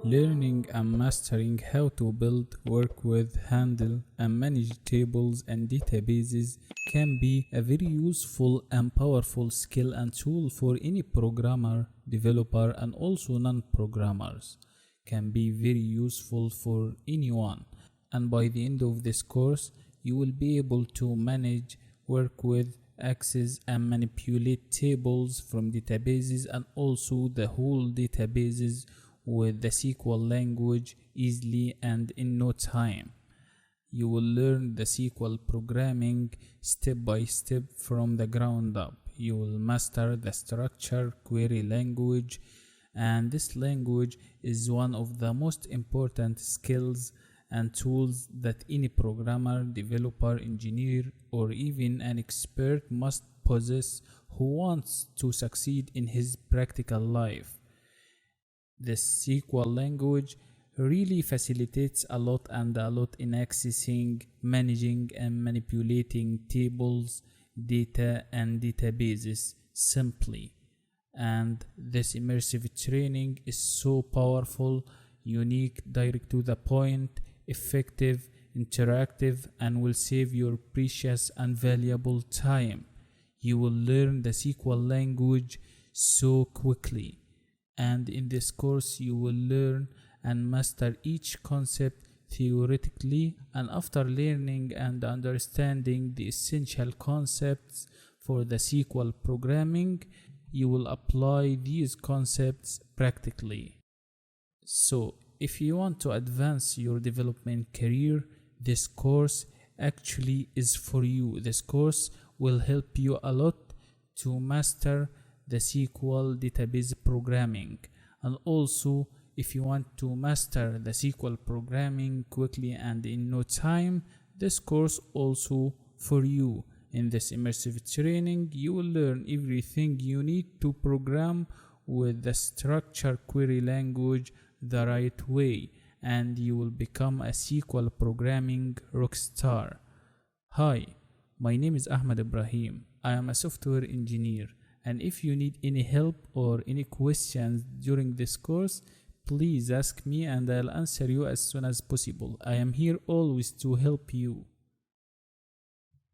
Learning and mastering how to build, work with, handle, and manage tables and databases can be a very useful and powerful skill and tool for any programmer, developer, and also non-programmers. Can be very useful for anyone. And by the end of this course, you will be able to manage, work with, access, and manipulate tables from databases and also the whole databases with the SQL language easily and in no time. You will learn the SQL programming step by step from the ground up. You will master the structure query language, and this language is one of the most important skills and tools that any programmer, developer, engineer, or even an expert must possess who wants to succeed in his practical life. The SQL language really facilitates a lot in accessing, managing, and manipulating tables, data, and databases simply. And this immersive training is so powerful, unique, direct to the point, effective, interactive, and will save your precious and valuable time. You will learn the SQL language so quickly. And in this course you will learn and master each concept theoretically, and after learning and understanding the essential concepts for the SQL programming, you will apply these concepts practically. So if you want to advance your development career, this course actually is for you. This course will help you a lot to master the SQL database programming. And also, if you want to master the SQL programming quickly and in no time, this course also for you. In this immersive training, you will learn everything you need to program with the structured query language the right way, and you will become a SQL programming rockstar. Hi, my name is Ahmed Ibrahim. I am a software engineer. And if you need any help or any questions during this course, please ask me and I'll answer you as soon as possible. I am here always to help you.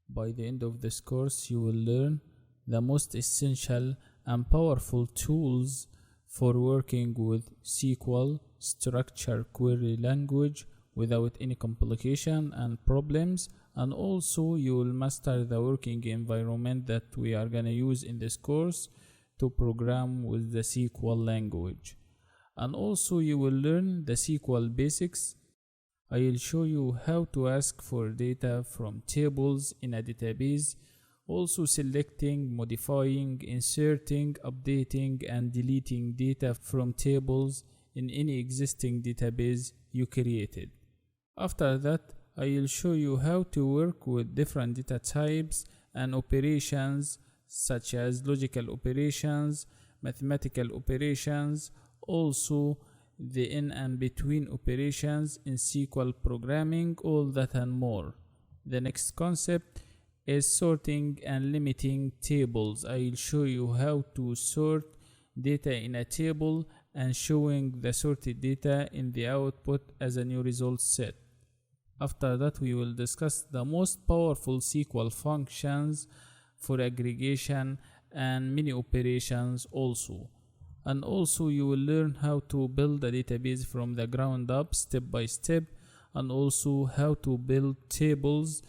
By the end of this course, you will learn the most essential and powerful tools for working with SQL structured query language without any complication and problems, and also you will master the working environment that we are gonna use in this course to program with the SQL language. And also you will learn the SQL basics. I will show you how to ask for data from tables in a database, also selecting, modifying, inserting, updating, and deleting data from tables in any existing database you created. After that, I will show you how to work with different data types and operations such as logical operations, mathematical operations, also the in and between operations in SQL programming, all that and more. The next concept is sorting and limiting tables. I will show you how to sort data in a table and showing the sorted data in the output as a new result set. After that, we will discuss the most powerful SQL functions for aggregation and many operations also. And also you will learn how to build a database from the ground up step by step, and also how to build tables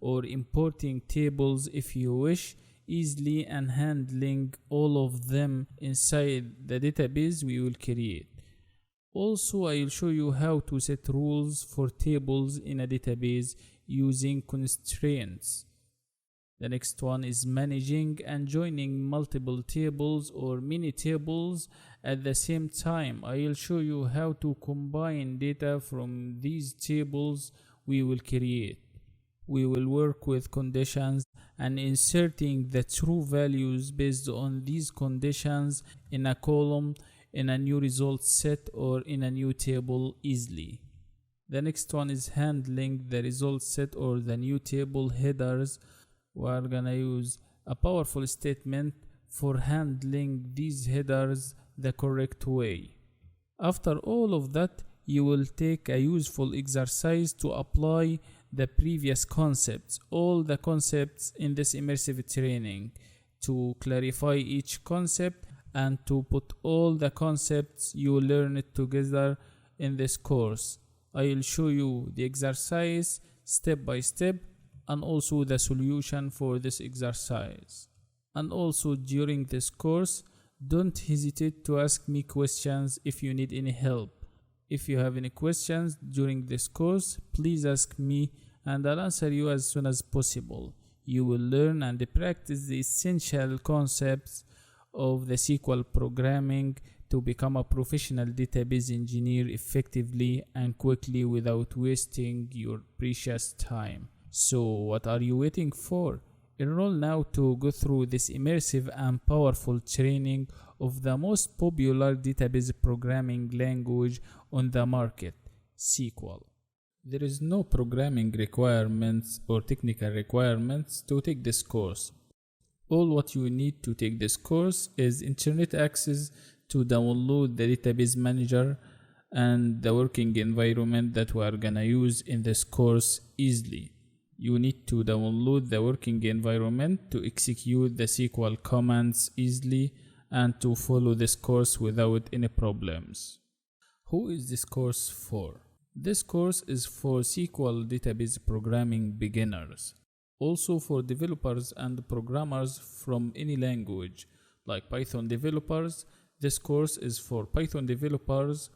or importing tables if you wish easily, and handling all of them inside the database we will create. Also, I will show you how to set rules for tables in a database using constraints. The next one is managing and joining multiple tables or many tables at the same time. I will show you how to combine data from these tables we will create. We will work with conditions and inserting the true values based on these conditions in a column, in a new result set, or in a new table easily. The next one is handling the result set or the new table headers. We are gonna use a powerful statement for handling these headers the correct way. After all of that, you will take a useful exercise to apply the previous concepts, all the concepts in this immersive training, to clarify each concept and to put all the concepts you learned together in this course. I will show you the exercise step by step and also the solution for this exercise. And also during this course, don't hesitate to ask me questions if you need any help. If you have any questions during this course, please ask me and I'll answer you as soon as possible. You will learn and practice the essential concepts of the SQL programming to become a professional database engineer effectively and quickly without wasting your precious time. So what are you waiting for? Enroll now to go through this immersive and powerful training of the most popular database programming language on the market, SQL. There is no programming requirements or technical requirements to take this course. All what you need to take this course is internet access to download the database manager and the working environment that we are gonna use in this course easily. You need to download the working environment to execute the SQL commands easily and to follow this course without any problems. Who is this course for? This course is for SQL database programming beginners. Also for developers and programmers from any language, like Python developers. This course is for Python developers,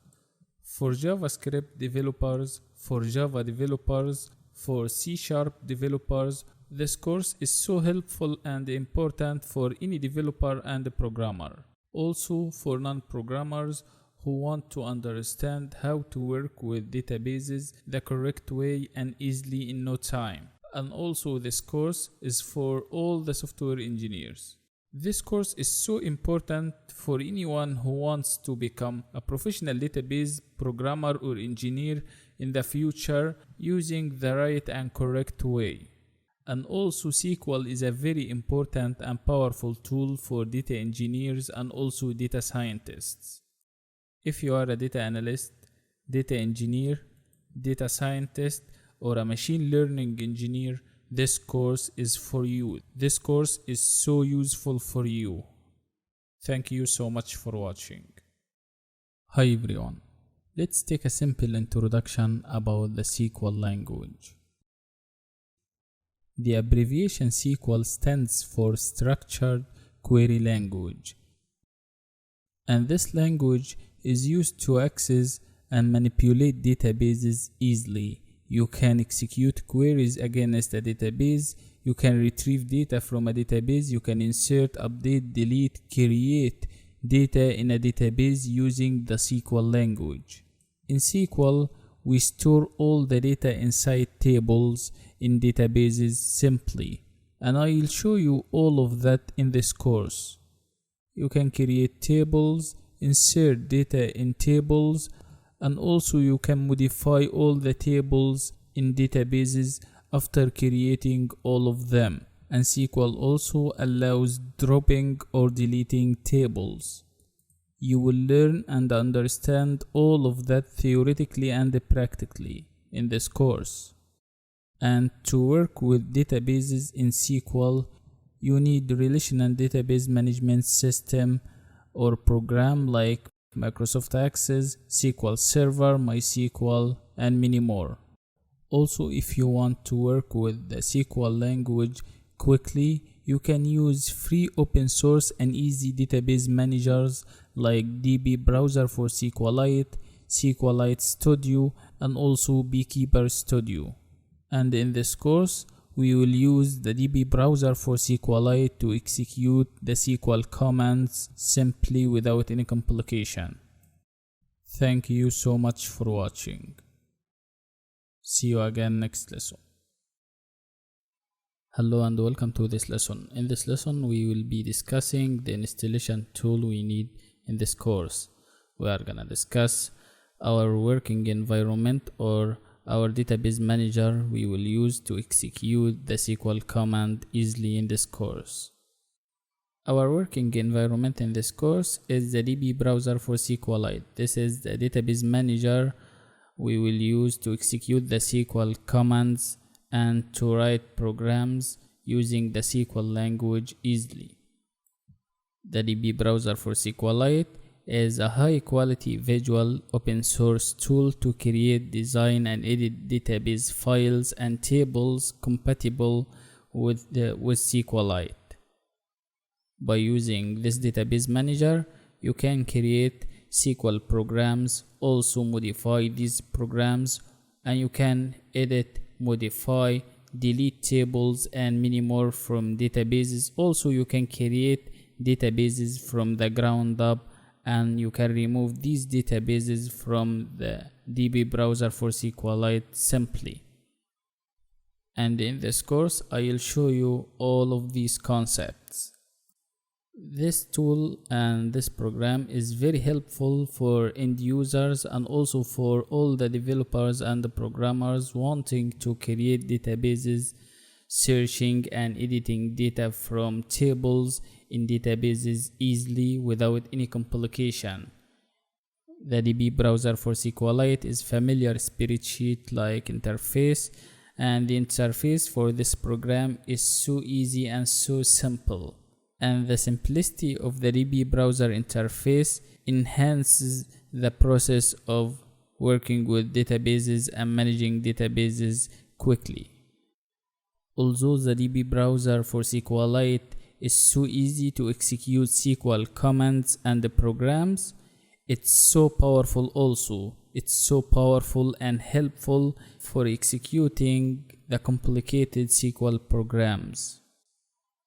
for JavaScript developers, for Java developers, for C# developers. This course is so helpful and important for any developer and programmer. Also for non-programmers who want to understand how to work with databases the correct way and easily in no time. And also this course is for all the software engineers. This course is so important for anyone who wants to become a professional database programmer or engineer in the future using the right and correct way. And also SQL is a very important and powerful tool for data engineers and also data scientists. If you are a data analyst, data engineer, data scientist, or a machine learning engineer, this course is for you. This course is so useful for you. Thank you so much for watching. Hi everyone. Let's take a simple introduction about the SQL language. The abbreviation SQL stands for Structured Query Language, and this language is used to access and manipulate databases easily. You can execute queries against a database, you can retrieve data from a database, you can insert, update, delete, create data in a database using the SQL language. In SQL, we store all the data inside tables in databases simply, and I will show you all of that in this course. You can create tables, insert data in tables, and also you can modify all the tables in databases after creating all of them. And SQL also allows dropping or deleting tables. You will learn and understand all of that theoretically and practically in this course. And to work with databases in SQL, you need relational database management system or program like Microsoft Access, SQL Server, MySQL, and many more. Also, if you want to work with the SQL language quickly, you can use free open source and easy database managers like DB Browser for SQLite, SQLite Studio, and also Beekeeper Studio. And in this course, we will use the DB Browser for SQLite to execute the SQL commands simply without any complication. Thank you so much for watching. See you again next lesson. Hello and welcome to this lesson. In this lesson, we will be discussing the installation tool we need in this course. We are gonna discuss our working environment or our database manager we will use to execute the SQL command easily in this course. Our working environment in this course is the DB browser for SQLite. This is the database manager we will use to execute the SQL commands and to write programs using the SQL language easily. The DB browser for SQLite is a high quality visual open source tool to create, design and edit database files and tables compatible with SQLite. By using this database manager, you can create SQL programs, also modify these programs, and you can edit, modify, delete tables and many more from databases. Also, you can create databases from the ground up, and you can remove these databases from the DB browser for SQLite simply. And in this course, I will show you all of these concepts. This tool and this program is very helpful for end users and also for all the developers and the programmers wanting to create databases, searching and editing data from tables in databases easily without any complication. The DB browser for SQLite is familiar spreadsheet-like interface, and the interface for this program is so easy and so simple. And the simplicity of the DB browser interface enhances the process of working with databases and managing databases quickly. Although the DB browser for SQLite is so easy to execute SQL commands and the programs, it's so powerful also. It's so powerful and helpful for executing the complicated SQL programs.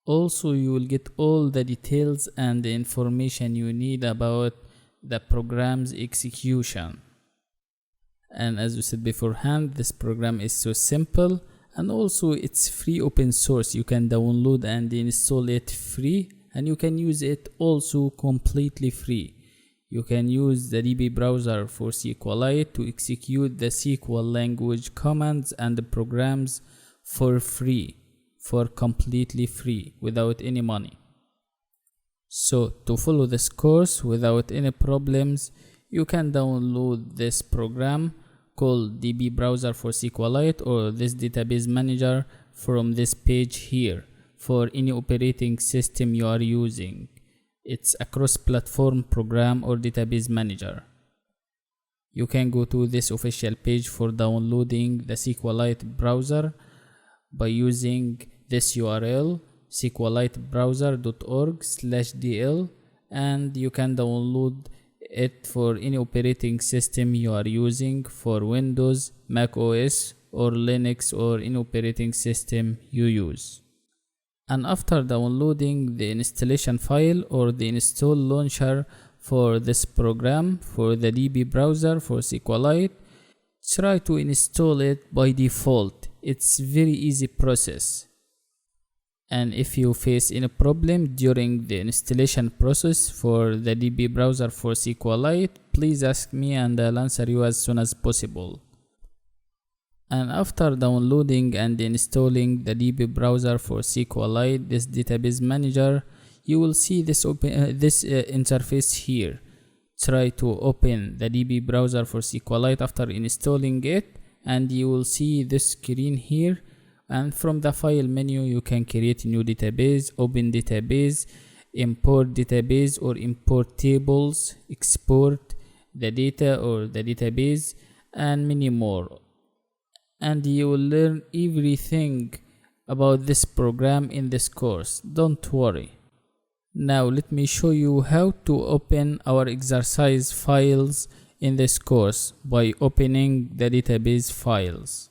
Also, you will get all the details and the information you need about the program's execution. And as we said beforehand, this program is so simple, and also it's free open source. You can download and install it free, and you can use it also completely free. You can use the DB browser for SQLite to execute the SQL language commands and the programs for free. For completely free without any money. So to follow this course without any problems, you can download this program called DB browser for SQLite or this database manager from this page here for any operating system you are using. It's a cross-platform program or database manager. You can go to this official page for downloading the SQLite browser by using this URL sqlitebrowser.org/dl, and you can download it for any operating system you are using for Windows, Mac OS or Linux or any operating system you use. And after downloading the installation file or the install launcher for this program for the DB browser for SQLite, try to install it by default. It's very easy process. And if you face any problem during the installation process for the DB browser for SQLite, please ask me and I'll answer you as soon as possible. And after downloading and installing the DB browser for SQLite, this database manager, you will see this interface here. Try to open the DB browser for SQLite after installing it, and you will see this screen here. And from the file menu, you can create a new database, open database, import database or import tables, export the data or the database, and many more. And you will learn everything about this program in this course. Don't worry. Now let me show you how to open our exercise files in this course by opening the database files.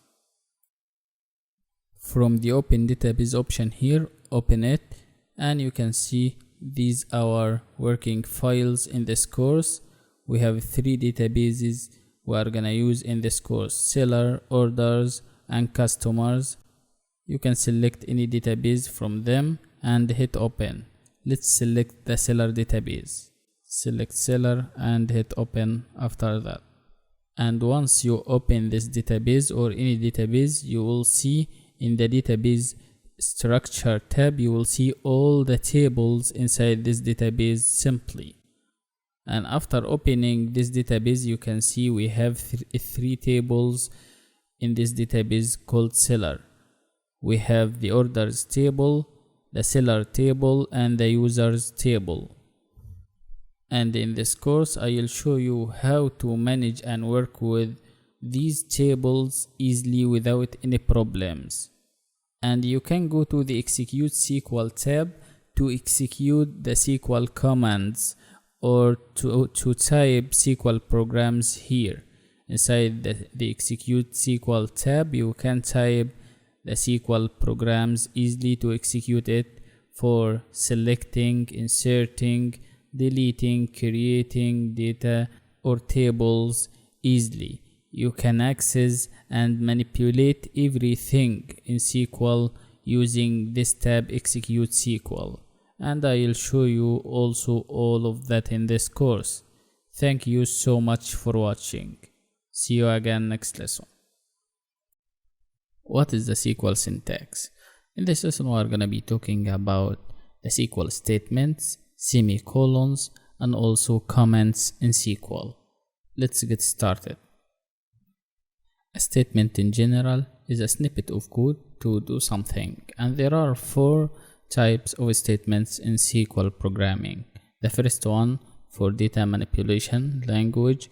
From the open database option here, open it, and you can see these are our working files in this course. We have 3 databases we are gonna use in this course: seller, orders, and customers. You can select any database from them and hit open. Let's select the seller database. Select seller and hit open after that. And once you open this database or any database, you will see in the database structure tab, you will see all the tables inside this database simply. And after opening this database, you can see we have three tables in this database called seller. We have the orders table, the seller table, and the users table. And in this course, I will show you how to manage and work with these tables easily without any problems. And you can go to the Execute SQL tab to execute the SQL commands or to type SQL programs here. Inside the Execute SQL tab, you can type the SQL programs easily to execute it for selecting, inserting, deleting, creating data or tables easily. You can access and manipulate everything in SQL using this tab, Execute SQL. And I will show you also all of that in this course. Thank you so much for watching. See you again next lesson. What is the SQL syntax? In this lesson, we are going to be talking about the SQL statements, semicolons, and also comments in SQL. Let's get started. A statement in general is a snippet of code to do something, and there are four types of statements in SQL programming. The first one for data manipulation language,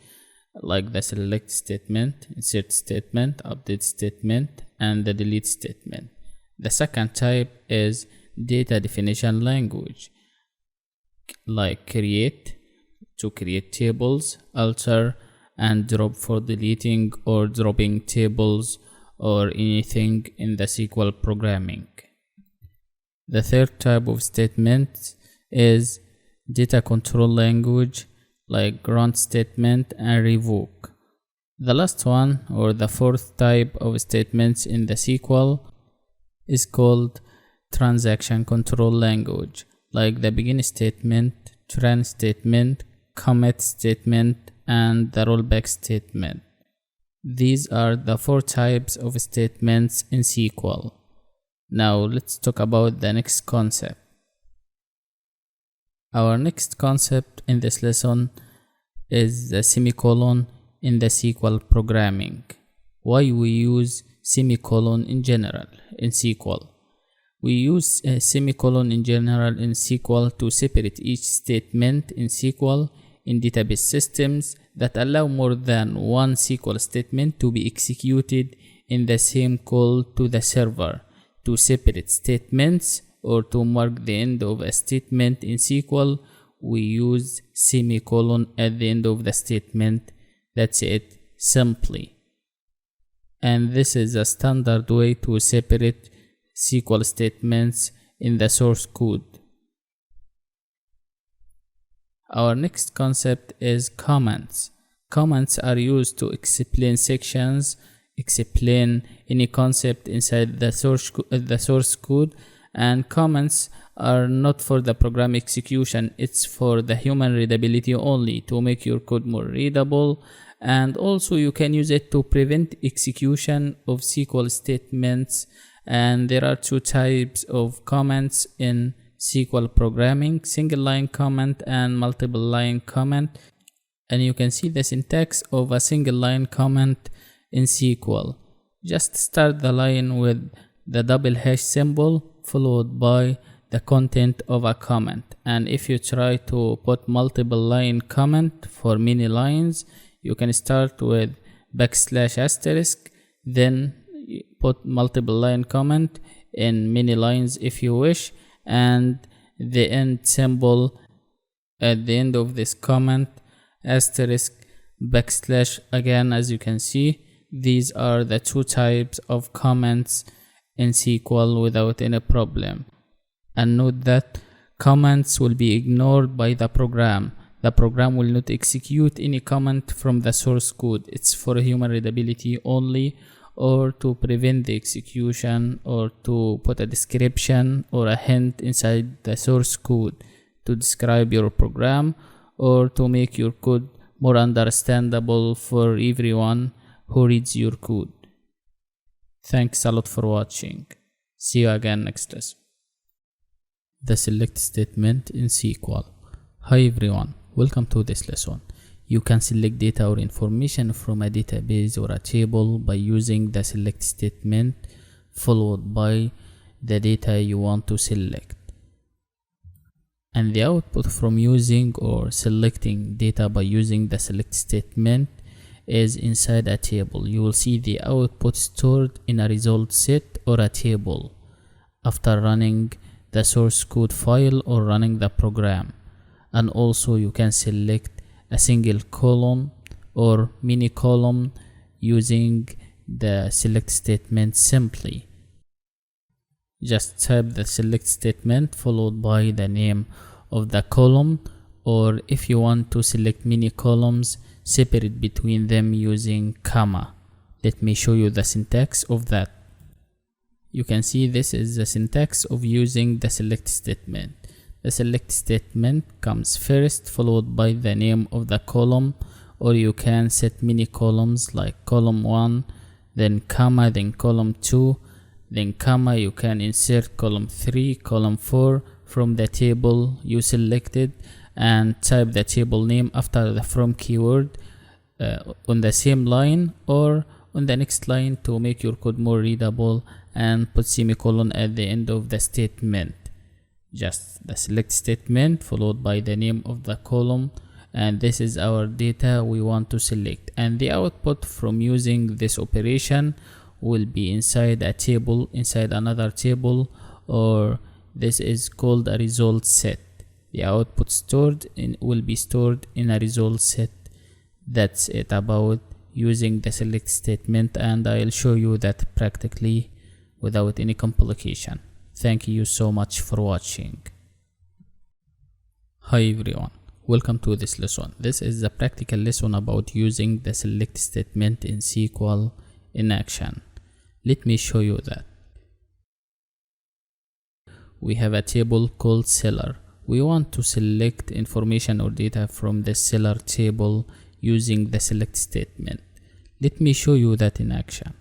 like the select statement, insert statement, update statement, and the delete statement. The second type is data definition language, like create, to create tables, alter, and drop for deleting or dropping tables or anything in the SQL programming. The third type of statement is data control language, like grant statement and revoke. The last one, or the fourth type of statements in the SQL, is called transaction control language, like the begin statement, turn statement, commit statement, and the rollback statement. These are the four types of statements in SQL. Now let's talk about the next concept. Our next concept in this lesson is the semicolon in the SQL programming. Why we use semicolon in general in SQL? We use a semicolon in general in SQL to separate each statement in SQL in database systems that allow more than one SQL statement to be executed in the same call to the server. To separate statements or to mark the end of a statement in SQL, we use semicolon at the end of the statement. That's it, simply. And this is a standard way to separate SQL statements in the source code. Our next concept is comments. Comments are used to explain sections, explain any concept inside the source code, and comments are not for the program execution, it's for the human readability only, to make your code more readable. And also you can use it to prevent execution of SQL statements. And there are two types of comments in SQL programming: single line comment and multiple line comment. And you can see the syntax of a single line comment in SQL. Just start the line with the double hash symbol followed by the content of a comment. And if you try to put multiple line comment for many lines, you can start with \**, then put multiple line comment in many lines if you wish, and the end symbol at the end of this comment, asterisk, \** again. As you can see, these are the two types of comments in SQL without any problem. And note that comments will be ignored by the program. The program will not execute any comment from the source code. It's for human readability only, or to prevent the execution, or to put a description or a hint inside the source code to describe your program, or to make your code more understandable for everyone who reads your code. Thanks a lot for watching. See you again next lesson. The select statement in SQL. Hi everyone, welcome to this lesson. You can select data or information from a database or a table by using the select statement followed by the data you want to select. And the output from using or selecting data by using the select statement is inside a table. You will see the output stored in a result set or a table after running the source code file or running the program. And also you can select a single column or mini column using the select statement simply. Just type the select statement followed by the name of the column, or if you want to select many columns, separate between them using comma. Let me show you the syntax of that. You can see this is the syntax of using the select statement. The select statement comes first followed by the name of the column, or you can set many columns like column 1, then comma, then column 2, then comma. You can insert column 3, column 4 from the table you selected and type the table name after the from keyword on the same line or on the next line to make your code more readable, and put semicolon at the end of the statement. Just the select statement followed by the name of the column, and this is our data we want to select, and the output from using this operation will be inside a table, inside another table, or this is called a result set. The output will be stored in a result set. That's it about using the select statement, and I'll show you that practically without any complication. Thank you so much for watching. Hi everyone, welcome to this lesson. This is a practical lesson about using the select statement in SQL in action. Let me show you that. We have a table called seller. We want to select information or data from the seller table using the select statement. Let me show you that in action.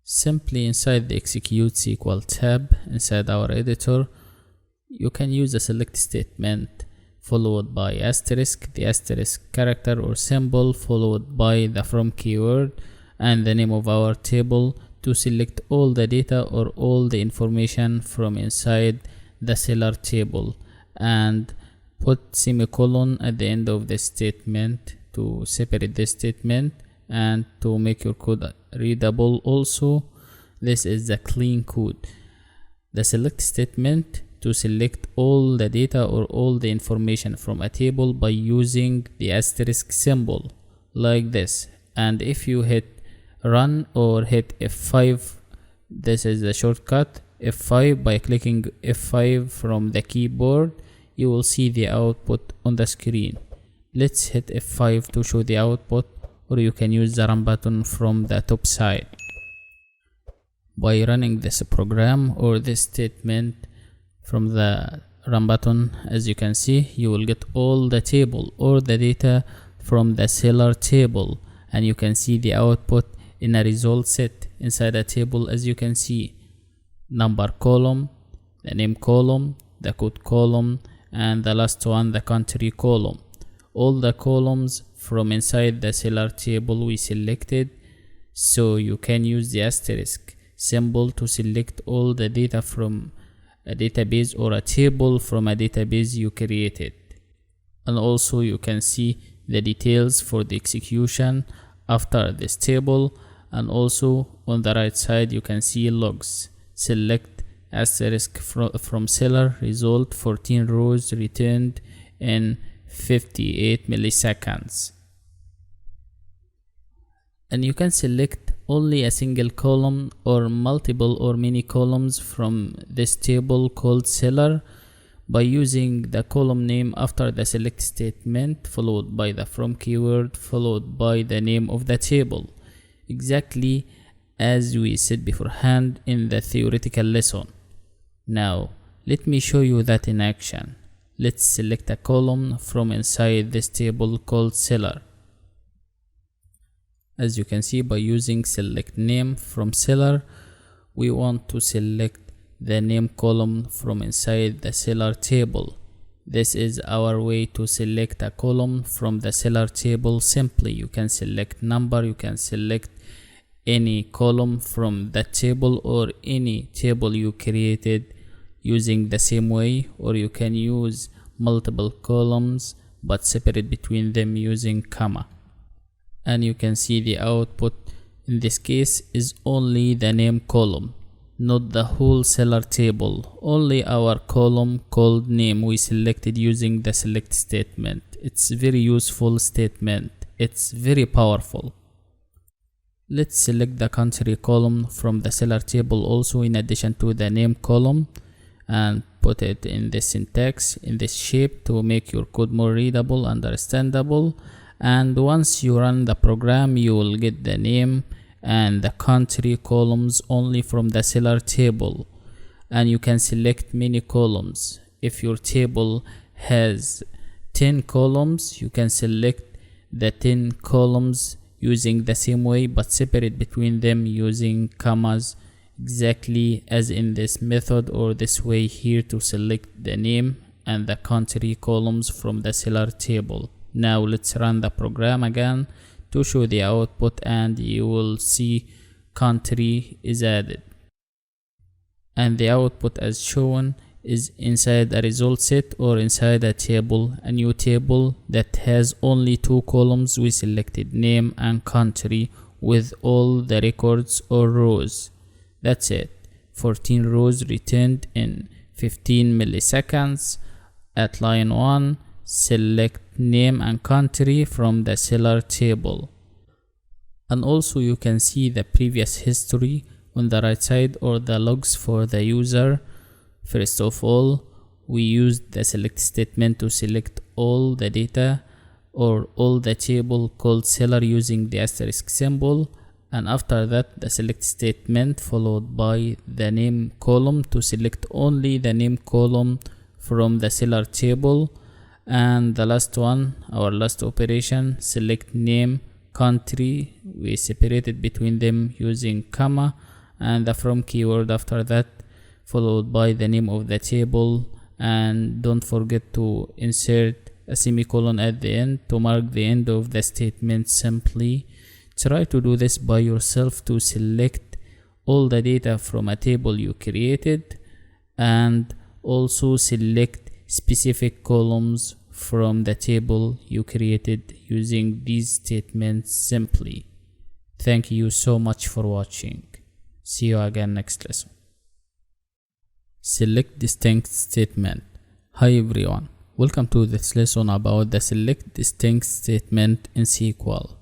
Simply inside the execute SQL tab inside our editor, you can use the select statement followed by asterisk, the asterisk character or symbol followed by the from keyword and the name of our table to select all the data or all the information from inside the seller table, and put semicolon at the end of the statement to separate the statement and to make your code readable. Also, this is the clean code. The select statement to select all the data or all the information from a table by using the asterisk symbol like this, and if you hit run or hit F5, this is the shortcut F5. By clicking F5 from the keyboard, you will see the output on the screen. Let's hit F5 to show the output, or you can use the run button from the top side. By running this program or this statement from the run button, as you can see, you will get all the table or the data from the seller table, and you can see the output in a result set inside a table. As you can see, number column, the name column, the code column, and the last one, the country column. All the columns from inside the seller table we selected, so you can use the asterisk symbol to select all the data from a database or a table from a database you created. And also you can see the details for the execution after this table, and also on the right side you can see logs. Select asterisk from seller result 14 rows returned in 58 milliseconds. And you can select only a single column or multiple or many columns from this table called seller by using the column name after the select statement followed by the from keyword followed by the name of the table, exactly as we said beforehand in the theoretical lesson. Now let me show you that in action. Let's select a column from inside this table called seller. As you can see, by using select name from seller, we want to select the name column from inside the seller table. This is our way to select a column from the seller table simply. You can select number, you can select any column from that table or any table you created using the same way, or you can use multiple columns but separate between them using comma. And you can see the output in this case is only the name column, not the whole seller table, only our column called name we selected using the select statement. It's very useful statement, it's very powerful. Let's select the country column from the seller table also in addition to the name column, and put it in this syntax, in this shape, to make your code more readable, understandable. And once you run the program, you will get the name and the country columns only from the seller table. And you can select many columns. If your table has 10 columns, you can select the 10 columns using the same way but separate between them using commas, exactly as in this method or this way here to select the name and the country columns from the seller table. Now let's run the program again to show the output, and you will see country is added. And the output as shown is inside a result set or inside a table, a new table that has only 2 columns. We selected name and country with all the records or rows. That's it. 14 rows returned in 15 milliseconds. At line 1, select name and country from the seller table. And also you can see the previous history on the right side, or the logs for the user. First of all, we used the select statement to select all the data or all the table called seller using the asterisk symbol. And after that, the select statement followed by the name column to select only the name column from the seller table. And the last one, our last operation, select name, country, we separated between them using comma, and the from keyword after that, followed by the name of the table. And don't forget to insert a semicolon at the end to mark the end of the statement simply. Try to do this by yourself to select all the data from a table you created, and also select specific columns from the table you created using these statements simply. Thank you so much for watching. See you again next lesson. Select distinct statement. Hi everyone, welcome to this lesson about the select distinct statement in SQL.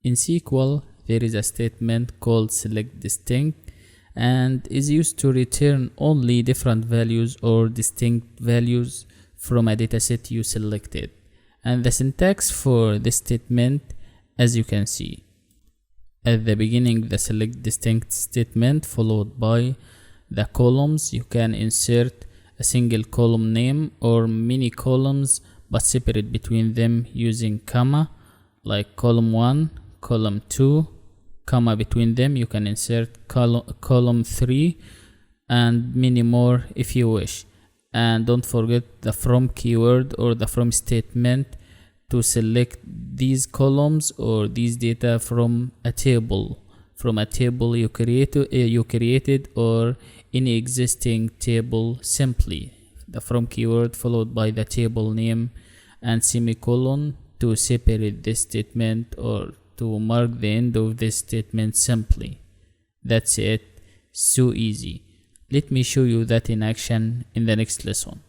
In SQL, there is a statement called select distinct and is used to return only different values or distinct values from a dataset you selected. And the syntax for this statement, as you can see, at the beginning the select distinct statement followed by the columns. You can insert a single column name or many columns but separate between them using comma, like column 1, column 2, comma between them. You can insert column 3 and many more if you wish. And don't forget the from keyword or the from statement to select these columns or these data from a table you created or any existing table simply. The from keyword followed by the table name and semicolon to separate this statement or to mark the end of this statement simply. That's it. So easy. Let me show you that in action in the next lesson.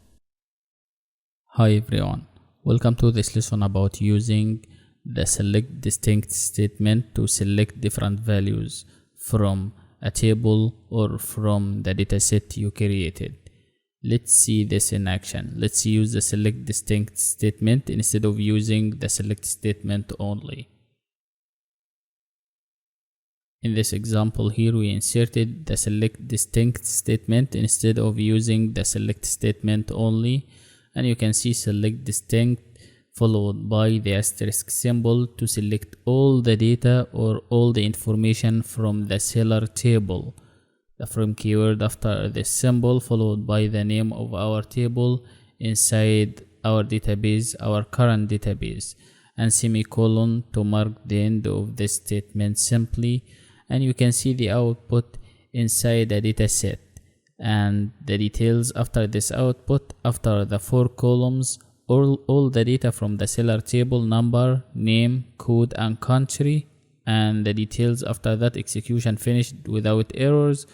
Hi everyone, welcome to this lesson about using the select distinct statement to select different values from a table or from the dataset you created. Let's see this in action. Let's use the select distinct statement instead of using the select statement only. In this example here, we inserted the select distinct statement instead of using the select statement only. And you can see select distinct followed by the asterisk symbol to select all the data or all the information from the seller table. the from keyword after this symbol, followed by the name of our table inside our database, our current database, and semicolon to mark the end of this statement simply. And you can see the output inside the data set and the details after this output. After the 4 columns, all the data from the seller table: number, name, code, and country, and the details after that. Execution finished without errors.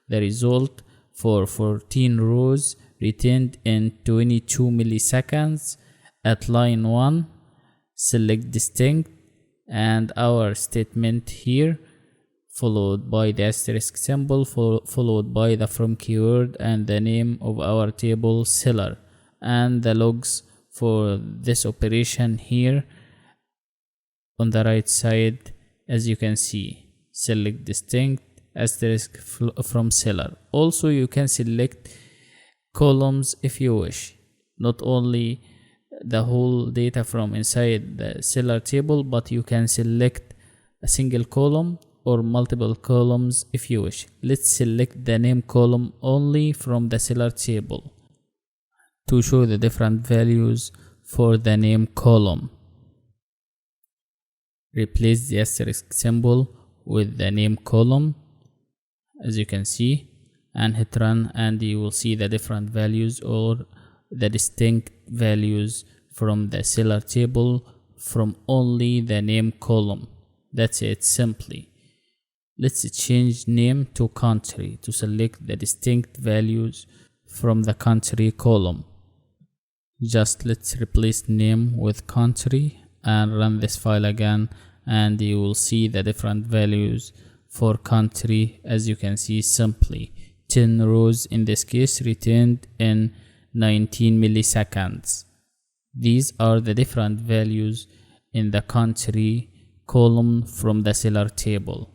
The result for 14 rows returned in 22 milliseconds. At line 1, select distinct and our statement here, followed by the asterisk symbol, followed by the from keyword and the name of our table seller, and the logs for this operation here on the right side. As you can see, select distinct, asterisk from seller. Also, you can select columns if you wish, not only the whole data from inside the seller table, but you can select a single column or multiple columns if you wish. Let's select the name column only from the seller table to show the different values for the name column. Replace the asterisk symbol with the name column, as you can see, and hit run, and you will see the different values or the distinct values from the seller table from only the name column. That's it, simply. Let's change name to country to select the distinct values from the country column. Just let's replace name with country and run this file again, and you will see the different values for country. As you can see, simply 10 rows in this case returned in 19 milliseconds. These are the different values in the country column from the seller table.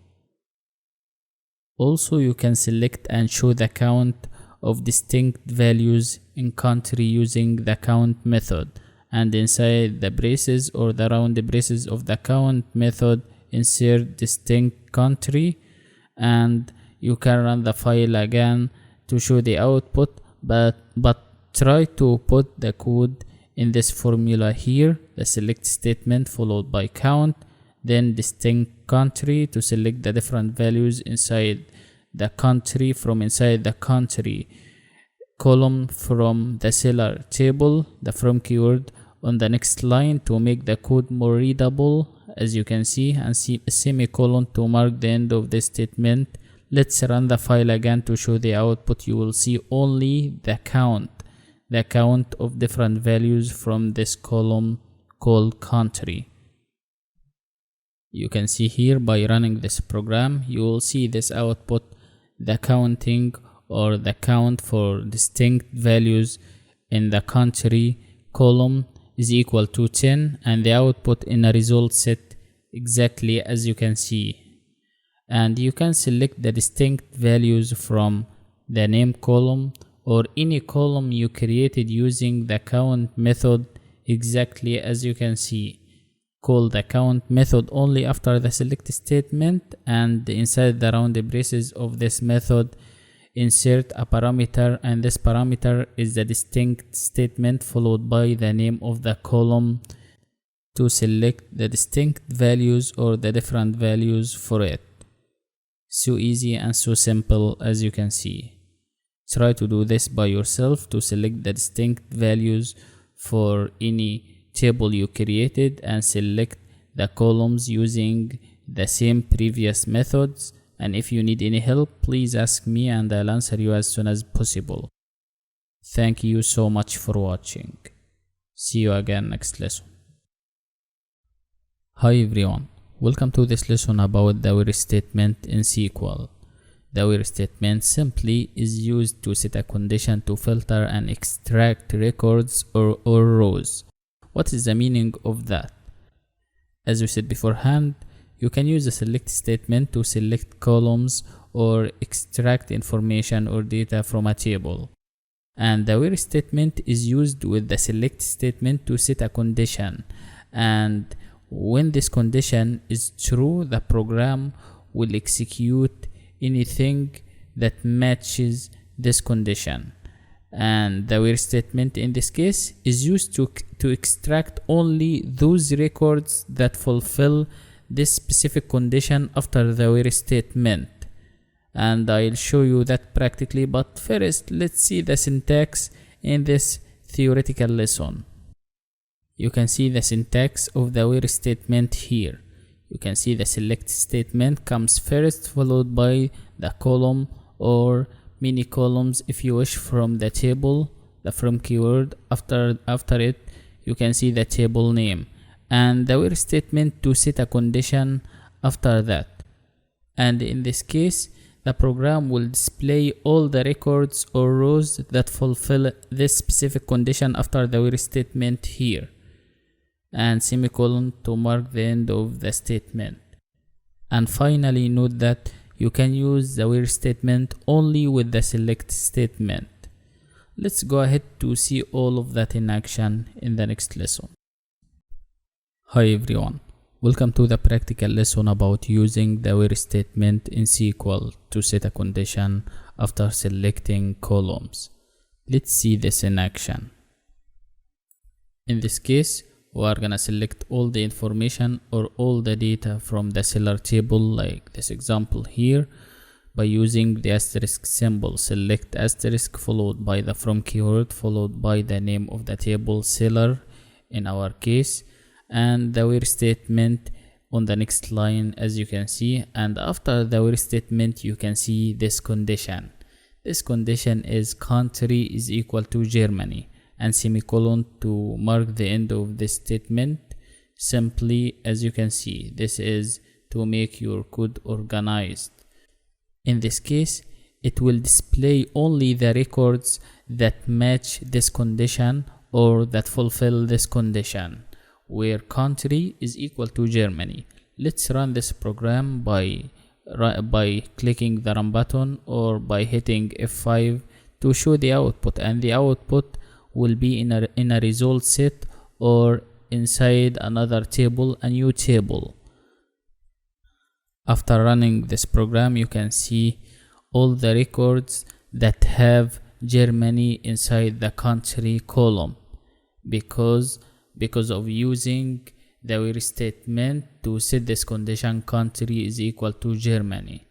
Also, you can select and show the count of distinct values in country using the count method, and inside the braces or the round braces of the count method, insert distinct country, and you can run the file again to show the output, but try to put the code in this formula here: the select statement followed by count, then distinct country to select the different values inside the country from inside the country column from the seller table, the from keyword on the next line to make the code more readable, as you can see, and semicolon to mark the end of the statement. Let's run the file again to show the output. You will see only the count of different values from this column called country. You can see here by running this program, you will see this output: the counting or the count for distinct values in the country column is equal to 10, and the output in a result set exactly as you can see. And you can select the distinct values from the name column or any column you created using the count method exactly as you can see. Call the count method only after the select statement, and inside the round braces of this method insert a parameter, and this parameter is the distinct statement followed by the name of the column to select the distinct values or the different values for it. So easy and so simple, as you can see. Try to do this by yourself to select the distinct values for any table you created and select the columns using the same previous methods. And if you need any help, please ask me and I'll answer you as soon as possible. Thank you so much for watching. See you again next lesson. Hi everyone, welcome to this lesson about the where statement in SQL. The where statement simply is used to set a condition to filter and extract records or rows. What is the meaning of that? As we said beforehand, you can use the select statement to select columns or extract information or data from a table. And the where statement is used with the select statement to set a condition. And when this condition is true, the program will execute anything that matches this condition. And the where statement in this case is used to extract only those records that fulfill this specific condition after the where statement. And I'll show you that practically, but first let's see the syntax in this theoretical lesson. You can see the syntax of the where statement here. You can see the select statement comes first, followed by the column or many columns if you wish from the table, the from keyword. After it you can see the table name and the where statement to set a condition after that. And in this case the program will display all the records or rows that fulfill this specific condition after the where statement here, and semicolon to mark the end of the statement. And finally note that you can use the where statement only with the select statement. Let's go ahead to see all of that in action in the next lesson. Hi everyone, welcome to the practical lesson about using the where statement in SQL to set a condition after selecting columns. Let's see this in action. In this case, we are gonna select all the information or all the data from the seller table, like this example here, by using the asterisk symbol. Select asterisk followed by the from keyword followed by the name of the table, seller in our case, and the where statement on the next line as you can see. And after the where statement you can see this condition. This condition is country is equal to Germany, and semicolon to mark the end of this statement. Simply, as you can see, this is to make your code organized. In this case, it will display only the records that match this condition or that fulfill this condition, where country is equal to Germany. Let's run this program by clicking the run button or by hitting F5 to show the output, and the output will be in a result set or inside another table, a new table. After running this program you can see all the records that have Germany inside the country column because of using the where statement to set this condition country is equal to Germany.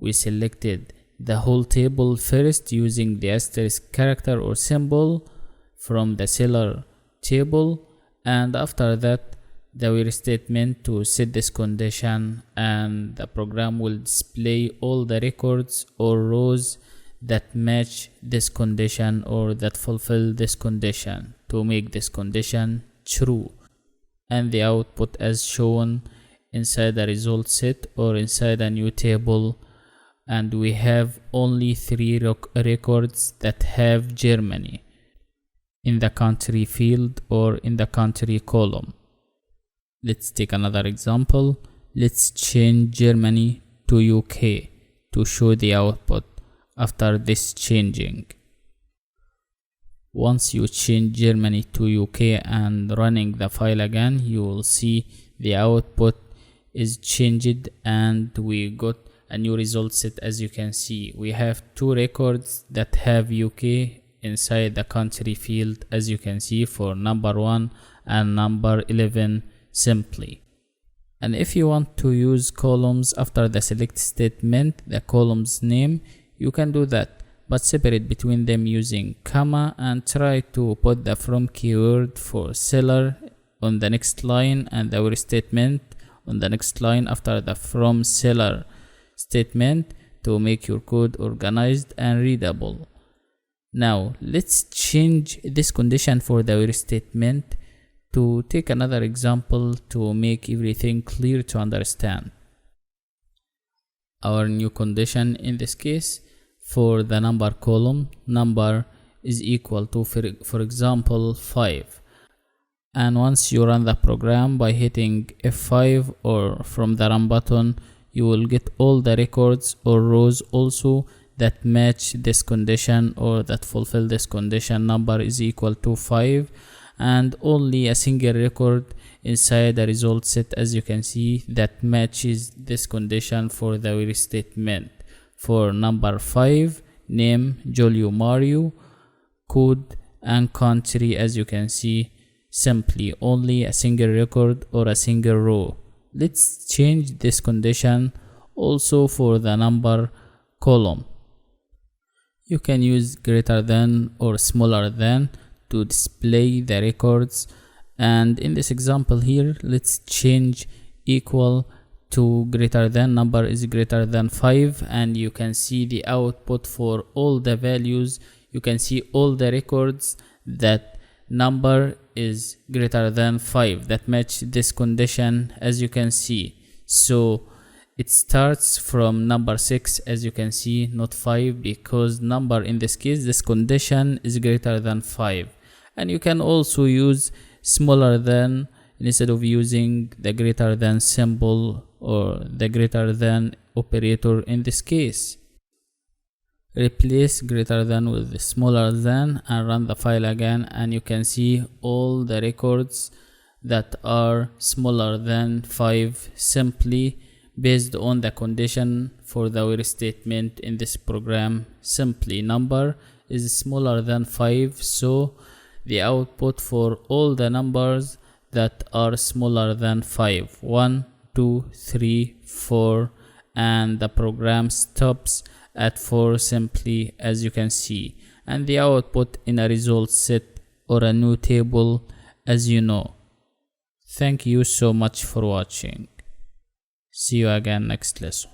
We selected the whole table first using the asterisk character or symbol from the seller table, and after that the where statement to set this condition, and the program will display all the records or rows that match this condition or that fulfill this condition to make this condition true, and the output as shown inside the result set or inside a new table. And we have only 3 records that have Germany in the country field or in the country column. Let's take another example. Let's change Germany to UK to show the output after this changing. Once you change Germany to UK and running the file again, you will see the output is changed and we got a new result set. As you can see, we have 2 records that have UK inside the country field, as you can see, for number 1 and number 11 simply. And if you want to use columns after the select statement, the column's name, you can do that, but separate between them using comma, and try to put the from keyword for seller on the next line and the where statement on the next line after the from seller statement to make your code organized and readable. Now let's change this condition for the where statement to take another example to make everything clear to understand. Our new condition in this case for the number column, number is equal to for example 5, and once you run the program by hitting F5 or from the run button, you will get all the records or rows also that match this condition or that fulfill this condition. Number is equal to 5, and only a single record inside the result set, as you can see, that matches this condition for the where statement. For number 5, name Julio Mario, code and country, as you can see, simply only a single record or a single row. Let's change this condition also for the number column. You can use greater than or smaller than to display the records, and in this example here, let's change equal to greater than. Number is greater than 5, and you can see the output for all the values. You can see all the records that number is greater than 5 that match this condition, as you can see. So it starts from number 6, as you can see, not 5, because number in this case, this condition is greater than 5. And you can also use smaller than instead of using the greater than symbol or the greater than operator in this case. Replace greater than with the smaller than and run the file again, and you can see all the records that are smaller than 5 simply based on the condition for the where statement in this program. Simply number is smaller than 5, so the output for all the numbers that are smaller than 5, 1, 2, 3, 4, and the program stops at 4 simply, as you can see, and the output in a result set or a new table, as you know. Thank you so much for watching. See you again next lesson.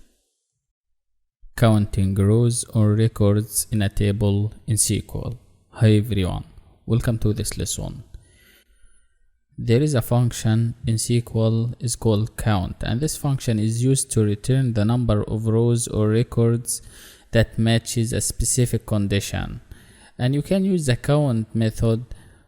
Counting rows or records in a table in SQL. Hi everyone, welcome to this lesson. There is a function in SQL is called count, and this function is used to return the number of rows or records that matches a specific condition. And you can use the count method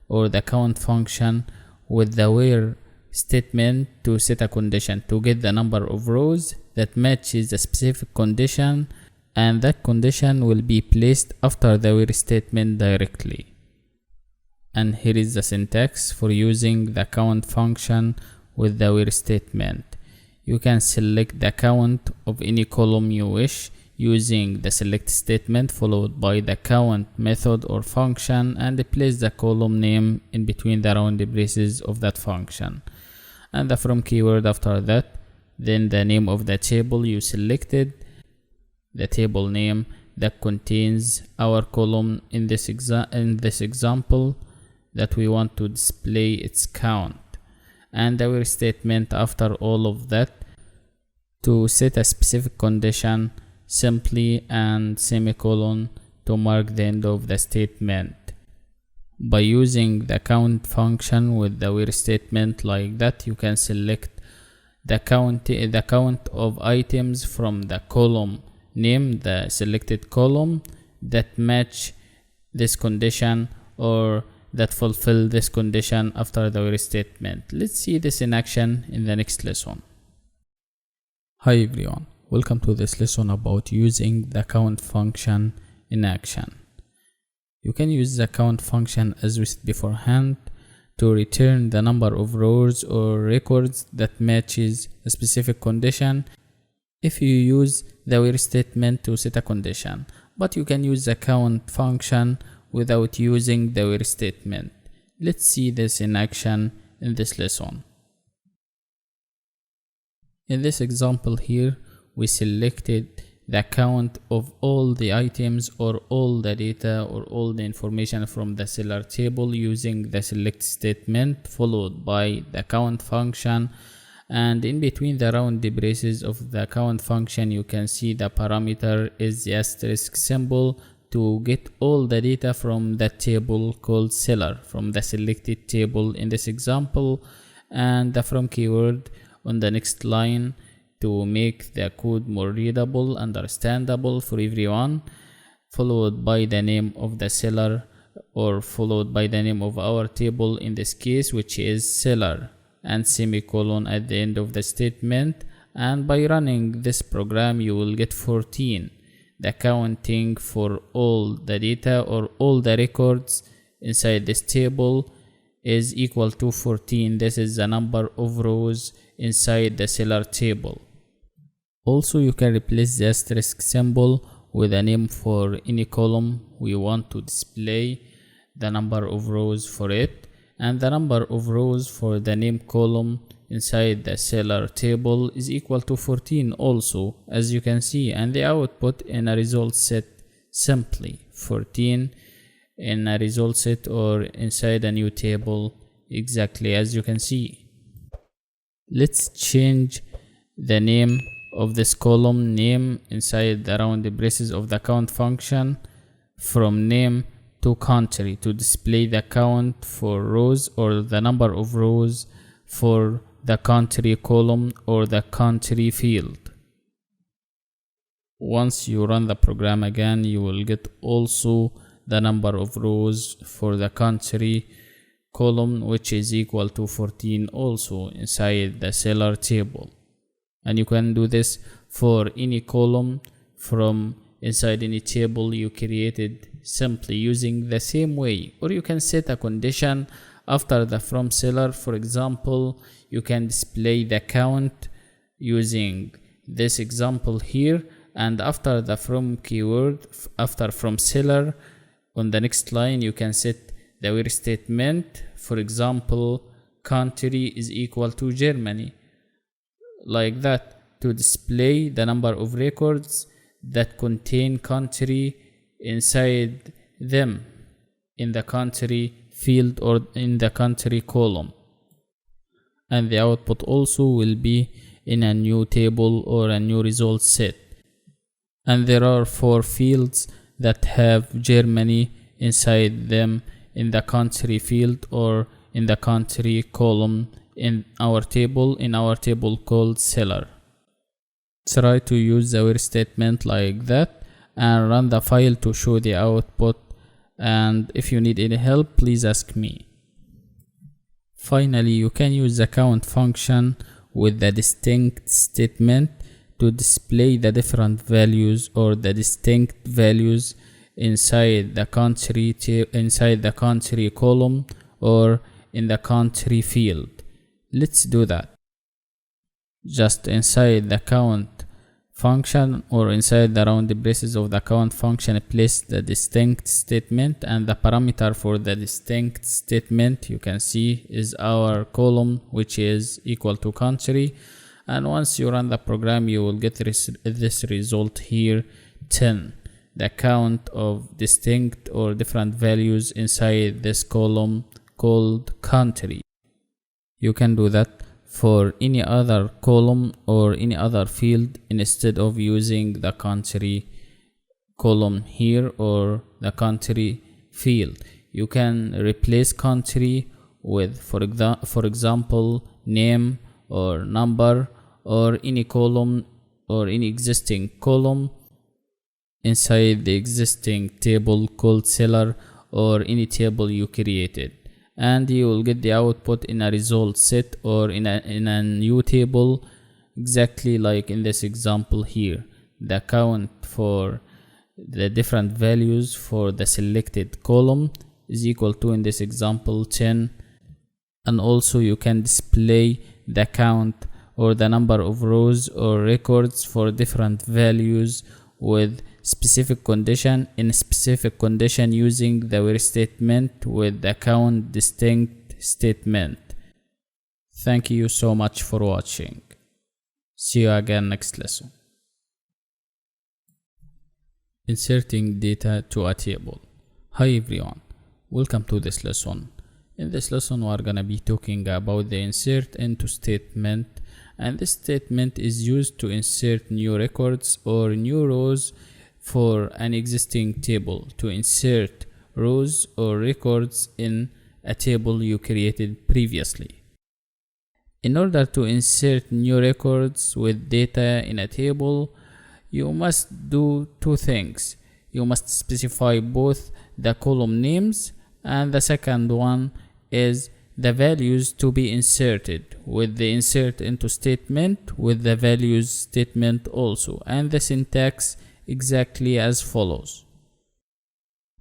or the count function with the where statement to set a condition to get the number of rows that matches a specific condition, and that condition will be placed after the where statement directly. And here is the syntax for using the count function with the where statement. You can select the count of any column you wish using the select statement followed by the count method or function, and place the column name in between the round braces of that function, and the from keyword after that, then the name of the table you selected, the table name that contains our column in this example that we want to display its count, and our statement after all of that to set a specific condition simply, and semicolon to mark the end of the statement. By using the count function with the where statement like that, you can select the count of items from the column name, the selected column that match this condition or that fulfill this condition after the where statement. Let's see this in action in the next lesson. Hi everyone, welcome to this lesson about using the count function in action. You can use the count function as we said beforehand to return the number of rows or records that matches a specific condition if you use the where statement to set a condition, but you can use the count function without using the where statement. Let's see this in action in this lesson. In this example here, we selected the count of all the items or all the data or all the information from the seller table using the select statement followed by the count function, and in between the round braces of the count function you can see the parameter is the asterisk symbol to get all the data from that table called seller from the selected table in this example, and the from keyword on the next line to make the code more readable, understandable for everyone, followed by the name of the seller or followed by the name of our table in this case, which is seller, and semicolon at the end of the statement. And by running this program you will get 14. The counting for all the data or all the records inside this table is equal to 14. This is the number of rows inside the seller table. Also, you can replace the asterisk symbol with a name for any column we want to display the number of rows for it, and the number of rows for the name column inside the seller table is equal to 14 also, as you can see, and the output in a result set simply 14 in a result set or inside a new table, exactly as you can see. Let's change the name of this column name inside the round braces of the count function from name to country to display the count for rows or the number of rows for the country column or the country field. Once you run the program again, you will get also the number of rows for the country column, which is equal to 14 also inside the seller table. And you can do this for any column from inside any table you created simply using the same way. Or you can set a condition after the from seller. For example, you can display the count using this example here, and after the from keyword, after from seller, on the next line you can set the where statement. For example, country is equal to Germany, like that, to display the number of records that contain country inside them in the country field or in the country column. And the output also will be in a new table or a new result set. And there are 4 fields that have Germany inside them in the country field or in the country column in our table called seller. Try to use the where statement like that and run the file to show the output, and if you need any help, please ask me. Finally, you can use the count function with the distinct statement to display the different values or the distinct values inside the country column or in the country field. Let's do that. Just inside the count function or inside the round braces of the count function, place the distinct statement, and the parameter for the distinct statement you can see is our column, which is equal to country. And once you run the program, you will get this result here, 10, the count of distinct or different values inside this column called country. You can do that for any other column or any other field instead of using the country column here or the country field. You can replace country with, for example, name or number or any column or any existing column inside the existing table called seller or any table you created, and you will get the output in a result set or in a new table, exactly like in this example here. The count for the different values for the selected column is equal to, in this example, 10. And also you can display the count or the number of rows or records for different values with specific condition in specific condition using the where statement with the count distinct statement. Thank you so much for watching. See you again next lesson. Inserting data to a table. Hi everyone, welcome to this lesson. In this lesson we are gonna be talking about the insert into statement, and this statement is used to insert new records or new rows for an existing table, to insert rows or records in a table you created previously. In order to insert new records with data in a table, you must do 2 things. You must specify both the column names, and the second one is the values to be inserted with the insert into statement with the values statement also, and the syntax exactly as follows.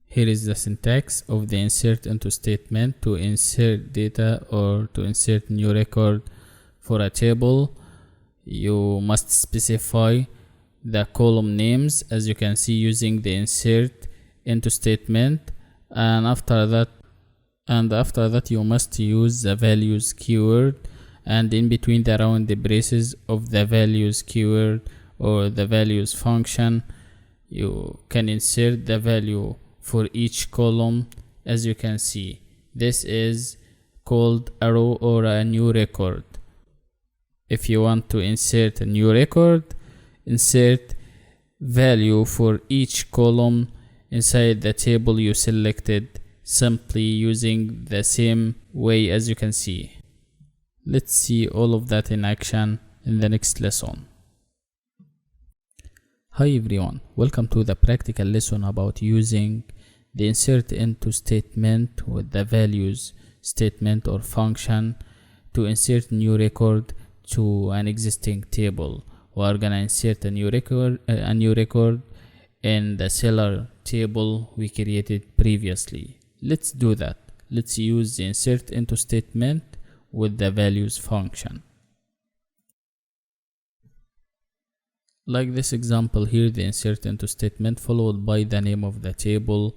Here is the syntax of the insert into statement to insert data or to insert new record for a table. you must specify the column names, as you can see, using the insert into statement, and after that you must use the values keyword, and in between the round braces of the values keyword or the values function you can insert the value for each column. As you can see, this is called a row or a new record. If you want to insert a new record, insert value for each column inside the table you selected, simply using the same way as you can see. Let's see all of that in action in the next lesson. Hi everyone, welcome to the practical lesson about using the insert into statement with the values statement or function to insert new record to an existing table. We are gonna insert a new record in the seller table we created previously. Let's do that. Let's use the insert into statement with the values function. Like this example here, the insert into statement followed by the name of the table,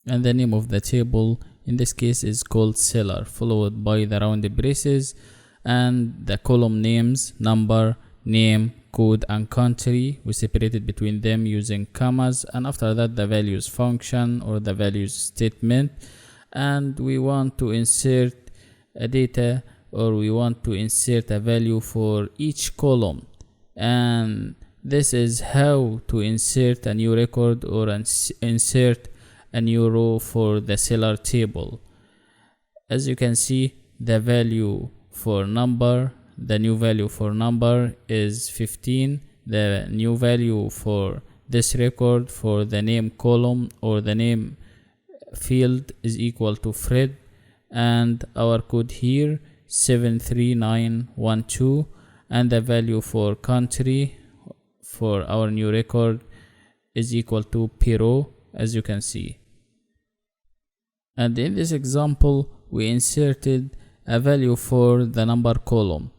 and the name of the table in this case is called seller, followed by the round braces and the column names, number, name, code, and country. We separated between them using commas, and after that the values function or the values statement, and we want to insert a data, or we want to insert a value for each column, and this is how to insert a new record or insert a new row for the seller table. As you can see, the value for number, the new value for number is 15. The new value for this record for the name column or the name field is equal to Fred, and our code here 73912, and the value for country for our new record is equal to Peru, as you can see. And in this example we inserted a value for the number column,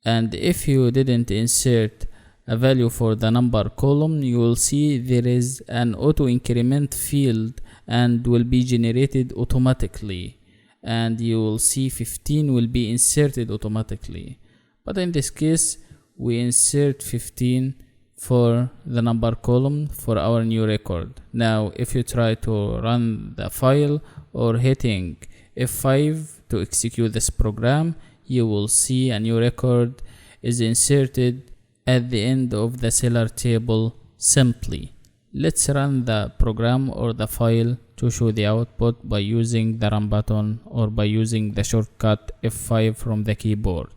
and if you didn't insert a value for the number column, you will see there is an auto increment field and will be generated automatically, and you will see 15 will be inserted automatically. But in this case we insert 15 for the number column for our new record. Now if you try to run the file or hitting F5 to execute this program, you will see a new record is inserted at the end of the seller table simply. Let's run the program or the file to show the output by using the run button or by using the shortcut F5 from the keyboard.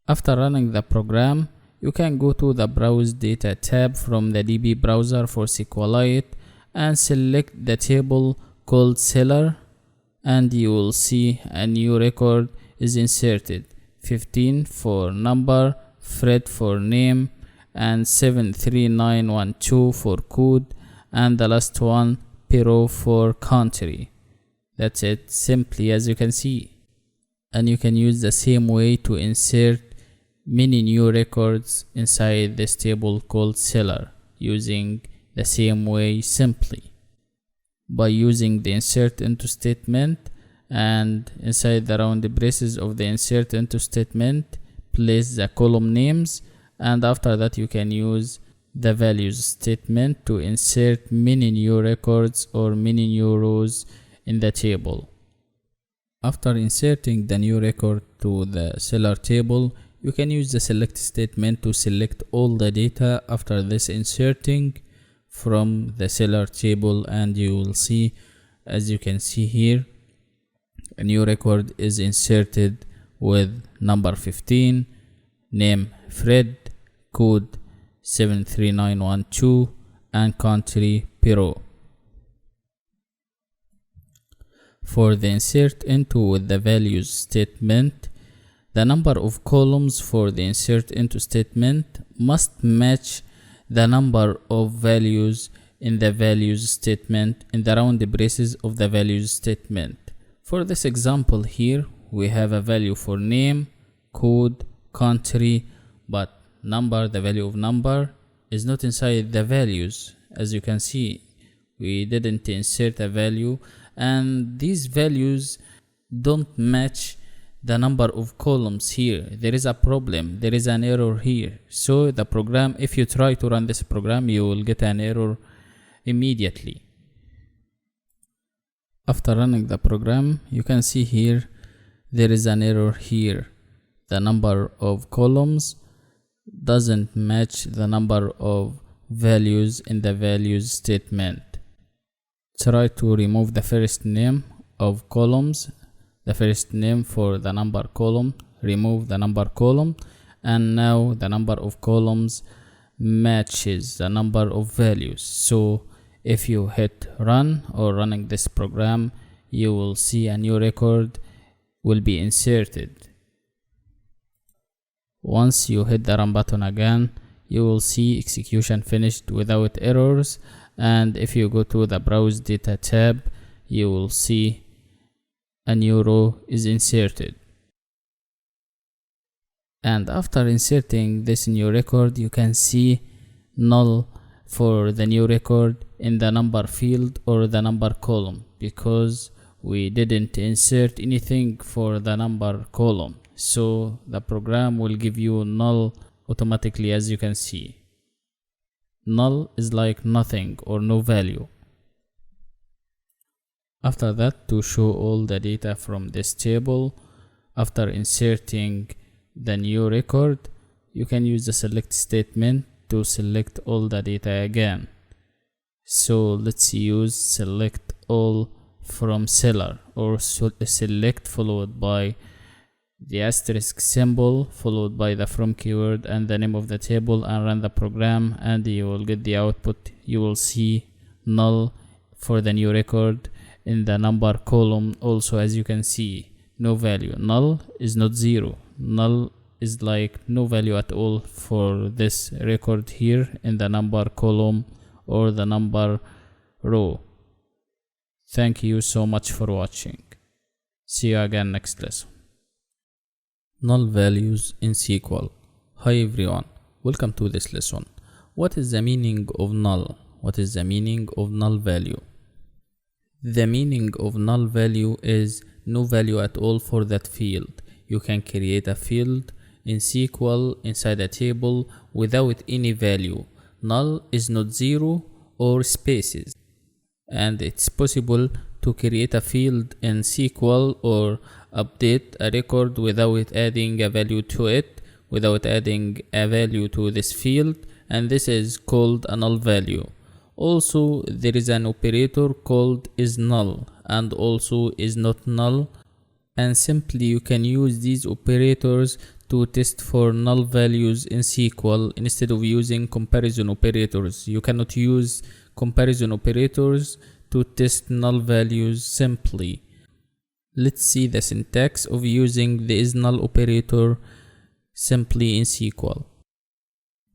After running the program, you can go to the Browse Data tab from the DB browser for SQLite and select the table called Seller, and you will see a new record is inserted. 15 for number, Fred for name, and 73912 for code, and the last one Peru for country. That's it, simply as you can see. And you can use the same way to insert many new records inside this table called seller, using the same way simply by using the insert into statement, and inside the round braces of the insert into statement place the column names, and after that you can use the values statement to insert many new records or many new rows in the table. After inserting the new record to the seller table, you can use the select statement to select all the data after this inserting from the seller table, and you will see, as you can see here, a new record is inserted with number 15, name Fred, code 73912, and country Peru. For the insert into with the values statement, the number of columns for the insert into statement must match the number of values in the values statement in the round braces of the values statement. For this example here, we have a value for name, code, country, but number, the value of number, is not inside the values. As you can see, we didn't insert a value, and these values don't match the number of columns here. There is a problem, there is an error here. So the program, if you try to run this program, you will get an error immediately. After running the program, you can see here there is an error here. The number of columns doesn't match the number of values in the values statement. Try to remove the first name of columns, the first name for the number column, remove the number column, and now the number of columns matches the number of values. So if you hit run or running this program, you will see a new record will be inserted. Once you hit the run button again, you will see execution finished without errors, and if you go to the browse data tab, you will see a new row is inserted. And after inserting this new record, you can see null for the new record in the number field or the number column, because we didn't insert anything for the number column. So the program will give you null automatically. As you can see, null is like nothing or no value. After that, to show all the data from this table, after inserting the new record, you can use the select statement to select all the data again. So let's use select all from seller, or select followed by the asterisk symbol followed by the from keyword and the name of the table, and run the program, and you will get the output. You will see null for the new record in the number column. Also, as you can see, no value. Null is not zero. Null is like no value at all for this record here in the number column or the number row. Thank you so much for watching. See you again next lesson. Null values in SQL. Hi everyone, welcome to this lesson. What is the meaning of null? What is the meaning of null value? The meaning of null value is no value at all for that field. You can create a field in SQL inside a table without any value. Null is not zero or spaces, and it's possible to create a field in SQL or update a record without adding a value to it, without adding a value to this field, and this is called a null value. Also, there is an operator called is null and also is not null, and simply you can use these operators to test for null values in SQL instead of using comparison operators. You cannot use comparison operators to test null values simply. Let's see the syntax of using the is null operator simply in SQL.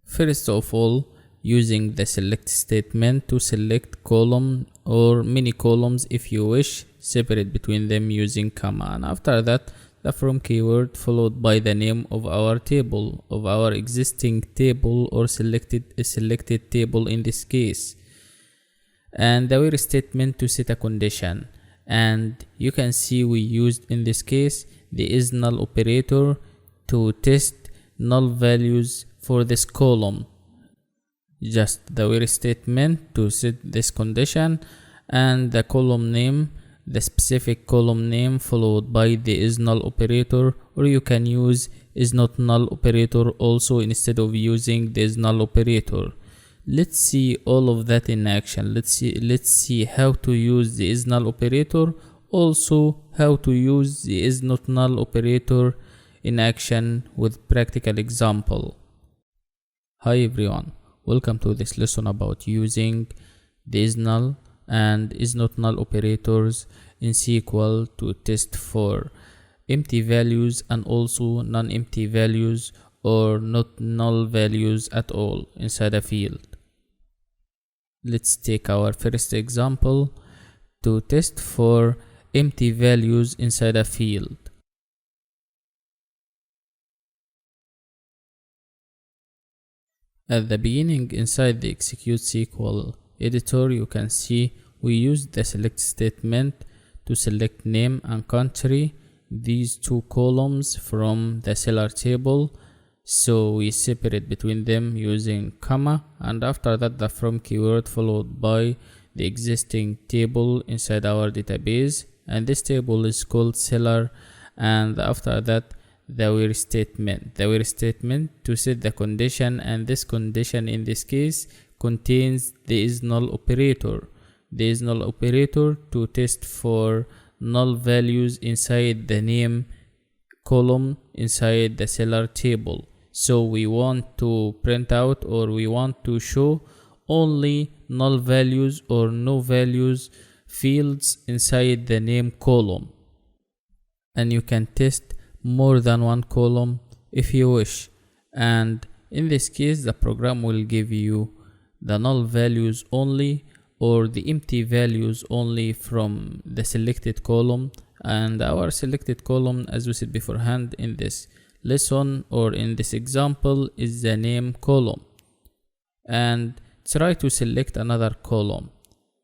First of all, using the select statement to select column or many columns if you wish, separate between them using comma, and after that the from keyword followed by the name of our table, of our existing table or selected table in this case, and the where statement to set a condition. And you can see we used in this case the is null operator to test null values for this column. Just the where statement to set this condition, and the column name, the specific column name followed by the is null operator, or you can use is not null operator also instead of using the is null operator. Let's see all of that in action. Let's see how to use the is null operator, also how to use the is not null operator in action with practical example. Hi everyone, welcome to this lesson about using the is null and is not null operators in SQL to test for empty values and also non-empty values or not null values at all inside a field. Let's take our first example to test for empty values inside a field. At the beginning, inside the execute SQL editor, you can see we used the select statement to select name and country, these two columns from the seller table. So we separate between them using comma, and after that the from keyword followed by the existing table inside our database, and this table is called seller, and after that the where statement to set the condition, and this condition in this case contains the is null operator. The is null operator to test for null values inside the name column inside the seller table. So we want to print out, or we want to show only null values or no values fields inside the name column, and you can test more than one column if you wish. And in this case the program will give you the null values only or the empty values only from the selected column. And our selected column, as we said beforehand in this lesson or in this example, is the name column. And try to select another column,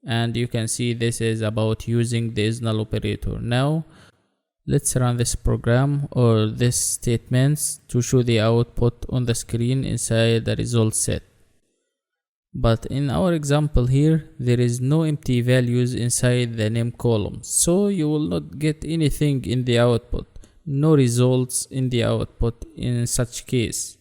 and you can see this is about using the is null operator. Now let's run this program or this statements to show the output on the screen inside the result set. But in our example here, there is no empty values inside the name column, so you will not get anything in the output, no results in the output in such case.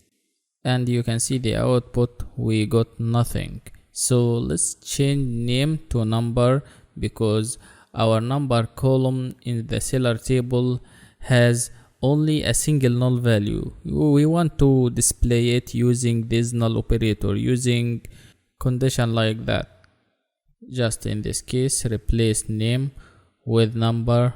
And you can see the output, we got nothing. So let's change name to number, because our number column in the seller table has only a single null value. We want to display it using this null operator, using condition like that. Just in this case, replace name with number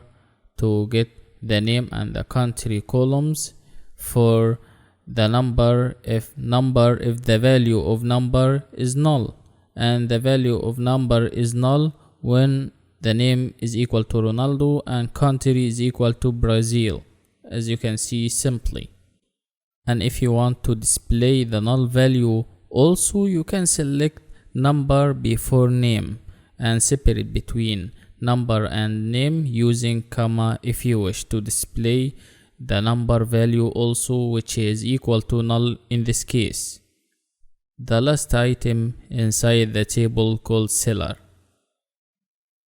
to get the name and the country columns for the number if the value of number is null, and the value of number is null when the name is equal to Ronaldo and country is equal to Brazil, as you can see simply. And if you want to display the null value also, you can select number before name and separate between number and name using comma if you wish to display the number value also, which is equal to null in this case. The last item inside the table called seller,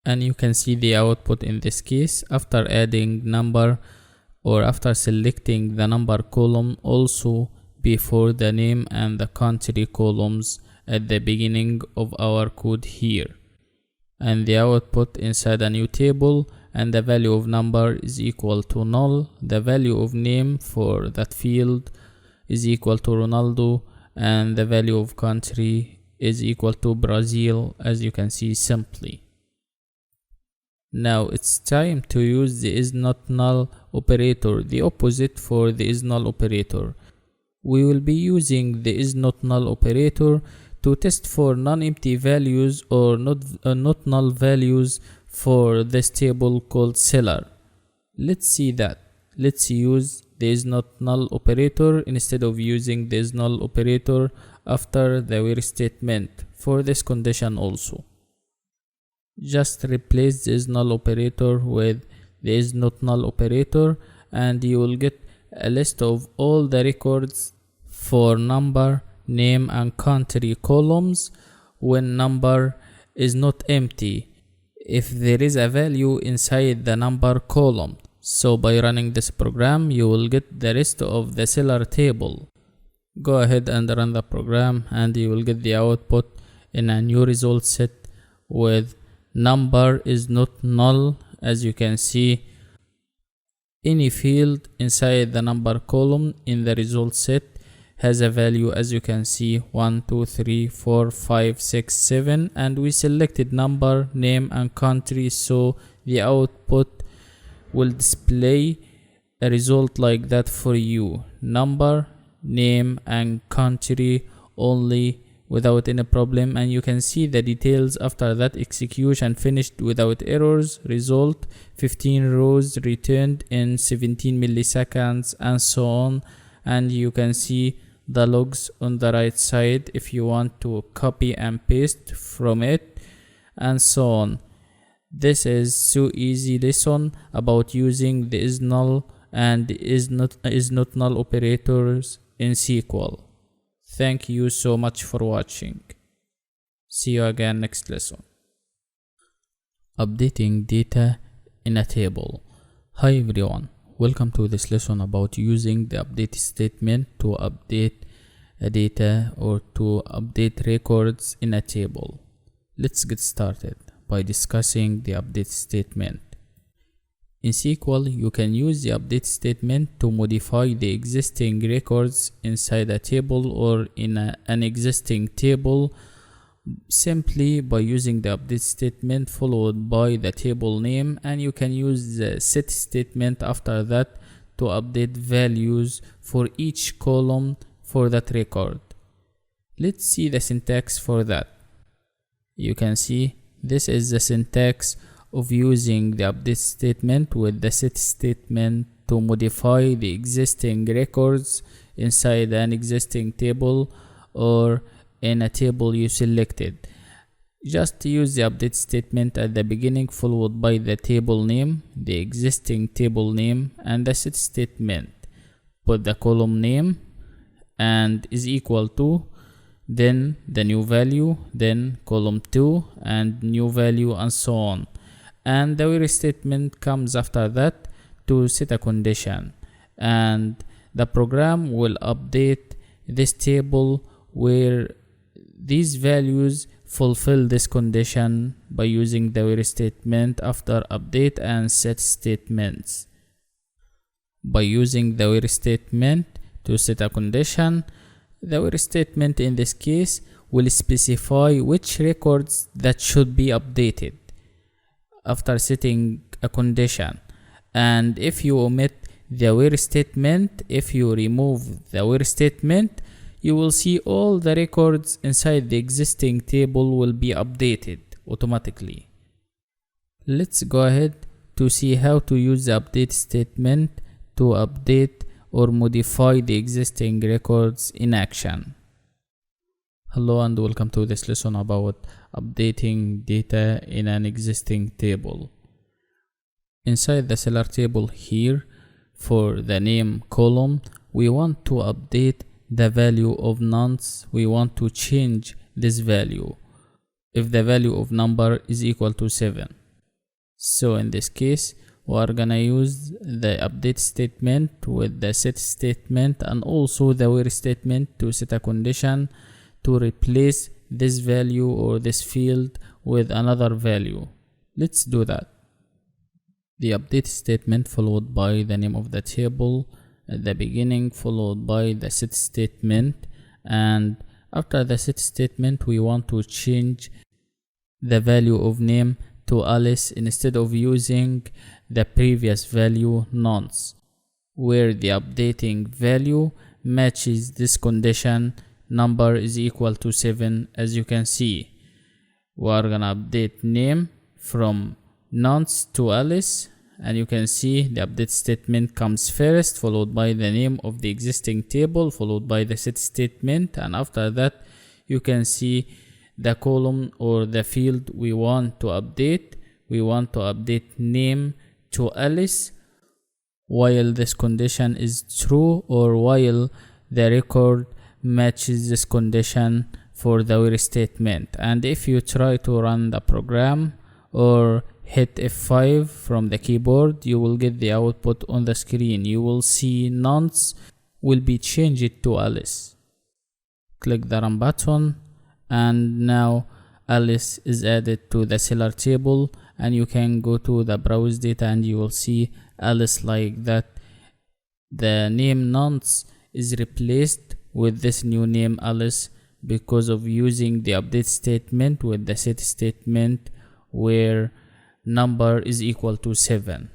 and you can see the output in this case after adding number or after selecting the number column also before the name and the country columns at the beginning of our code here. And the output inside a new table, and the value of number is equal to null, the value of name for that field is equal to Ronaldo, and the value of country is equal to Brazil, as you can see simply. Now it's time to use the is not null operator, the opposite for the is null operator. We will be using the is not null operator to test for non-empty values or not null values for this table called seller. Let's see that. Let's use the is not null operator instead of using the is null operator after the where statement for this condition also. Just replace the is null operator with the is not null operator, and you will get a list of all the records for number, name and country columns when number is not empty, if there is a value inside the number column. So by running this program, you will get the rest of the seller table. Go ahead and run the program, and you will get the output in a new result set with number is not null. As you can see, any field inside the number column in the result set has a value, as you can see 1 2 3 4 5 6 7, and we selected number, name and country, so the output will display a result like that for you: number, name and country only, without any problem. And you can see the details after that. Execution finished without errors, result 15 rows returned in 17 milliseconds, and so on. And you can see the logs on the right side if you want to copy and paste from it, and so on. This is so easy lesson about using the is null and is not null operators in SQL. Thank you so much for watching. See you again next lesson. Updating data in a table. Hi everyone, welcome to this lesson about using the update statement to update a data or to update records in a table. Let's get started by discussing the update statement. In SQL, you can use the update statement to modify the existing records inside a table or in an existing table simply by using the update statement followed by the table name, and you can use the set statement after that to update values for each column for that record. Let's see the syntax for that. You can see this is the syntax of using the update statement with the set statement to modify the existing records inside an existing table or in a table you selected. Just use the update statement at the beginning followed by the table name, the existing table name, and the set statement. Put the column name and is equal to, then the new value, then column 2 and new value, and so on. And the where statement comes after that to set a condition, and the program will update this table where these values fulfill this condition by using the where statement after update and set statements. By using the where statement to set a condition, the where statement in this case will specify which records that should be updated after setting a condition. And if you omit the where statement, if you remove the where statement, you will see all the records inside the existing table will be updated automatically. Let's go ahead to see how to use the update statement to update or modify the existing records in action. Hello and welcome to this lesson about updating data in an existing table. Inside the seller table here, for the name column, we want to update the value of nonce. We want to change this value if the value of number is equal to 7. So in this case, we are gonna use the update statement with the set statement and also the where statement to set a condition to replace this value or this field with another value. Let's do that. The update statement followed by the name of the table at the beginning, followed by the set statement, and after the set statement we want to change the value of name to Alice instead of using the previous value nonce, where the updating value matches this condition, number is equal to 7. As you can see, we are gonna update name from nonce to Alice, and you can see the update statement comes first, followed by the name of the existing table, followed by the set statement, and after that you can see the column or the field we want to update. We want to update name to Alice while this condition is true, or while the record matches this condition for the where statement. And if you try to run the program or hit F5 from the keyboard, you will get the output on the screen. You will see nonce will be changed to Alice. Click the run button, and now Alice is added to the seller table, and you can go to the browse data and you will see Alice like that. The name nonce is replaced with this new name Alice because of using the update statement with the set statement where number is equal to 7.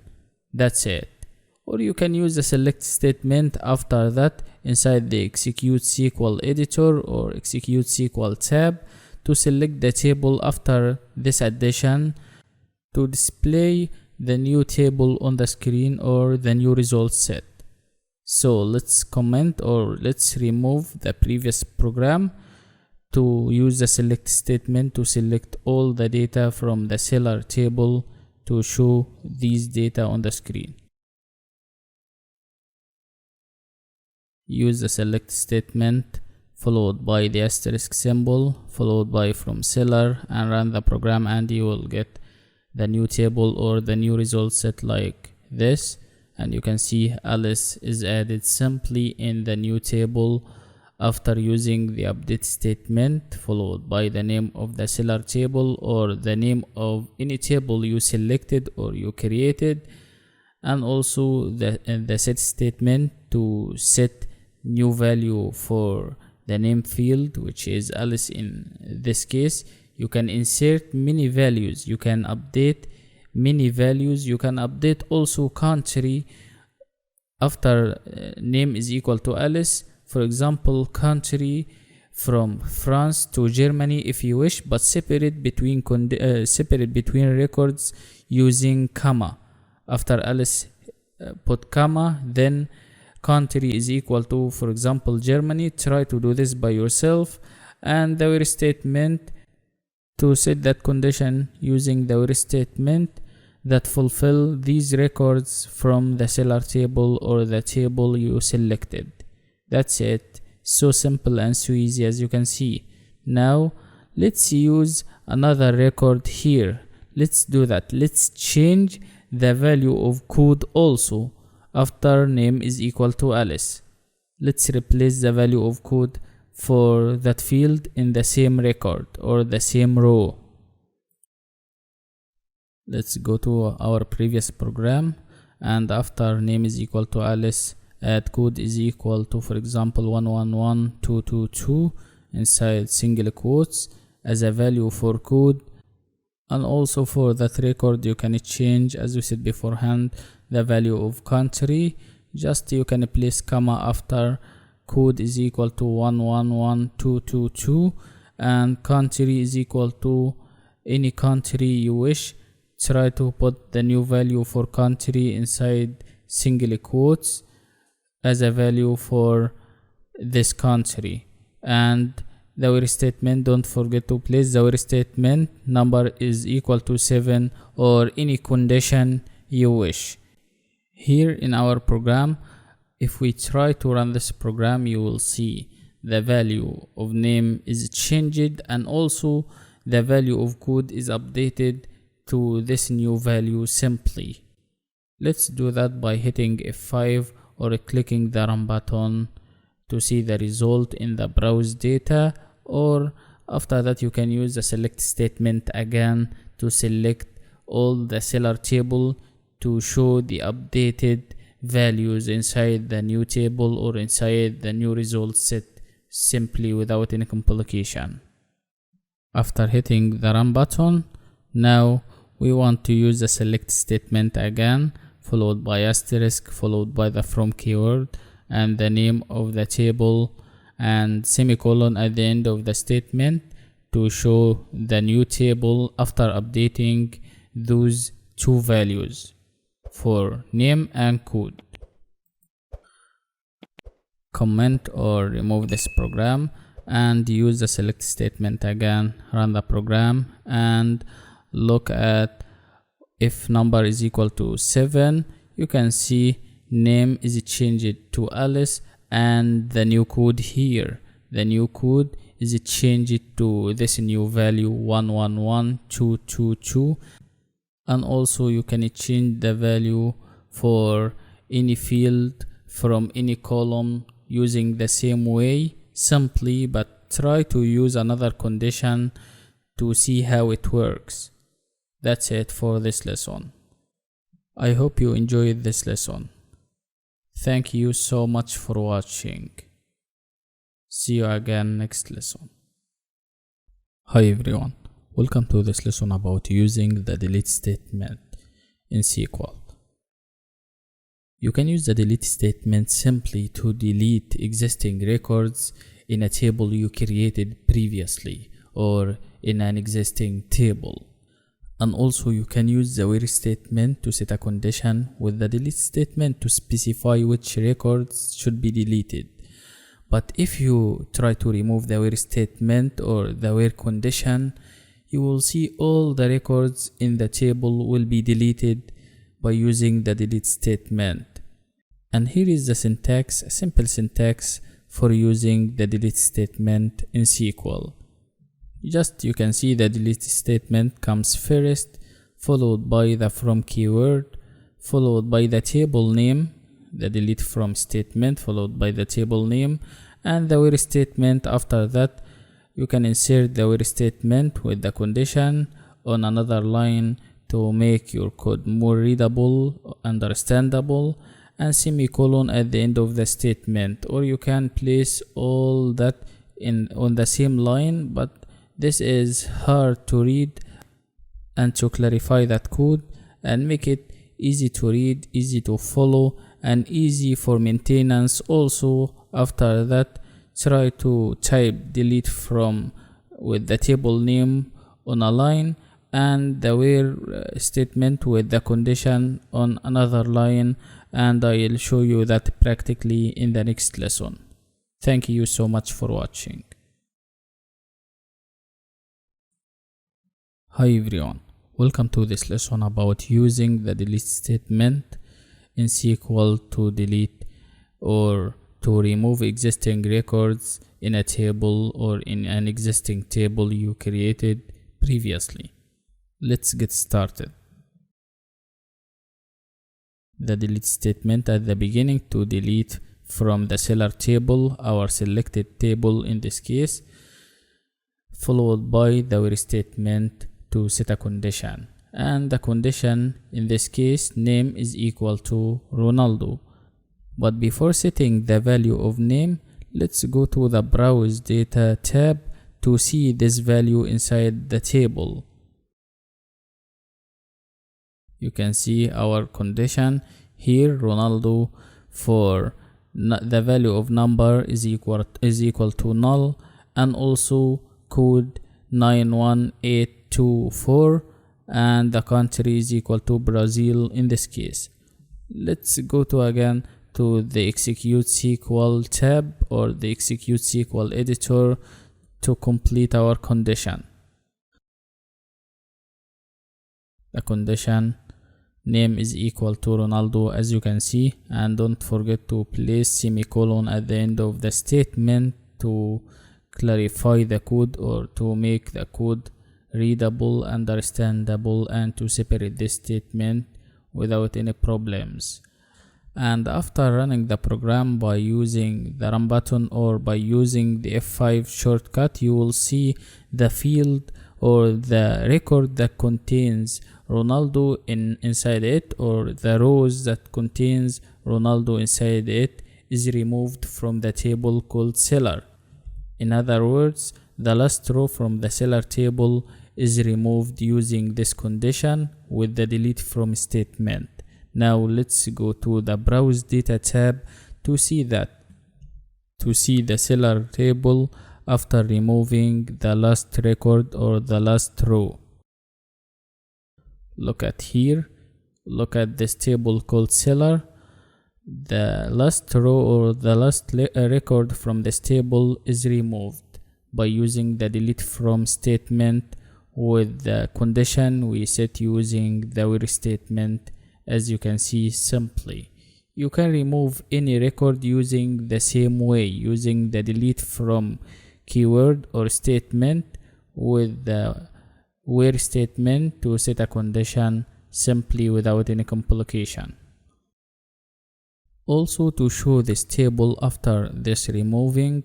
That's it. Or you can use the select statement after that inside the execute SQL editor or execute SQL tab to select the table after this addition to display the new table on the screen or the new result set. So let's comment or let's remove the previous program to use the select statement to select all the data from the seller table to show these data on the screen. Use the select statement followed by the asterisk symbol followed by from seller and run the program, and you will get the new table or the new result set like this. And you can see Alice is added simply in the new table after using the update statement followed by the name of the seller table or the name of any table you selected or you created, and also the set statement to set new value for the name field, which is Alice in this case. You can insert many values, you can update many values, you can update also country after name is equal to Alice. For example, country from France to Germany if you wish, but separate between records using comma. After Alice put comma, then country is equal to, for example, Germany. Try to do this by yourself, and the where statement to set that condition using the where statement that fulfill these records from the seller table or the table you selected. That's it. So simple and so easy, as you can see. Now let's use another record here. Let's do that. Let's change the value of code also after name is equal to Alice. Let's replace the value of code for that field in the same record or the same row. Let's go to our previous program, and after name is equal to Alice, add code is equal to, for example, 111222 inside single quotes as a value for code. And also for that record you can change, as we said beforehand, the value of country. Just you can place comma after code is equal to 111222 and country is equal to any country you wish. Try to put the new value for country inside single quotes as a value for this country. And the where statement, don't forget to place the where statement number is equal to 7 or any condition you wish. Here in our program, if we try to run this program, you will see the value of name is changed and also the value of code is updated to this new value simply. Let's do that by hitting F5 or clicking the run button to see the result in the browse data, or after that you can use the select statement again to select all the seller table to show the updated values inside the new table or inside the new result set simply without any complication. After hitting the run button, now we want to use the select statement again followed by asterisk followed by the from keyword and the name of the table and semicolon at the end of the statement to show the new table after updating those two values for name and code. Comment or remove this program and use the select statement again. Run the program and look at if number is equal to 7. You can see name is changed to Alice and the new code here. The new code is changed to this new value 111222, and also you can change the value for any field from any column using the same way simply, but try to use another condition to see how it works. That's it for this lesson. I hope you enjoyed this lesson. Thank you so much for watching. See you again next lesson. Hi everyone, welcome to this lesson about using the delete statement in SQL. You can use the delete statement simply to delete existing records in a table you created previously or in an existing table. And also you can use the where statement to set a condition with the delete statement to specify which records should be deleted. But if you try to remove the where statement or the where condition, you will see all the records in the table will be deleted by using the delete statement. And here is the syntax, a simple syntax for using the delete statement in SQL. You can see the delete statement comes first, followed by the from keyword, followed by the table name, the delete from statement, followed by the table name, and the where statement. After that, you can insert the where statement with the condition on another line to make your code more readable, understandable, and semicolon at the end of the statement. Or you can place all that on the same line, but this is hard to read, and to clarify that code and make it easy to read, easy to follow, and easy for maintenance. Also, after that, try to type delete from with the table name on a line and the where statement with the condition on another line, and I'll show you that practically in the next lesson. Thank you so much for watching. Hi everyone, welcome to this lesson about using the delete statement in SQL to delete or to remove existing records in a table or in an existing table you created previously. Let's get started. The delete statement at the beginning to delete from the seller table, our selected table in this case, followed by the where statement to set a condition, and the condition in this case name is equal to Ronaldo. But before setting the value of name, let's go to the browse data tab to see this value inside the table. You can see our condition here, Ronaldo, for the value of number is equal to null, and also code 91824, and the country is equal to Brazil in this case. Let's go to again to the execute SQL tab or the execute SQL editor to complete our condition. The condition name is equal to Ronaldo, as you can see, and don't forget to place semicolon at the end of the statement to clarify the code or to make the code readable, understandable, and to separate this statement without any problems. And after running the program by using the run button or by using the F5 shortcut, you will see the field or the record that contains Ronaldo inside it, or the rows that contains Ronaldo inside it, is removed from the table called seller. In other words, the last row from the seller table is removed using this condition with the delete from statement. Now let's go to the browse data tab to see the seller table after removing the last record or the last row. Look at here, look at this table called seller. The last row or the last record from this table is removed by using the delete from statement with the condition we set using the where statement. As you can see, simply you can remove any record using the same way, using the delete from keyword or statement with the where statement to set a condition simply without any complication. Also, to show this table after this removing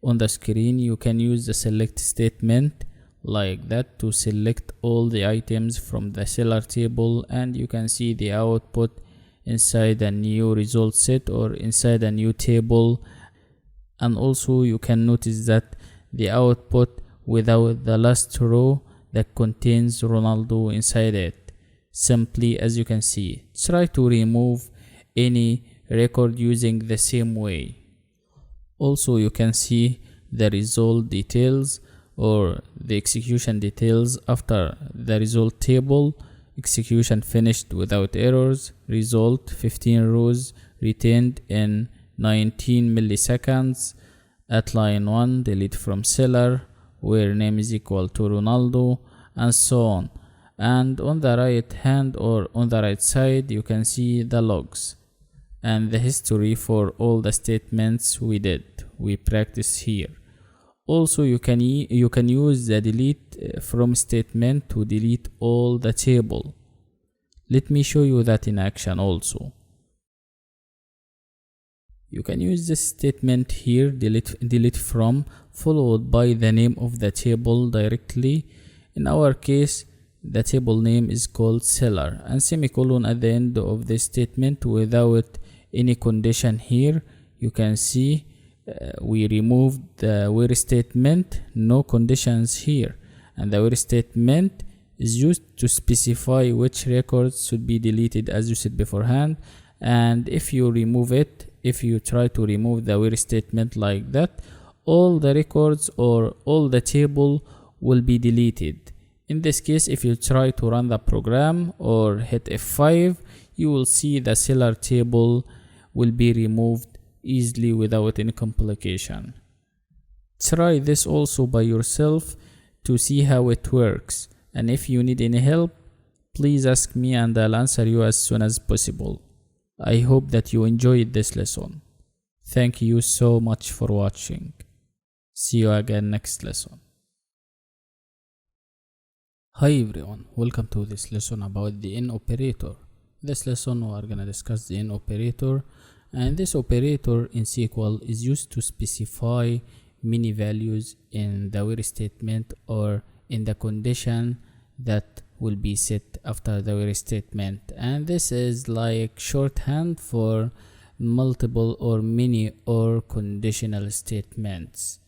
on the screen, you can use the select statement like that to select all the items from the seller table, and you can see the output inside a new result set or inside a new table. And also you can notice that the output without the last row that contains Ronaldo inside it. Simply, as you can see, try to remove any record using the same way. Also, you can see the result details or the execution details after the result table. Execution finished without errors. Result 15 rows retained in 19 milliseconds. At line 1, delete from seller where name is equal to Ronaldo, and so on. And on the right hand or on the right side, you can see the logs and the history for all the statements we practice here. Also, you can use the delete from statement to delete all the table. Let me show you that in action also. You can use this statement here, delete from, followed by the name of the table directly. In our case, the table name is called seller, and semicolon at the end of the statement without any condition here. You can see we removed the where statement, no conditions here, and the where statement is used to specify which records should be deleted, as you said beforehand. And if you try to remove the where statement like that, all the records or all the table will be deleted. In this case, if you try to run the program or hit F5, you will see the seller table will be removed easily without any complication. Try this also by yourself to see how it works, and if you need any help, please ask me and I'll answer you as soon as possible. I hope that you enjoyed this lesson. Thank you so much for watching. See you again next lesson. Hi everyone, welcome to this lesson about the in operator. This lesson we are gonna discuss the in operator, and this operator in SQL is used to specify many values in the where statement or in the condition that will be set after the where statement, and this is like shorthand for multiple or many or conditional statements.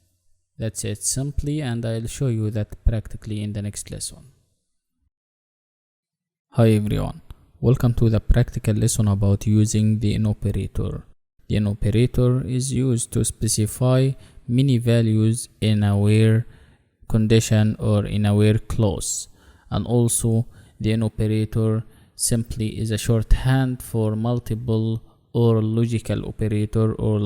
That's it simply, and I'll show you that practically in the next lesson. Hi everyone, welcome to the practical lesson about using the in operator. The in operator is used to specify many values in a where condition or in a where clause, and also the in operator simply is a shorthand for multiple or logical operator or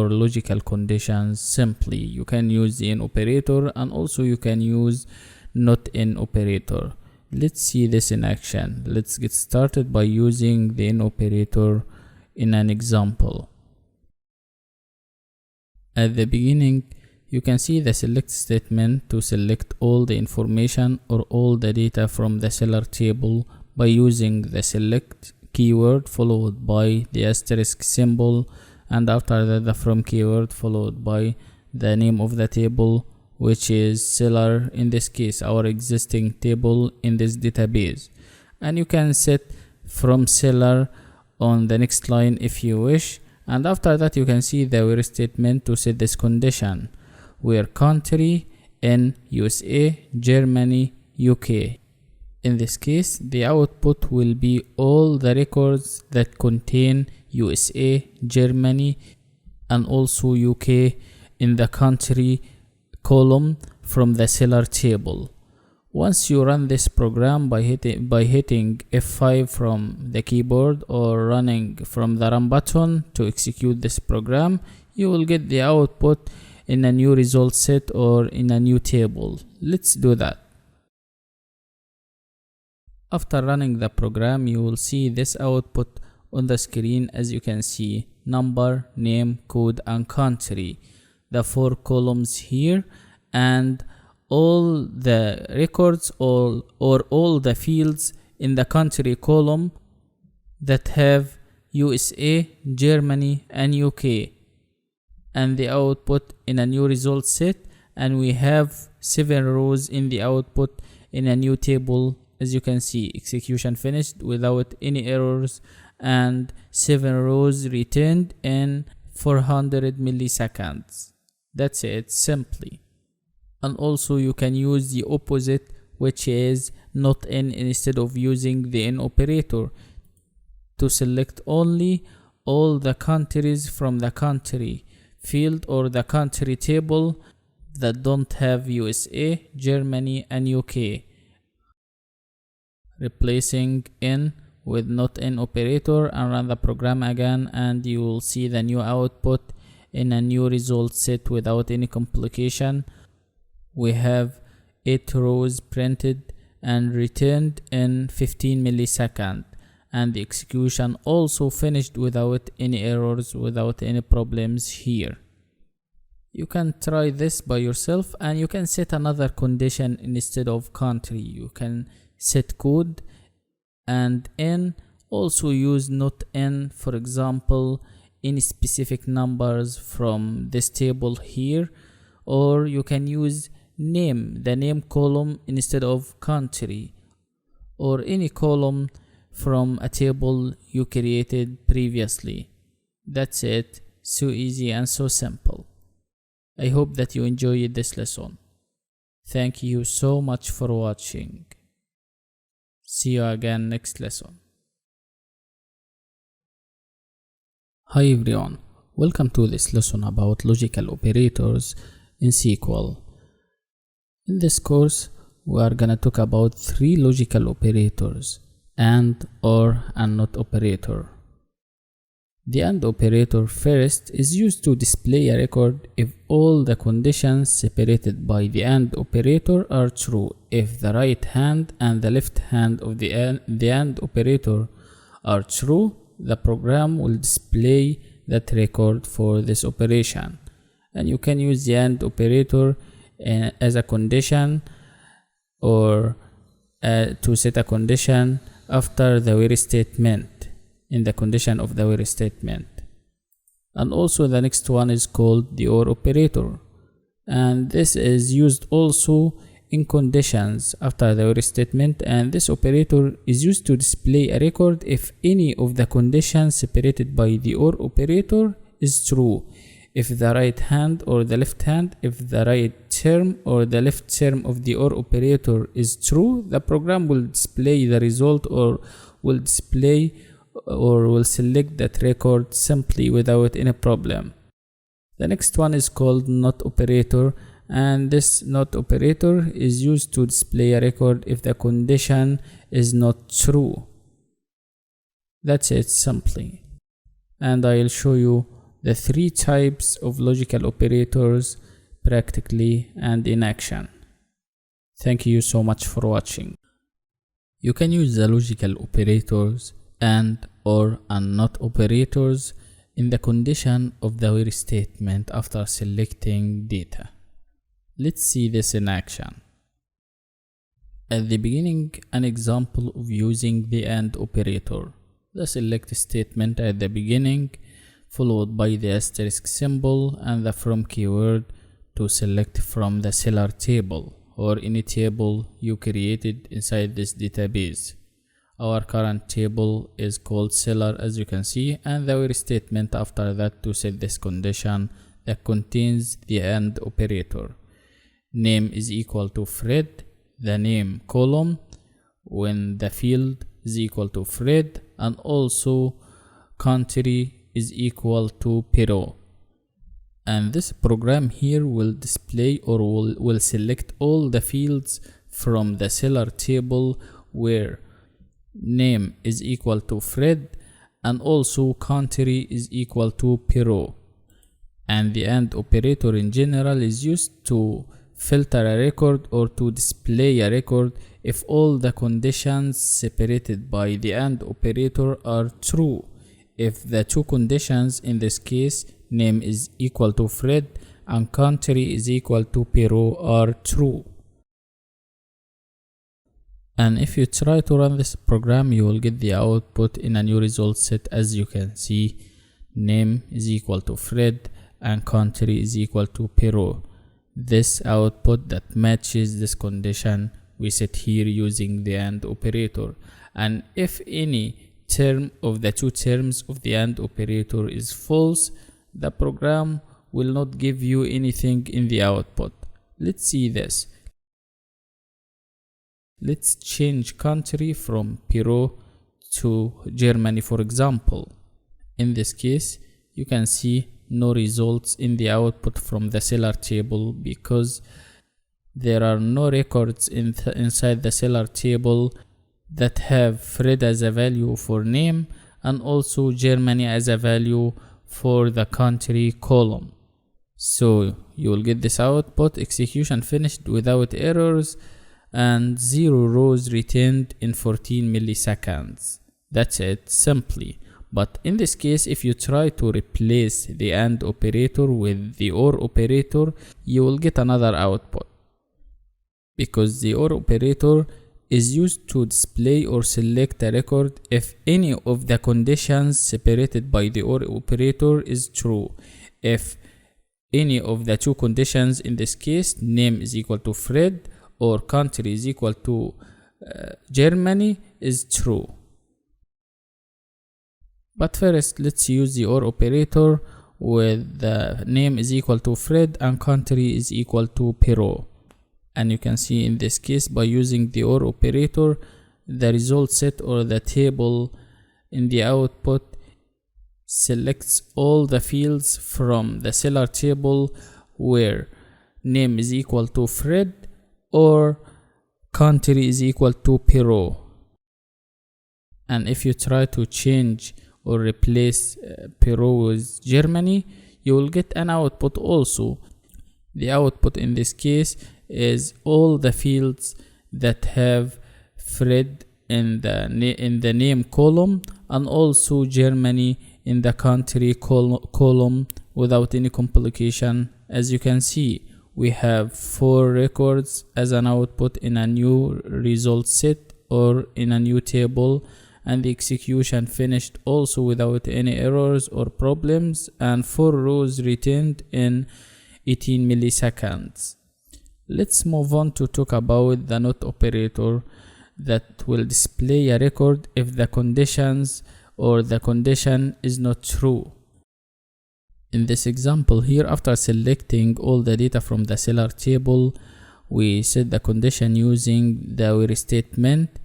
logical conditions. Simply you can use the in operator, and also you can use not in operator. Let's see this in action. Let's get started by using the in operator in an example. At the beginning, you can see the select statement to select all the information or all the data from the seller table by using the select keyword followed by the asterisk symbol, and after that the from keyword followed by the name of the table, which is seller, in this case our existing table in this database. And you can set from seller on the next line if you wish, and after that you can see the where statement to set this condition where country in USA, Germany, UK. In this case, the output will be all the records that contain USA, Germany, and also UK in the country column from the seller table. Once you run this program by hitting F5 from the keyboard or running from the run button to execute this program, you will get the output in a new result set or in a new table. Let's do that. After running the program, you will see this output on the screen. As you can see, number, name, code, and country, the 4 columns here, and all the records or all the fields in the country column that have USA, Germany, and UK, and the output in a new result set. And we have 7 rows in the output in a new table. As you can see, execution finished without any errors, and 7 rows returned in 400 milliseconds. That's it simply. And also you can use the opposite, which is not in, instead of using the in operator, to select only all the countries from the country field or the country table that don't have USA, Germany, and UK. Replacing in with not in operator and run the program again, and you will see the new output in a new result set without any complication. We have 8 rows printed and returned in 15 milliseconds, and the execution also finished without any errors, without any problems here. You can try this by yourself, and you can set another condition instead of country. You can set code and in, also use not in, for example, any specific numbers from this table here, or you can use name, the name column instead of country, or any column from a table you created previously. That's it. So easy and so simple. I hope that you enjoyed this lesson. Thank you so much for watching. See you again next lesson. Hi everyone, welcome to this lesson about logical operators in SQL. In this course, we are gonna talk about 3 logical operators: AND, OR, and NOT operator. The AND operator first is used to display a record if all the conditions separated by the AND operator are true. If the right hand and the left hand of the AND operator are true, the program will display that record for this operation. And you can use the AND operator as a condition, or to set a condition after the where statement, in the condition of the where statement. And also the next one is called the OR operator, and this is used also in conditions after the where statement, and this operator is used to display a record if any of the conditions separated by the OR operator is true. If the right hand or the left hand, if the right term or the left term of the OR operator is true, the program will display the result, or will display or will select that record simply without any problem. The next one is called NOT operator, and this NOT operator is used to display a record if the condition is not true. That's it simply. And I'll show you the 3 types of logical operators practically and in action. Thank you so much for watching. You can use the logical operators AND, OR, and NOT operators in the condition of the where statement after selecting data. Let's see this in action. At the beginning, an example of using the AND operator. The select statement at the beginning, followed by the asterisk symbol and the from keyword to select from the seller table or any table you created inside this database. Our current table is called seller, as you can see, and the where statement after that to set this condition that contains the AND operator. Name is equal to Fred, the name column, when the field is equal to Fred, and also country is equal to Peru. And this program here will display or will select all the fields from the seller table where name is equal to Fred and also country is equal to Peru. And the AND operator in general is used to filter a record or to display a record if all the conditions separated by the AND operator are true. If the 2 conditions, in this case name is equal to Fred and country is equal to Peru, are true. And if you try to run this program, you will get the output in a new result set. As you can see, name is equal to Fred and country is equal to Peru. This output that matches this condition we set here using the AND operator. And if any term of the 2 terms of the AND operator is false, the program will not give you anything in the output. Let's see this. Let's change country from Peru to Germany, for example. In this case, you can see no results in the output from the seller table because there are no records inside the seller table that have Fred as a value for name and also Germany as a value for the country column. So you will get this output: execution finished without errors and 0 rows returned in 14 milliseconds. That's it, simply. But in this case, if you try to replace the AND operator with the OR operator, you will get another output, because the OR operator is used to display or select a record if any of the conditions separated by the OR operator is true. If any of the two conditions, in this case name is equal to Fred or country is equal to Germany, is true. But first, let's use the OR operator with the name is equal to Fred and country is equal to Peru. And you can see in this case, by using the OR operator, the result set or the table in the output selects all the fields from the seller table where name is equal to Fred or country is equal to Peru. And if you try to change or replace Peru with Germany, you will get an output also. The output in this case is all the fields that have Fred in the name column and also Germany in the country column without any complication. As you can see, we have 4 records as an output in a new result set or in a new table, and the execution finished also without any errors or problems, and 4 rows returned in 18 milliseconds. Let's move on to talk about the NOT operator that will display a record if the conditions or the condition is not true. In this example here, after selecting all the data from the seller table, we set the condition using the where statement,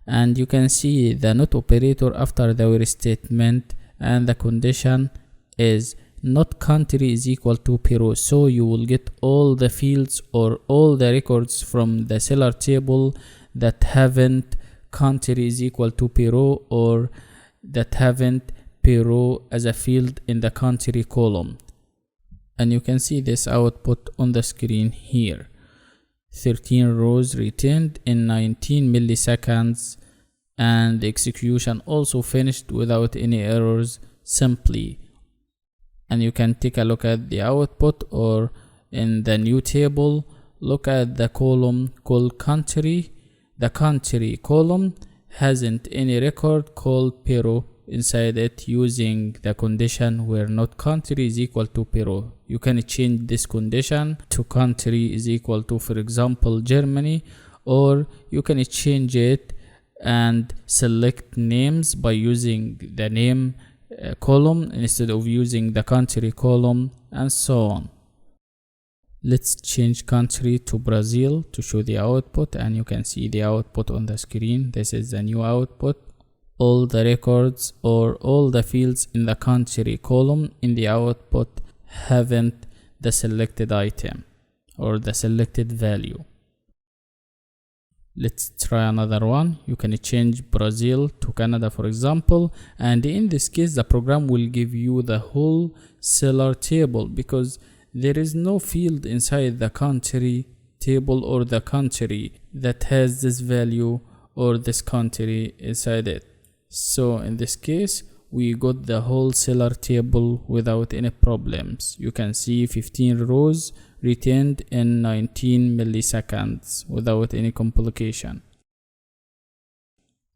and you can see the NOT operator after the where statement, and the condition is not country is equal to Peru. So you will get all the fields or all the records from the seller table that haven't country is equal to Peru or that haven't Peru as a field in the country column. And you can see this output on the screen here. 13 rows returned in 19 milliseconds, and the execution also finished without any errors simply. And you can take a look at the output, or in the new table, look at the column called country. The country column hasn't any record called Peru inside it using the condition where not country is equal to Peru. You can change this condition to country is equal to, for example, Germany, or you can change it and select names by using the name column instead of using the country column, and so on. Let's change country to Brazil to show the output, and you can see the output on the screen. This is the new output. All the records or all the fields in the country column in the output haven't the selected item or the selected value. Let's try another one. You can change Brazil to Canada, for example, and in this case the program will give you the whole seller table because there is no field inside the country table or the country that has this value or this country inside it. So in this case we got the whole seller table without any problems. You can see 15 rows returned in 19 milliseconds without any complication.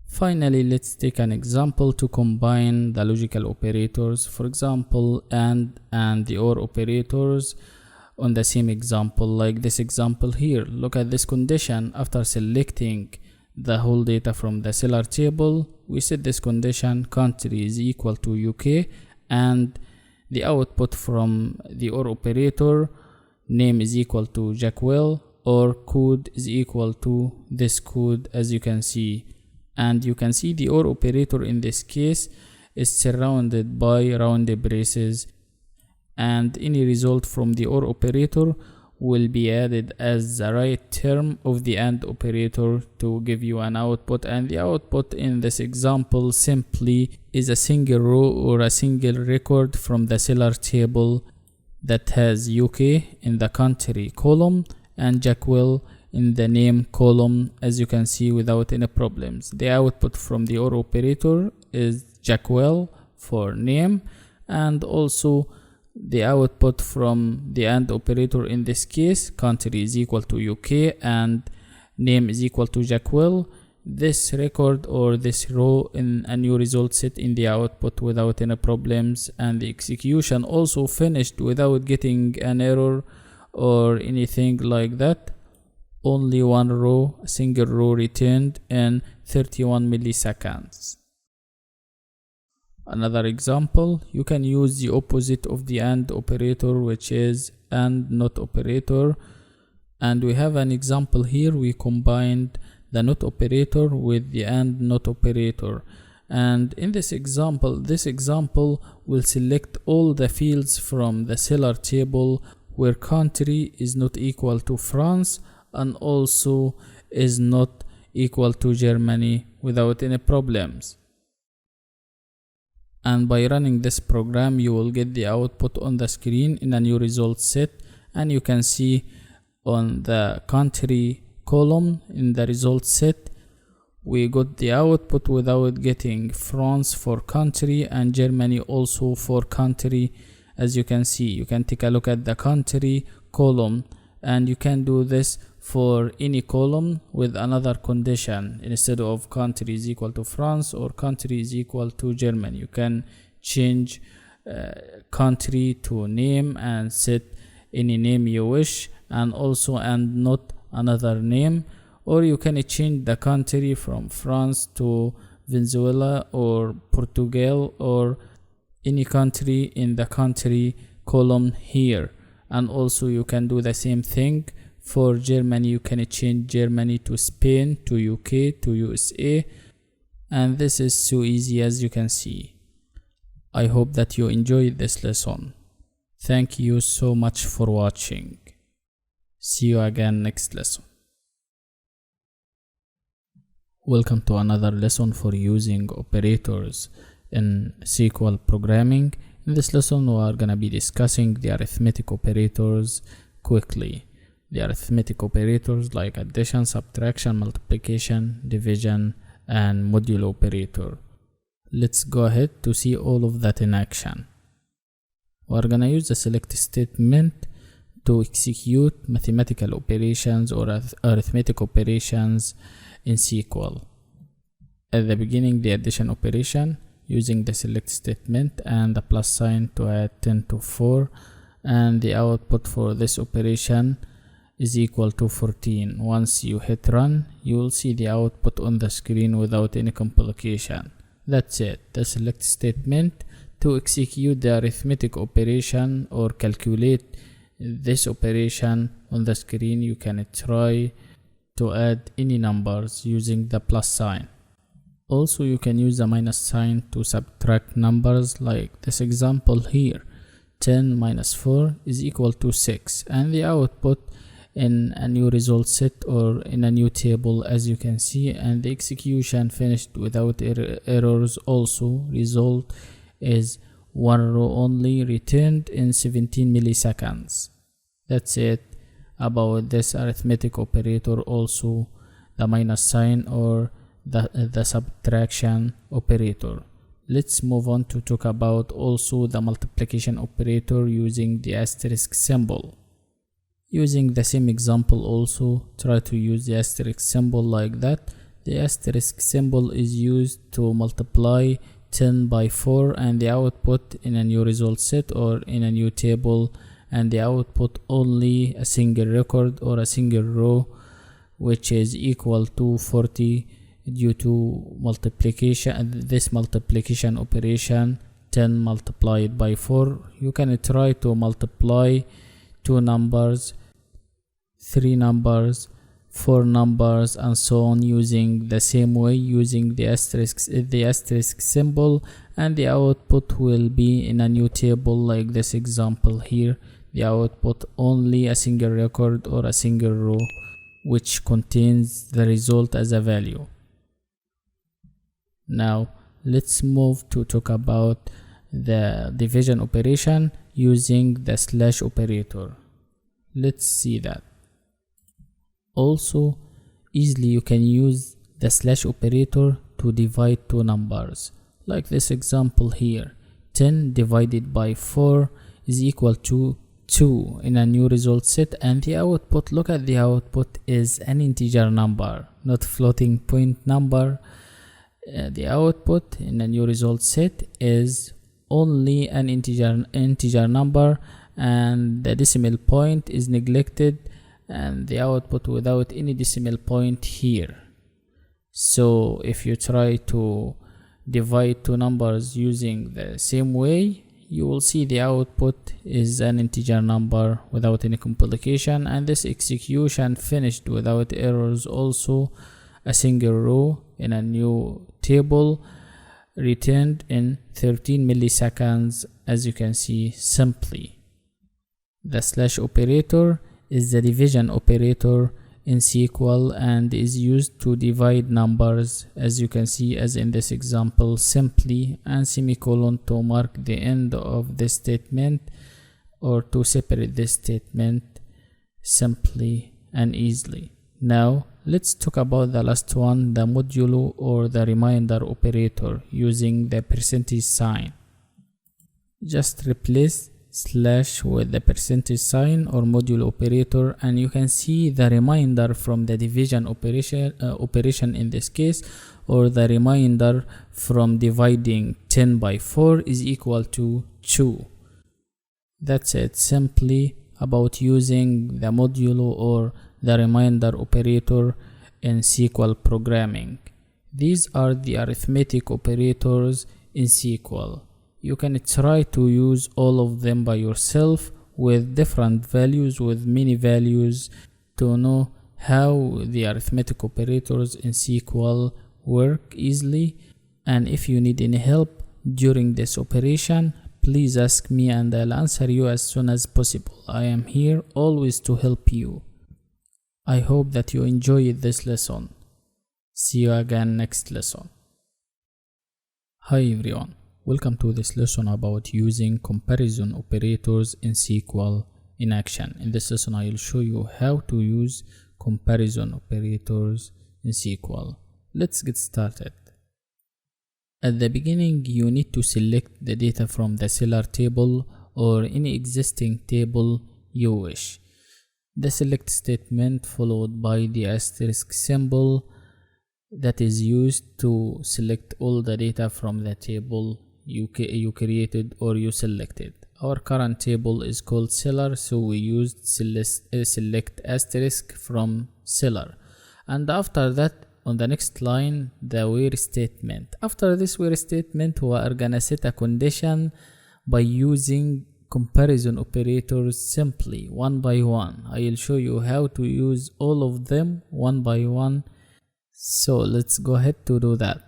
Finally, let's take an example to combine the logical operators, for example and the OR operators on the same example, like this example here. Look at this condition. After selecting the whole data from the seller table, we set this condition country is equal to UK, and the output from the OR operator, name is equal to Jackwell, or code is equal to this code, as you can see. And you can see the OR operator in this case is surrounded by round braces, and any result from the OR operator will be added as the right term of the AND operator to give you an output. And the output in this example simply is a single row or a single record from the seller table that has UK in the country column and Jackwell in the name column, as you can see, without any problems. The output from the OR operator is Jackwell for name, and also the output from the AND operator in this case, country is equal to UK and name is equal to Jackwell. This record or this row in a new result set in the output without any problems, and the execution also finished without getting an error or anything like that. Only one row, a single row returned in 31 milliseconds. Another example, you can use the opposite of the AND operator, which is AND NOT operator. And we have an example here. We combined the NOT operator with the AND NOT operator. And in this example will select all the fields from the seller table where country is not equal to France and also is not equal to Germany without any problems. And by running this program, you will get the output on the screen in a new result set, and you can see on the country column in the result set we got the output without getting France for country and Germany also for country. As you can see, you can take a look at the country column, and you can do this for any column with another condition. Instead of country is equal to France or country is equal to Germany, you can change country to name and set any name you wish, and also and not another name. Or you can change the country from France to Venezuela or Portugal or any country in the country column here. And also you can do the same thing for Germany. You can change Germany to Spain, to UK, to USA, and this is so easy, as you can see. I hope that you enjoyed this lesson. Thank you so much for watching. See you again next lesson. Welcome to another lesson for using operators in SQL programming. In this lesson we are gonna be discussing the arithmetic operators quickly. The arithmetic operators like addition, subtraction, multiplication, division, and modulo operator. Let's go ahead to see all of that in action. We are gonna use the select statement to execute mathematical operations or arithmetic operations in SQL. At the beginning, the addition operation using the select statement and the plus sign to add 10 to 4, and the output for this operation is equal to 14. Once you hit run, you will see the output on the screen without any complication. That's it, the select statement to execute the arithmetic operation or calculate this operation on the screen. You can try to add any numbers using the plus sign. Also, you can use the minus sign to subtract numbers, like this example here. 10 minus 4 is equal to 6, and the output in a new result set or in a new table, as you can see, and the execution finished without errors. Also, result is one row only, returned in 17 milliseconds. That's it about this arithmetic operator, also the minus sign or the subtraction operator. Let's move on to talk about also the multiplication operator using the asterisk symbol. Using the same example, also try to use the asterisk symbol like that. The asterisk symbol is used to multiply 10 by 4 and the output in a new result set or in a new table, and the output only a single record or a single row, which is equal to 40 due to multiplication. This multiplication operation, 10 multiplied by 4, you can try to multiply 2 numbers, 3 numbers, for numbers and so on, using the same way, using the asterisk symbol, and the output will be in a new table like this example here. The output only a single record or a single row which contains the result as a value. Now let's move to talk about the division operation using the slash operator. Let's see that. Also, easily you can use the slash operator to divide two numbers, like this example here. 10 divided by 4 is equal to 2 in a new result set, and the output, look at the output, is an integer number, not floating point number. The output in a new result set is only an integer number, and the decimal point is neglected, and the output without any decimal point here. So if you try to divide two numbers using the same way, you will see the output is an integer number without any complication, and this execution finished without errors. Also, a single row in a new table returned in 13 milliseconds, as you can see simply. The slash operator is the division operator in SQL and is used to divide numbers, as you can see, as in this example, simply, and semicolon to mark the end of this statement or to separate this statement simply and easily. Now let's talk about the last one, the modulo or the reminder operator using the percentage sign. Just replace slash with the percentage sign or modulo operator, and you can see the reminder from the division operation in this case, or the reminder from dividing 10 by 4 is equal to 2. That's it, simply about using the modulo or the reminder operator in SQL programming. These are the arithmetic operators in SQL. You can try to use all of them by yourself with different values, with many values, to know how the arithmetic operators in SQL work easily. And if you need any help during this operation, please ask me and I'll answer you as soon as possible. I am here always to help you. I hope that you enjoyed this lesson. See you again next lesson. Hi everyone. Welcome to this lesson about using comparison operators in SQL in action. In this lesson, I will show you how to use comparison operators in SQL. Let's get started. At the beginning, you need to select the data from the seller table or any existing table you wish. The select statement followed by the asterisk symbol that is used to select all the data from the table you created or you selected. Our current table is called seller, so we used select asterisk from seller. And after that, on the next line, the where statement. After this where statement, we are gonna set a condition by using comparison operators simply one by one. I will show you how to use all of them one by one. So let's go ahead to do that.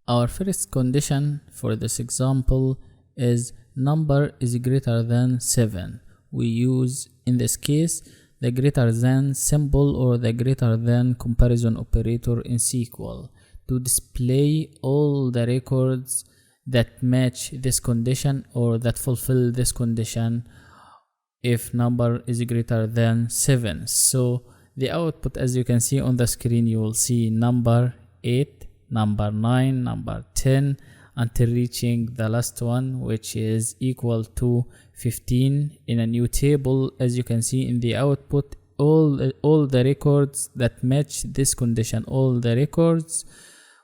Our first condition for this example is number is greater than 7. We use, in this case, the greater than symbol or the greater than comparison operator in SQL to display all the records that match this condition or that fulfill this condition if number is greater than 7. So the output, as you can see on the screen, you will see number 8, number 9, number 10, until reaching the last one, which is equal to 15 in a new table. As you can see in the output, all the records that match this condition, all the records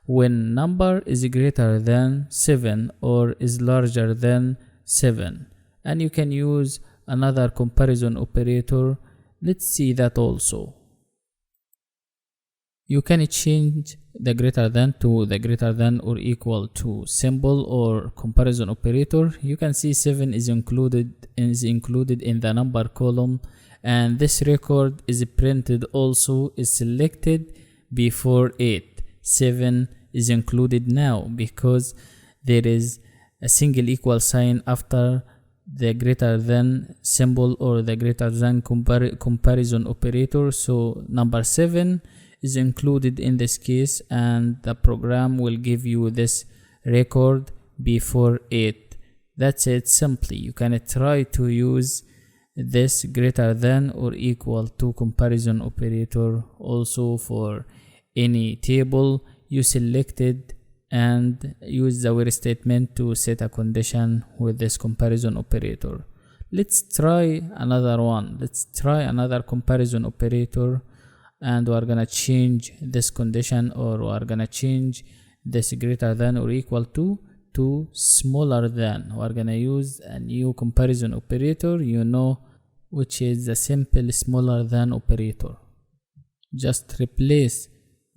when number is greater than 7 or is larger than 7. And you can use another comparison operator. Let's see that also. You can change the greater than to the greater than or equal to symbol or comparison operator, you can see 7 is included in the number column, and this record is printed also is selected before 8. 7 is included now because there is a single equal sign after the greater than symbol or the greater than comparison operator. So number 7 is included in this case, and the program will give you this record before 8. That's it. Simply you can try to use this greater than or equal to comparison operator also for any table you selected, and use the where statement to set a condition with this comparison operator. Let's try another one. Let's try another comparison operator, and we're gonna change this condition, or we're gonna change this greater than or equal to smaller than. We're gonna use a new comparison operator, which is the simple smaller than operator. Just replace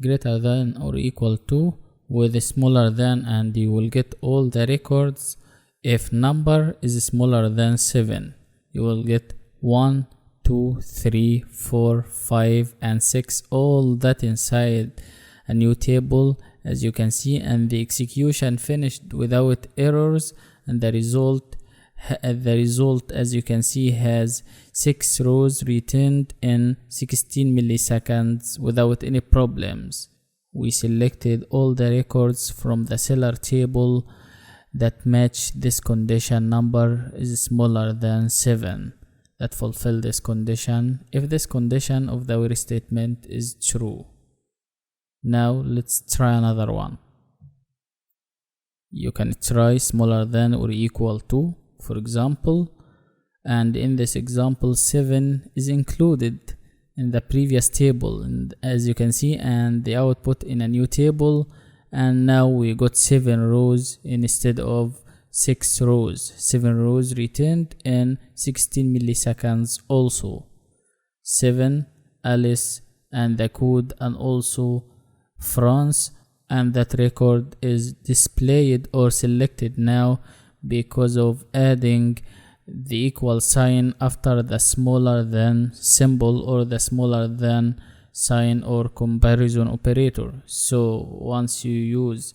greater than or equal to with smaller than, and you will get all the records. If number is smaller than 7, you will get 1, 2, 3, 4, 5, and 6, all that inside a new table, as you can see, and the execution finished without errors, and the result as you can see has 6 rows returned in 16 milliseconds without any problems. We selected all the records from the seller table that match this condition, number is smaller than 7, that fulfill this condition if this condition of the where statement is true. Now let's try another one. You can try smaller than or equal to, for example, and in this example 7 is included in the previous table, and as you can see, and the output in a new table, and now we got 7 rows instead of 6 rows. 7 rows returned in 16 milliseconds also. 7 Alice, and the code, and also France, and that record is displayed or selected now because of adding the equal sign after the smaller than symbol or the smaller than sign or comparison operator. So once you use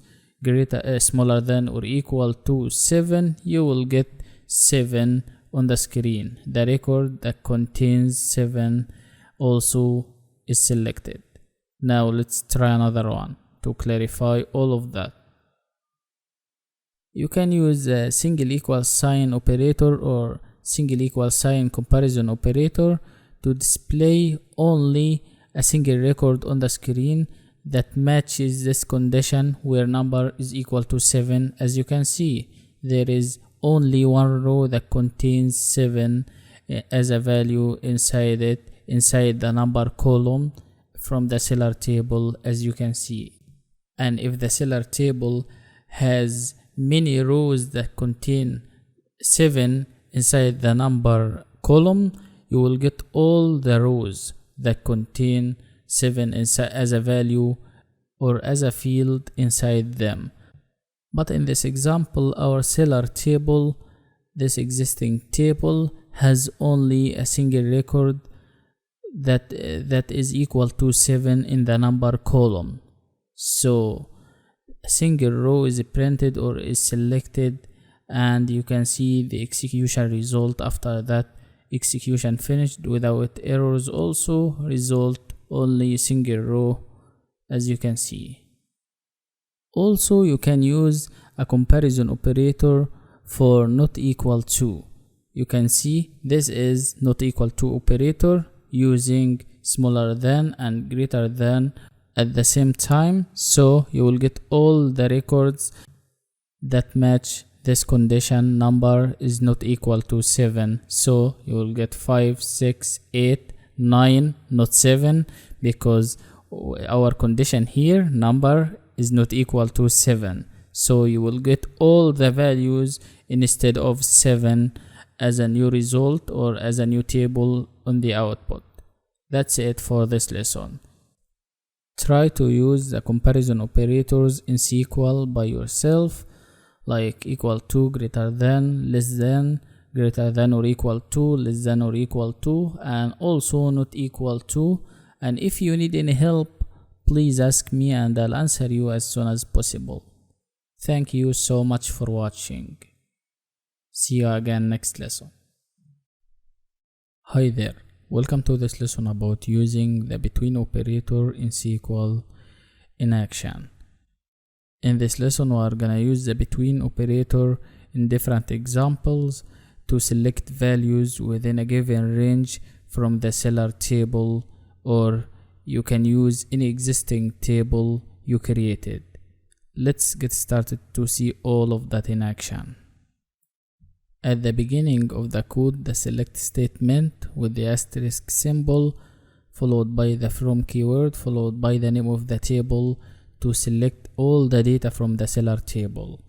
smaller than or equal to 7, you will get 7 on the screen. The record that contains 7 also is selected. Now let's try another one to clarify all of that. You can use a single equal sign operator or single equal sign comparison operator to display only a single record on the screen that matches this condition where number is equal to 7. As you can see, there is only one row that contains 7 as a value inside the number column from the seller table, as you can see. And if the seller table has many rows that contain 7 inside the number column, you will get all the rows that contain 7 as a value or as a field inside them. But in this example, our seller table, this existing table, has only a single record that is equal to 7 in the number column. So a single row is printed or is selected, and you can see the execution result after that. Execution finished without errors also, result only a single row, as you can see. Also, you can use a comparison operator for not equal to. You can see this is not equal to operator using smaller than and greater than at the same time, so you will get all the records that match this condition, number is not equal to 7. So you will get 5, 6, 8, 9, not 7, because our condition here, number is not equal to 7. So you will get all the values instead of 7 as a new result or as a new table on the output. That's it for this lesson. Try to use the comparison operators in SQL by yourself, like equal to, greater than, less than, greater than or equal to, less than or equal to, and also not equal to. And if you need any help, please ask me and I'll answer you as soon as possible. Thank you so much for watching. See you again next lesson. Hi there, welcome to this lesson about using the between operator in SQL in action. In this lesson we are gonna use the between operator in different examples to select values within a given range from the seller table, or you can use any existing table you created. Let's get started to see all of that in action. At the beginning of the code, the select statement with the asterisk symbol followed by the from keyword followed by the name of the table to select all the data from the seller table.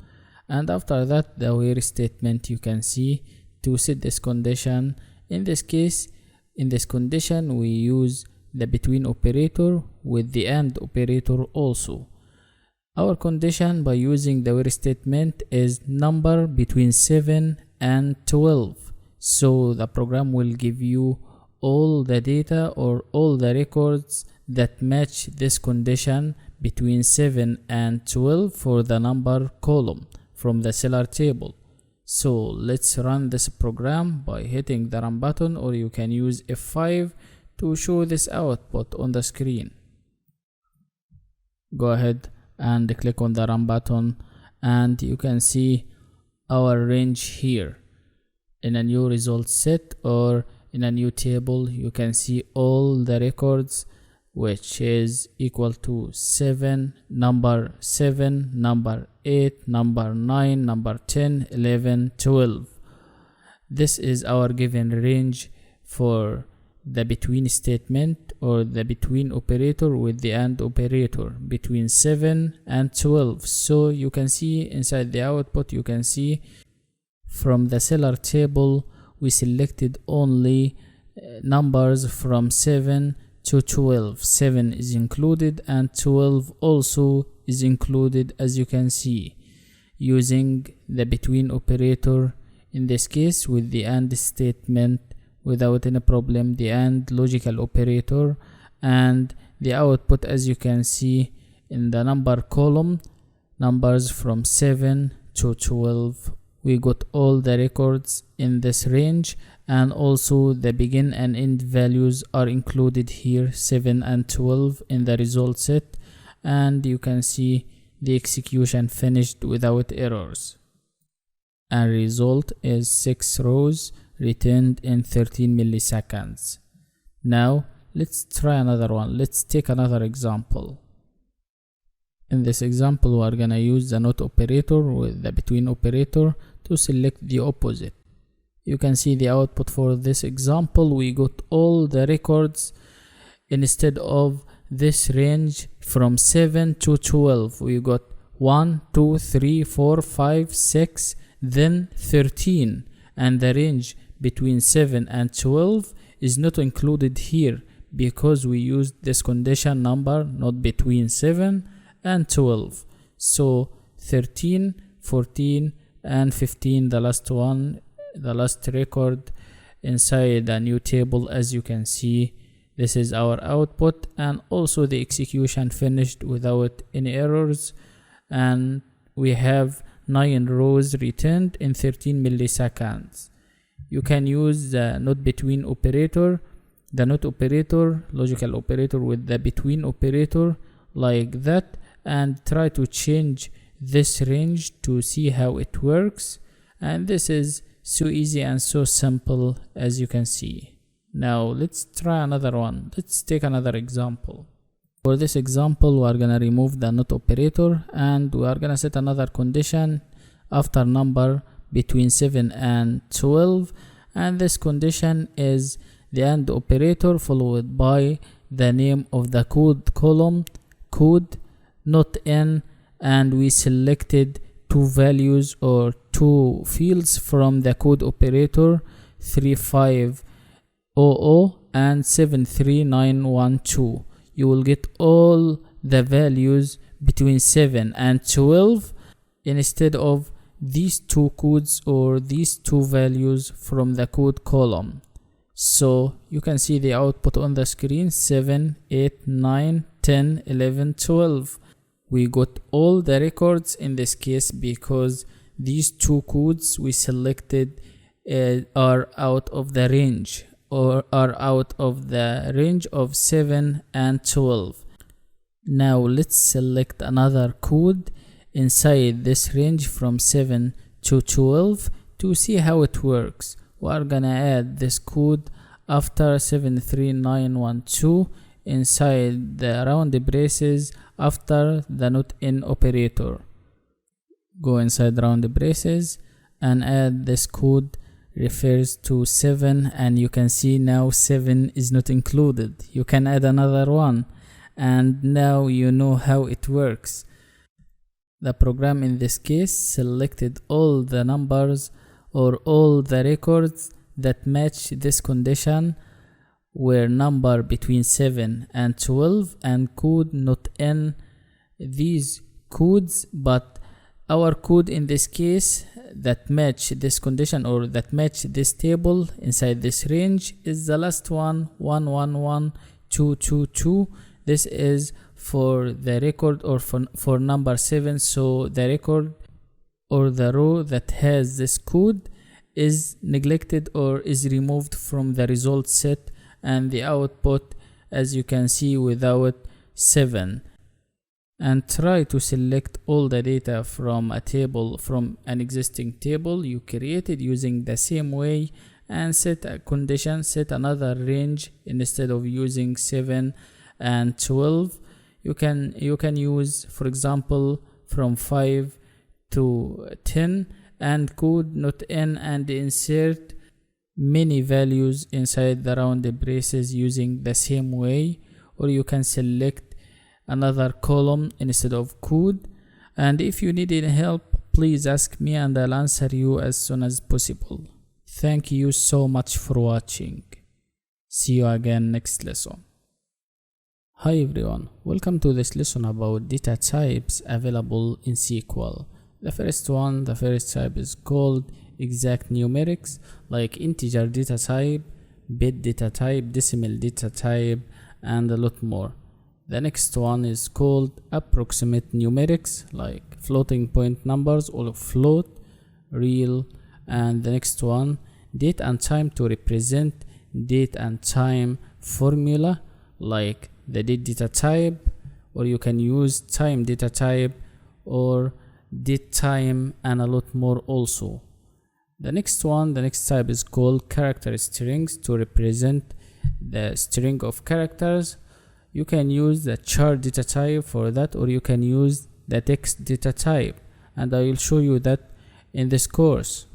And after that, the where statement you can see to set this condition. In this case, in this condition we use the between operator with the and operator also. Our condition by using the where statement is number between 7 and 12. So the program will give you all the data or all the records that match this condition between 7 and 12 for the number column from the seller table. So let's run this program by hitting the run button, or you can use F5 to show this output on the screen. Go ahead and click on the run button and you can see our range here. In a new result set or in a new table, you can see all the records, which is equal to 7, number 7, number 8, number 9, number 10, 11, 12. This is our given range for the between statement or the between operator with the and operator between 7 and 12. So you can see inside the output, you can see from the seller table we selected only numbers from 7 to 12. 7 is included and 12 also is included, as you can see, using the between operator in this case with the and statement without any problem, the and logical operator, and the output, as you can see in the number column, numbers from 7 to 12. We got all the records in this range, and also the begin and end values are included here, 7 and 12 in the result set, and you can see the execution finished without errors. And result is 6 rows returned in 13 milliseconds. Now let's try another one. Let's take another example. In this example we are gonna use the not operator with the between operator to select the opposite. You can see the output for this example. We got all the records instead of this range from 7 to 12. We got 1, 2, 3, 4, 5, 6, then 13, and the range between 7 and 12 is not included here because we used this condition number not between 7 and 12. So 13, 14 and 15, the last one, the last record inside a new table. As you can see, this is our output, and also the execution finished without any errors, and we have 9 rows returned in 13 milliseconds. You can use the not between operator, the not operator, logical operator with the between operator like that, and try to change this range to see how it works. And this is so easy and so simple, as you can see. Now let's try another one. Let's take another example. For this example we are gonna remove the not operator and we are gonna set another condition after number between 7 and 12, and this condition is the and operator followed by the name of the code column, code, not in, and we selected two values or two fields from the code operator, 3500 and 73912. you will get all the values between 7 and 12 instead of these two codes or these two values from the code column. So you can see the output on the screen: 7, 8, 9, 10, 11, 12. We got all the records in this case because these two codes we selected are out of the range, or are out of the range of 7 and 12. Now let's select another code inside this range from 7 to 12 to see how it works. We are gonna add this code after 73912 inside the round braces after the not in operator. Go inside round braces and add this code refers to 7, and you can see now 7 is not included. You can add another one, and now you know how it works. The program in this case selected all the numbers or all the records that match this condition were number between 7 and 12 and code not in these codes, but our code in this case that match this condition or that match this table inside this range is the last one, 111222. This is for the record or for number 7. So the record or the row that has this code is neglected or is removed from the result set, and the output, as you can see, without 7. And try to select all the data from a table, from an existing table you created using the same way, and set a condition, set another range. Instead of using 7 and 12, you can use, for example, from 5 to 10 and code not in and insert many values inside the round braces using the same way. Or you can select another column instead of code. And if you need any help, please ask me and I'll answer you as soon as possible. Thank you so much for watching. See you again next lesson. Hi everyone, welcome to this lesson about data types available in SQL. The first type is called exact numerics, like integer data type, bit data type, decimal data type, and a lot more. The next one is called approximate numerics, like floating point numbers or float, real. And the next one, date and time to represent date and time formula, like the date data type, or you can use time data type or date time, and a lot more also. The next type is called character strings to represent the string of characters. You can use the chart data type for that, or you can use the text data type, and I will show you that in this course.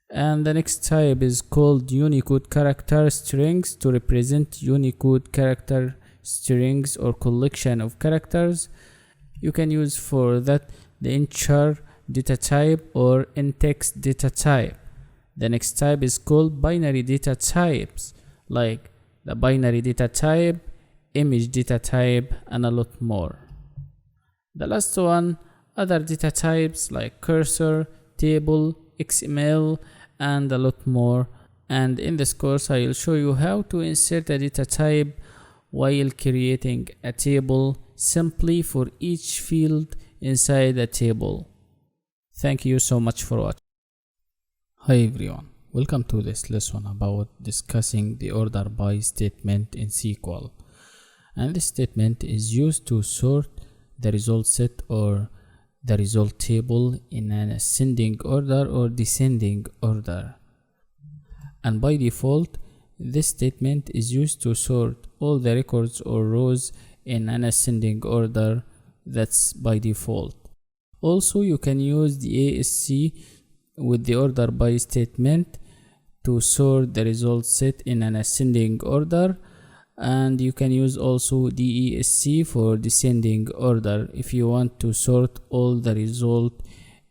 And the next type is called Unicode character strings to represent Unicode character strings or collection of characters. You can use for that the in-char data type or in-text data type. The next type is called binary data types, like the binary data type, image data type, and a lot more. The last one, other data types like cursor, table, XML, and a lot more. And in this course I will show you how to insert a data type while creating a table simply for each field inside a table. Thank you so much for watching. Hi everyone, welcome to this lesson about discussing the order by statement in SQL. And this statement is used to sort the result set or the result table in an ascending order or descending order. And by default, this statement is used to sort all the records or rows in an ascending order. That's by default. Also, you can use the ASC with the order by statement to sort the result set in an ascending order, and you can use also DESC for descending order if you want to sort all the result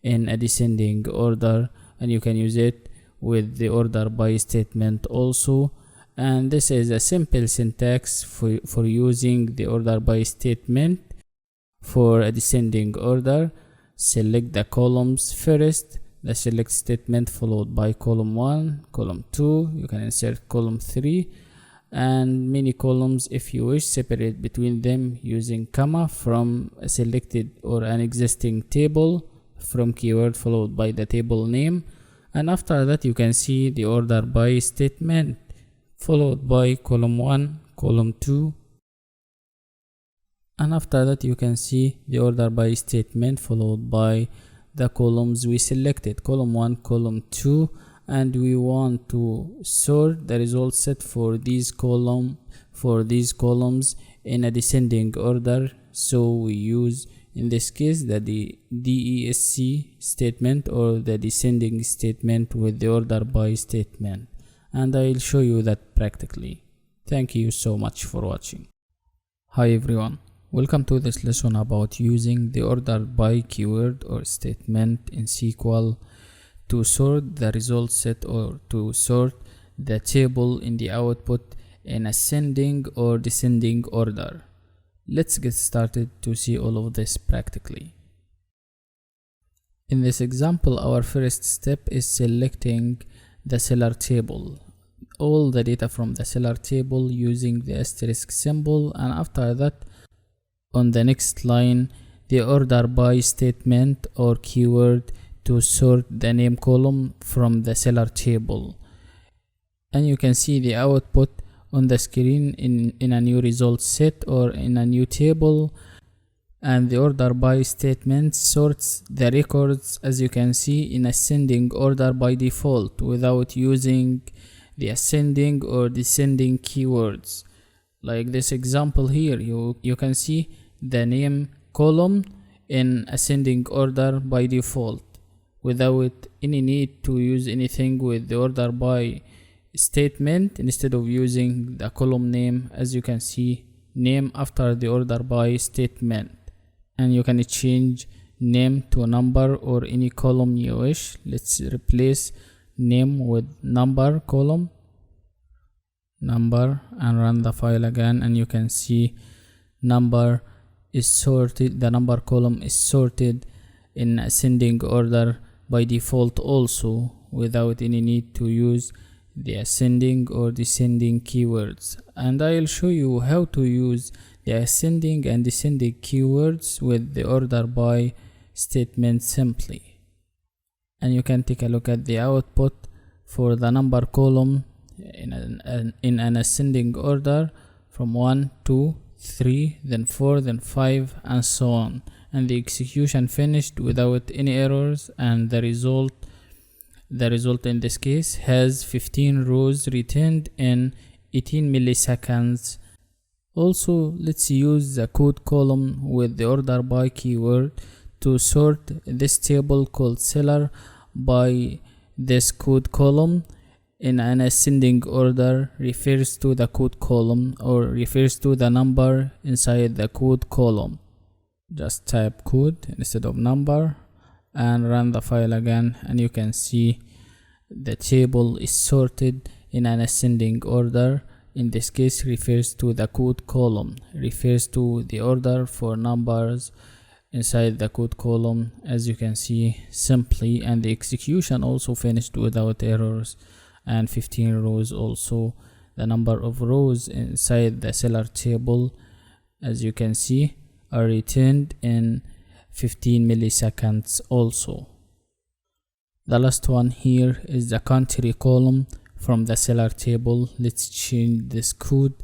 in a descending order, and you can use it with the order by statement also. And this is a simple syntax for using the order by statement for a descending order. Select the columns first, the select statement followed by column 1, column 2, you can insert column 3, and many columns if you wish. Separate between them using comma from a selected or an existing table, from keyword followed by the table name. And after that you can see the order by statement followed by column 1, column 2, and after that you can see the order by statement followed by the columns we selected, column 1, column 2, and we want to sort the result set for these columns in a descending order. So we use in this case the DESC statement or the descending statement with the order by statement, and I'll show you that practically. Thank you so much for watching. Hi everyone, welcome to this lesson about using the order by keyword or statement in SQL to sort the result set or to sort the table in the output in ascending or descending order. Let's get started to see all of this practically. In this example, our first step is selecting the seller table, all the data from the seller table using the asterisk symbol, and after that on the next line the order by statement or keyword to sort the name column from the seller table. And you can see the output on the screen in a new result set or in a new table, and the order by statement sorts the records, as you can see, in ascending order by default without using the ascending or descending keywords. Like this example here, you can see the name column in ascending order by default without any need to use anything with the order by statement. Instead of using the column name, as you can see, name after the order by statement, and you can change name to a number or any column you wish. Let's replace name with number column, number, and run the file again, and you can see number is sorted, the number column is sorted in ascending order by default also without any need to use the ascending or descending keywords. And I'll show you how to use the ascending and descending keywords with the order by statement simply. And you can take a look at the output for the number column in an ascending order from 1, 2, 3, then 4, then 5, and so on. And the execution finished without any errors, and the result in this case has 15 rows returned in 18 milliseconds. Also, let's use the code column with the order by keyword to sort this table called seller by this code column in an ascending order. Refers to the code column or refers to the number inside the code column. Just type code instead of number and run the file again, and you can see the table is sorted in an ascending order. In this case refers to the code column, refers to the order for numbers inside the code column, as you can see simply, and the execution also finished without errors, and 15 rows also. The number of rows inside the seller table, as you can see, are returned in 15 milliseconds also. The last one here is the country column from the seller table. Let's change this code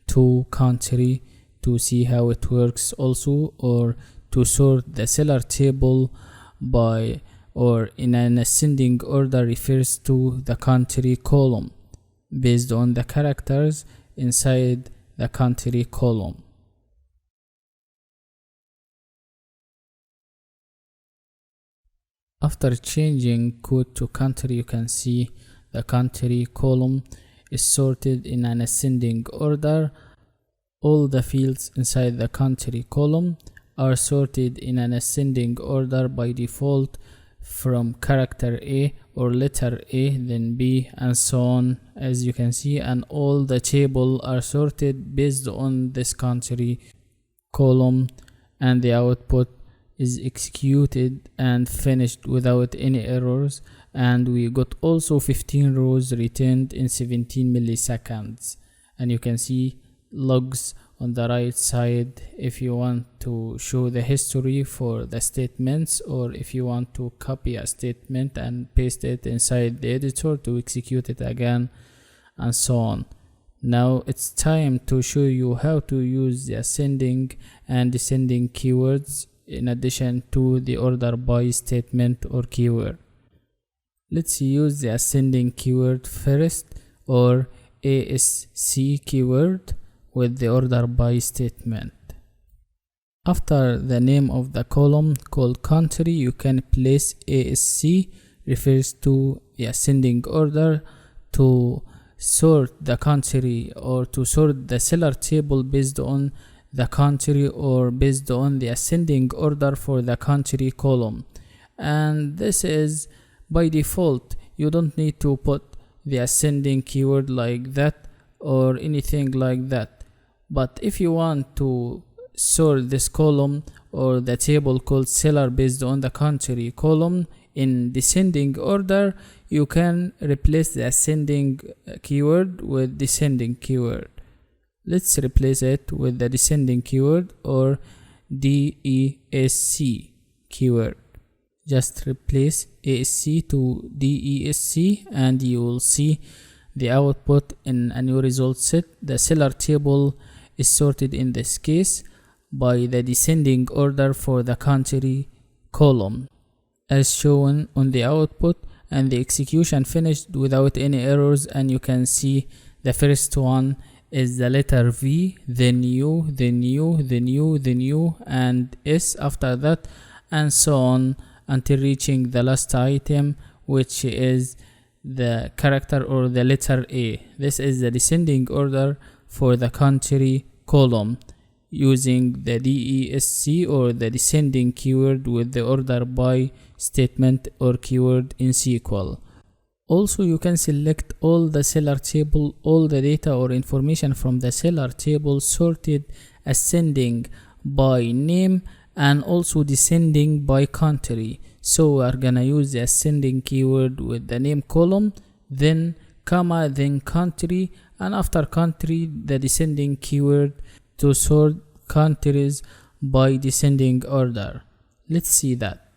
to country to see how it works also, or to sort the seller table by or in an ascending order refers to the country column based on the characters inside the country column. After changing code to country, you can see the country column is sorted in an ascending order. All the fields inside the country column are sorted in an ascending order by default from character A or letter A, then B, and so on, as you can see, and all the table are sorted based on this country column, and the output is executed and finished without any errors. And we got also 15 rows returned in 17 milliseconds, and you can see logs on the right side if you want to show the history for the statements, or if you want to copy a statement and paste it inside the editor to execute it again, and so on. Now it's time to show you how to use the ascending and descending keywords in addition to the order by statement or keyword. Let's use the ascending keyword first, or ASC keyword, with the order by statement. After the name of the column called country, you can place ASC, refers to the ascending order, to sort the country or to sort the seller table based on the country or based on the ascending order for the country column. And this is by default. You don't need to put the ascending keyword like that or anything like that. But if you want to sort this column or the table called seller based on the country column in descending order, you can replace the ascending keyword with descending keyword. Let's replace it with the descending keyword, or DESC keyword. Just replace ASC to DESC and you will see the output in a new result set. The seller table is sorted in this case by the descending order for the country column as shown on the output, and the execution finished without any errors. And you can see the first one is the letter V, then U, then U, then U, then U, and S after that, and so on until reaching the last item, which is the character or the letter A. This is the descending order for the country column using the DESC or the descending keyword with the order by statement or keyword in SQL. Also, you can select all the seller table, all the data or information from the seller table sorted ascending by name and also descending by country. So we are gonna use the ascending keyword with the name column, then comma, then country, and after country the descending keyword to sort countries by descending order. Let's see that.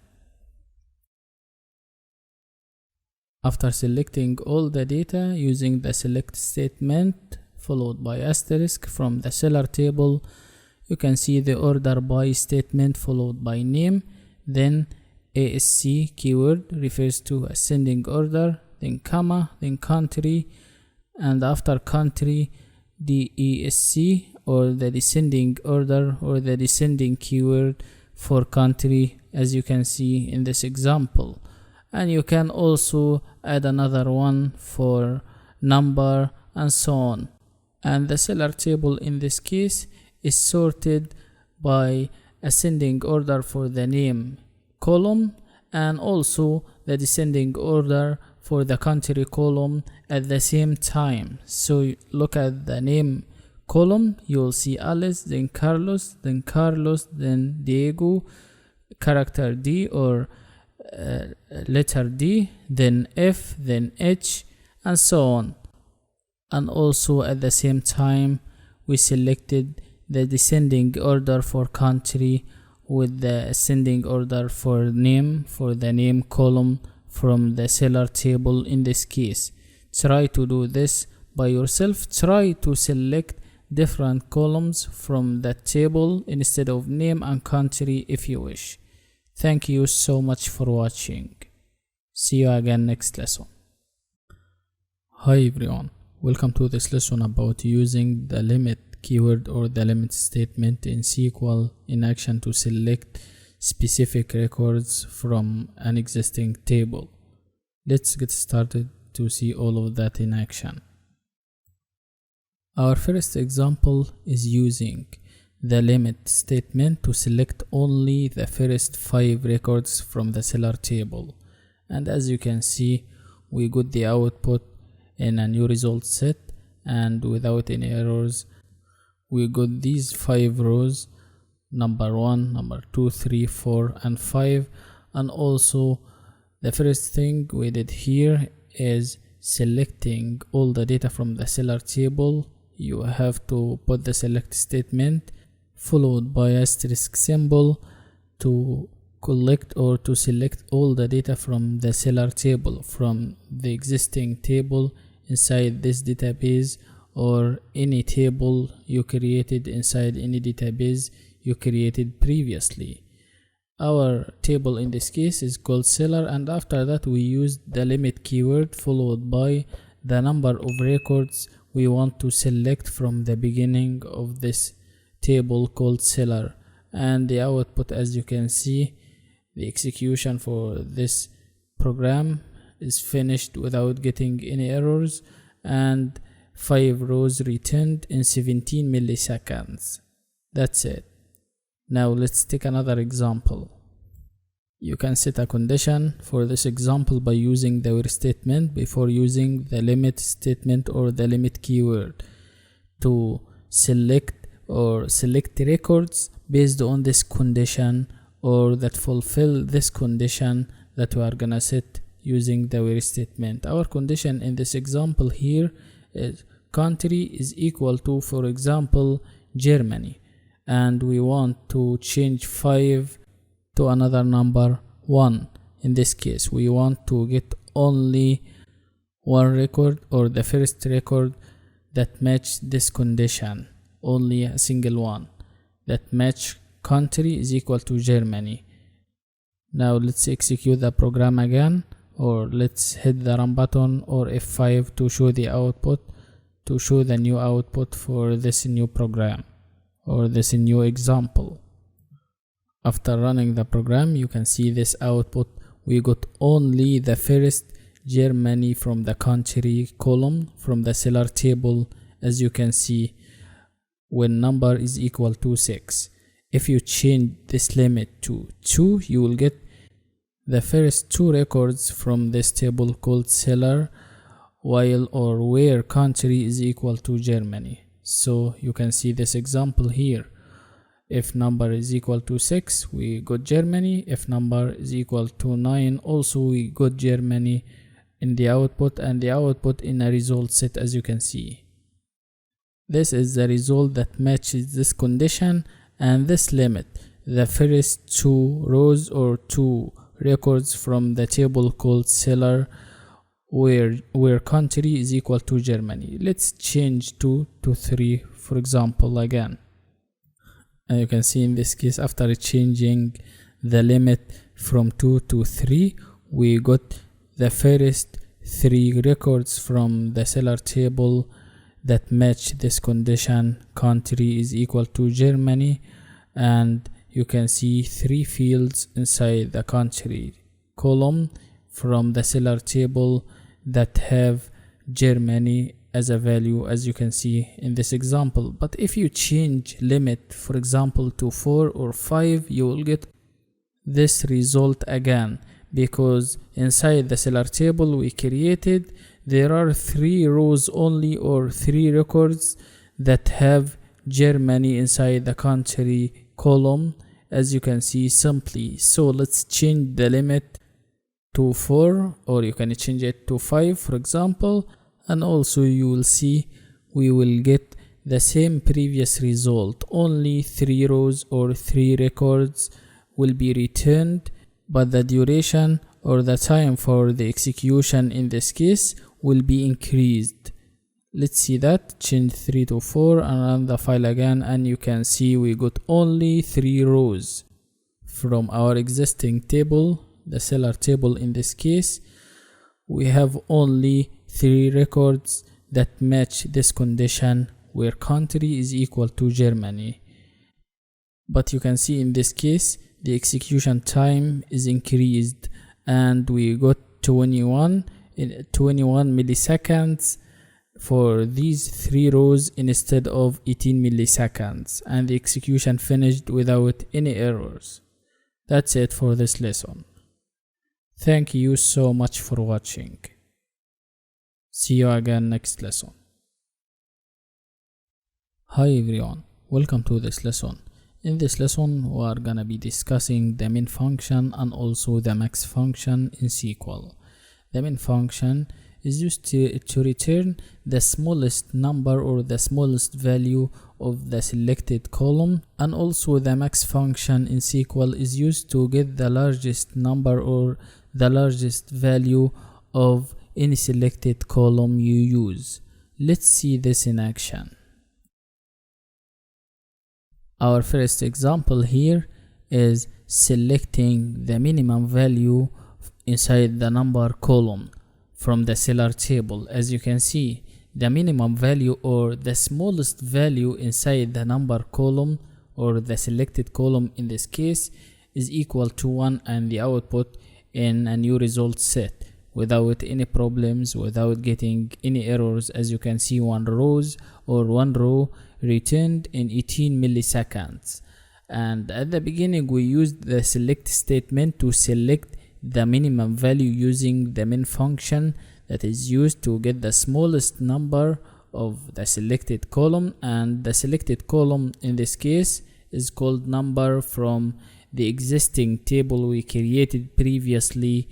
After selecting all the data using the select statement followed by asterisk from the seller table, you can see the order by statement followed by name, then ASC keyword refers to ascending order, then comma, then country, and after country DESC or the descending order or the descending keyword for country, as you can see in this example. And you can also add another one for number and so on. And the seller table in this case is sorted by ascending order for the name column and also the descending order for the country column at the same time. So look at the name column, you will see Alice, then Carlos, then Diego, character D or letter D, then F, then H, and so on. And also at the same time we selected the descending order for country with the ascending order for name, for the name column from the seller table in this case. Try to do this by yourself. Try to select different columns from that table instead of name and country if you wish. Thank you so much for watching. See you again next lesson. Hi everyone, welcome to this lesson about using the limit keyword or the limit statement in SQL in action to select specific records from an existing table. Let's get started to see all of that in action. Our first example is using the limit statement to select only the first 5 records from the seller table. And as you can see, we got the output in a new result set, and without any errors. We got these 5 rows, number 1, number 2, 3, 4 and 5. And also the first thing we did here is selecting all the data from the seller table. You have to put the select statement followed by asterisk symbol to collect or to select all the data from the seller table, from the existing table inside this database, or any table you created inside any database you created previously. Our table in this case is called seller, and after that we used the limit keyword followed by the number of records we want to select from the beginning of this table called seller. And the output, as you can see, the execution for this program is finished without getting any errors, and 5 rows returned in 17 milliseconds. That's it. Now let's take another example. You can set a condition for this example by using the where statement before using the limit statement or the limit keyword to select records based on this condition, or that fulfill this condition that we are gonna set using the where statement. Our condition in this example here is country is equal to, for example, Germany, and we want to change 5 to another number 1. In this case we want to get only one record, or the first record that match this condition, only a single one that match country is equal to Germany. Now let's execute the program again, or let's hit the run button or F5 to show the output, to show the new output for this new program or this new example. After running the program, you can see this output. We got only the first Germany from the country column from the seller table, as you can see, when number is equal to 6. If you change this limit to 2, you will get the first 2 records from this table called seller, while or where country is equal to Germany. So you can see this example here. If number is equal to 6, we got Germany. If number is equal to 9, also we got Germany in the output, and the output in a result set, as you can see. This is the result that matches this condition and this limit, the first 2 rows or 2 records from the table called seller, where country is equal to Germany. Let's change 2 to 3, for example, again. And you can see in this case, after changing the limit from 2 to 3, we got the first 3 records from the seller table that match this condition, country is equal to Germany. And you can see 3 fields inside the country column from the seller table that have Germany as a value, as you can see in this example. But if you change limit, for example, to 4 or 5, you will get this result again, because inside the seller table we created, there are 3 rows only, or 3 records that have Germany inside the country column, as you can see simply. So let's change the limit to 4, or you can change it to 5, for example, and also you will see we will get the same previous result. Only 3 rows or 3 records will be returned, but the duration or the time for the execution in this case will be increased. Let's see that. Change 3 to 4 and run the file again, and you can see we got only 3 rows from our existing table, the seller table in this case. We have only 3 records that match this condition, where country is equal to Germany. But you can see in this case the execution time is increased, and we got 21 milliseconds for these 3 rows instead of 18 milliseconds, and the execution finished without any errors. That's it for this lesson. Thank you so much for watching. See you again next lesson. Hi everyone, welcome to this lesson. In this lesson, we are gonna be discussing the min function and also the max function in SQL. The min function is used to return the smallest number or the smallest value of the selected column, and also the max function in SQL is used to get the largest number or the largest value of any selected column you use. Let's see this in action. Our first example here is selecting the minimum value inside the number column from the seller table. As you can see, the minimum value or the smallest value inside the number column or the selected column in this case is equal to 1, and the output in a new result set without any problems, without getting any errors. As you can see, one row returned in 18 milliseconds. And at the beginning we used the select statement to select the minimum value using the min function that is used to get the smallest number of the selected column, and the selected column in this case is called number from the existing table we created previously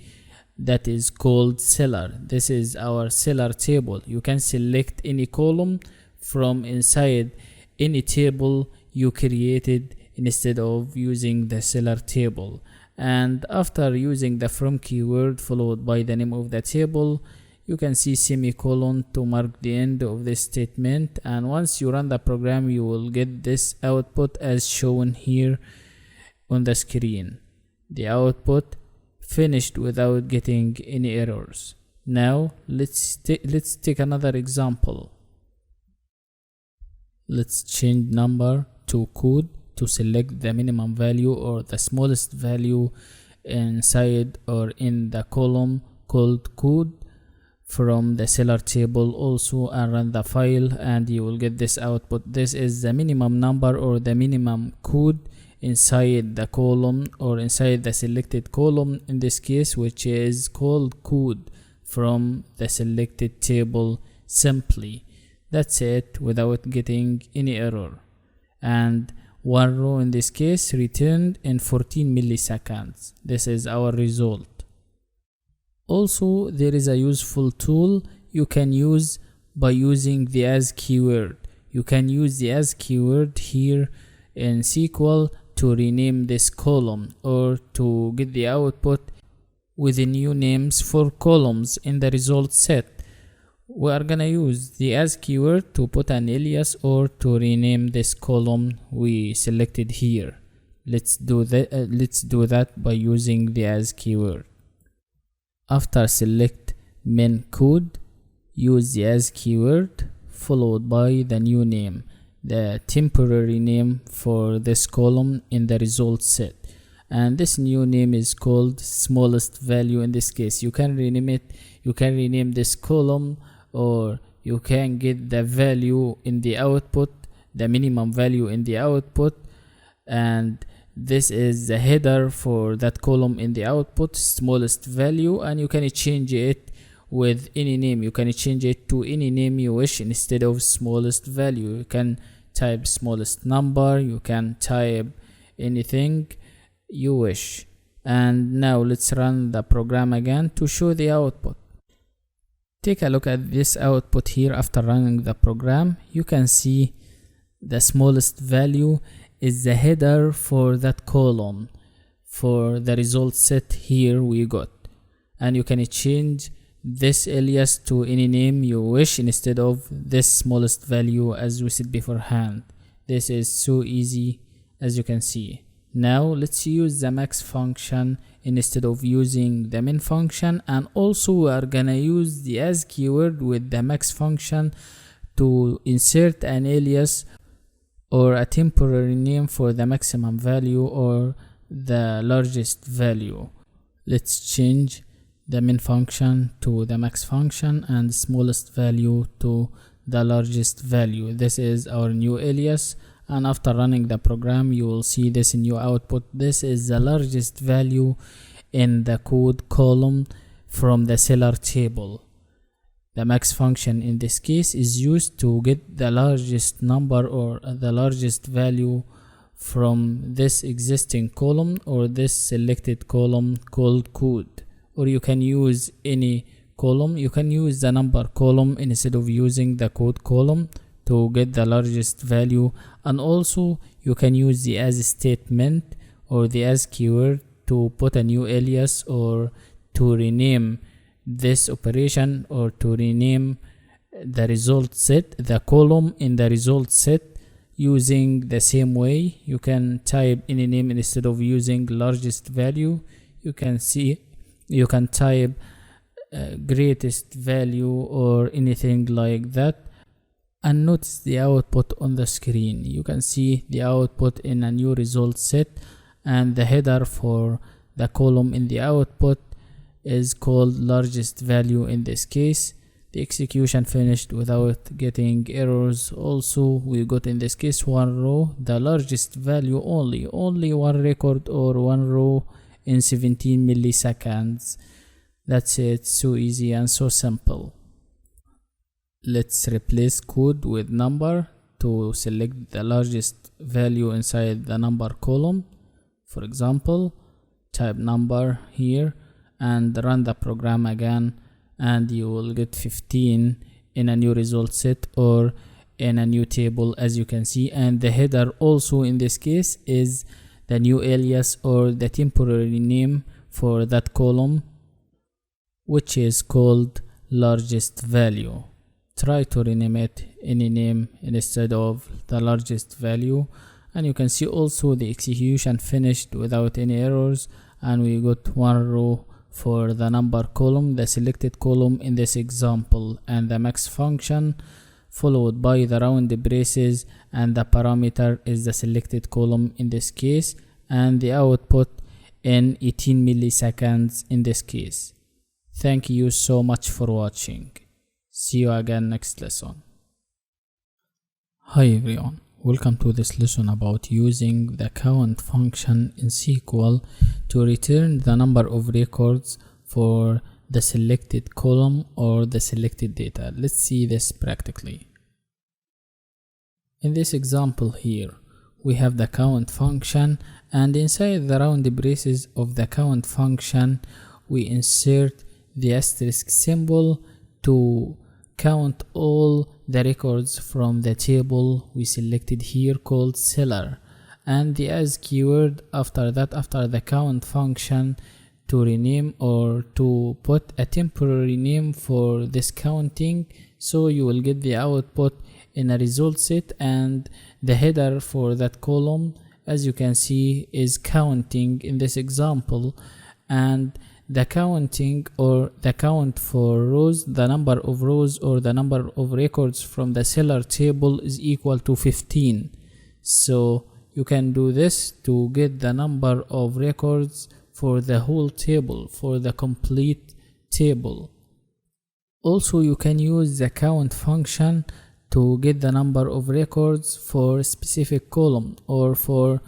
that is called seller. This is our seller table. You can select any column from inside any table you created instead of using the seller table. And after using the from keyword followed by the name of the table, you can see semicolon to mark the end of this statement, and once you run the program you will get this output as shown here on the screen. The output finished without getting any errors. Now let's take another example. Let's change number to code to select the minimum value or the smallest value inside or in the column called code from the seller table also, and run the file and you will get this output. This is the minimum number or the minimum code inside the column or inside the selected column in this case, which is called code from the selected table simply. That's it, without getting any error. And one row in this case returned in 14 milliseconds. This is our result. Also, there is a useful tool you can use by using the as keyword. You can use the as keyword here in SQL to rename this column or to get the output with the new names for columns in the result set. We are gonna use the as keyword to put an alias or to rename this column we selected here. Let's do that by using the as keyword. After select min code, use the as keyword followed by the new name, the temporary name for this column in the result set, and this new name is called smallest value. In this case you can rename it, you can rename this column, or you can get the value in the output, the minimum value in the output, and this is the header for that column in the output, smallest value, and you can change it with any name. You can change it to any name you wish instead of smallest value. You can type smallest number, you can type anything you wish. And now let's run the program again to show the output. Take a look at this output here. After running the program, you can see the smallest value is the header for that column for the result set here we got, and you can change this alias to any name you wish instead of this smallest value as we said beforehand. This is so easy, as you can see. Now let's use the max function instead of using the min function, and also we are gonna use the as keyword with the max function to insert an alias or a temporary name for the maximum value or the largest value. Let's change the min function to the max function and smallest value to the largest value. This is our new alias, and after running the program you will see this new output. This is the largest value in the code column from the seller table. The max function in this case is used to get the largest number or the largest value from this existing column or this selected column called code. Or you can use any column. You can use the number column instead of using the code column to get the largest value, and also you can use the as statement or the as keyword to put a new alias or to rename this operation or to rename the result set, the column in the result set, using the same way. You can type any name instead of using largest value. You can type greatest value or anything like that, and notice the output on the screen. You can see the output in a new result set, and the header for the column in the output is called largest value in this case. The execution finished without getting errors. Also we got in this case one row, the largest value only one record or one row in 17 milliseconds. That's it, so easy and so simple. Let's replace code with number to select the largest value inside the number column. For example, type number here and run the program again, and you will get 15 in a new result set or in a new table, as you can see. And the header also in this case is the new alias or the temporary name for that column, which is called largest value. Try to rename it any name instead of the largest value, and you can see also the execution finished without any errors, and we got one row for the number column, the selected column in this example, and the max function followed by the round braces, and the parameter is the selected column in this case, and the output in 18 milliseconds in this case. Thank you so much for watching. See you again next lesson. Hi everyone, welcome to this lesson about using the count function in SQL to return the number of records for the selected column or the selected data. Let's see this practically. In this example here, we have the count function, and inside the round braces of the count function, we insert the asterisk symbol to count all the records from the table we selected here called seller, and the as keyword after that, after the count function, to rename or to put a temporary name for this counting, so you will get the output in a result set. And the header for that column, as you can see, is counting in this example, and the counting or the count for rows, the number of rows or the number of records from the seller table is equal to 15. So you can do this to get the number of records for the whole table, for the complete table. Also you can use the count function to get the number of records for a specific column or for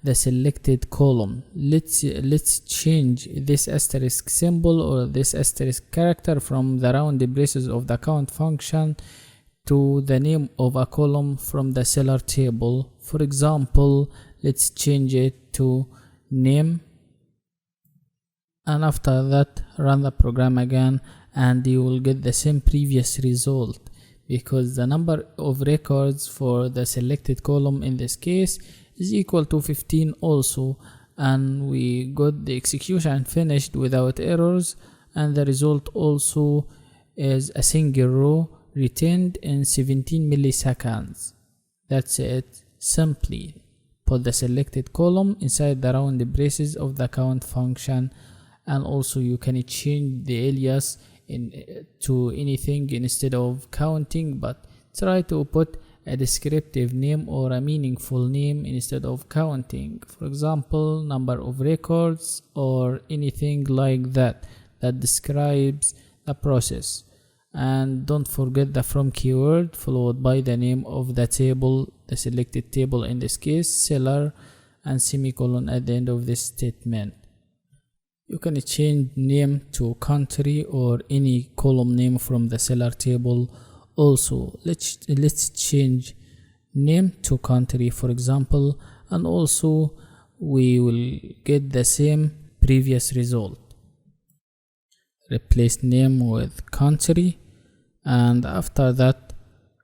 the selected column. Let's change this asterisk symbol or this asterisk character from the round braces of the count function to the name of a column from the seller table. For example, let's change it to name, and after that run the program again, and you will get the same previous result, because the number of records for the selected column in this case is equal to 15 also, and we got the execution finished without errors, and the result also is a single row retained in 17 milliseconds. That's it. Simply put the selected column inside the round braces of the count function, and also you can change the alias to anything instead of counting, but try to put a descriptive name or a meaningful name instead of counting. For example, number of records or anything like that. that describes the process. And don't forget the from keyword followed by the name of the table, the selected table in this case, seller, and semicolon at the end of this statement. You can change name to country or any column name from the seller table. Also, let's change name to country, for example, and also we will get the same previous result. Replace name with country, and after that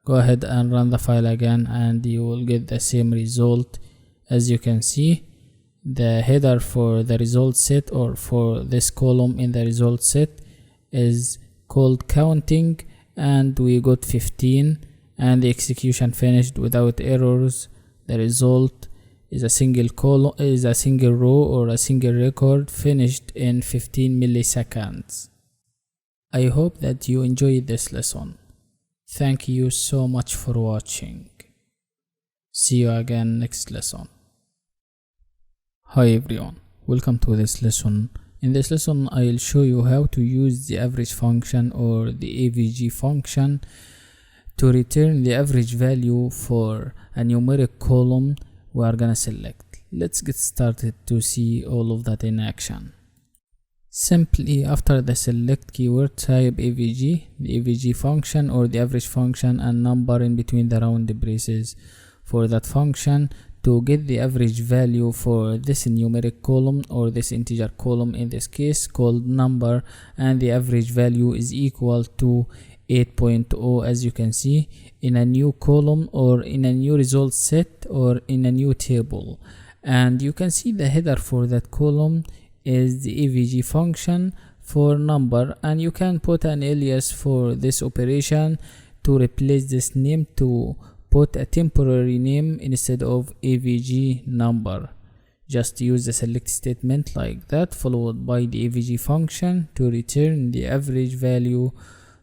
go ahead and run the file again and you will get the same result. As you can see, the header for the result set or for this column in the result set is called counting, and we got 15, and the execution finished without errors. The result is a single column, is a single row or a single record finished in 15 milliseconds. I hope that you enjoyed this lesson. Thank you so much for watching. See you again next lesson. Hi everyone, welcome to this lesson. In this lesson I'll show you how to use the average function or the AVG function to return the average value for a numeric column we are gonna select. Let's get started to see all of that in action. Simply after the select keyword type AVG, the AVG function or the average function, and number in between the round braces for that function to get the average value for this numeric column or this integer column, in this case called number, and the average value is equal to 8.0, as you can see, in a new column or in a new result set or in a new table. And you can see the header for that column is the AVG function for number, and you can put an alias for this operation to replace this name to put a temporary name instead of AVG number. Just use the select statement like that followed by the AVG function to return the average value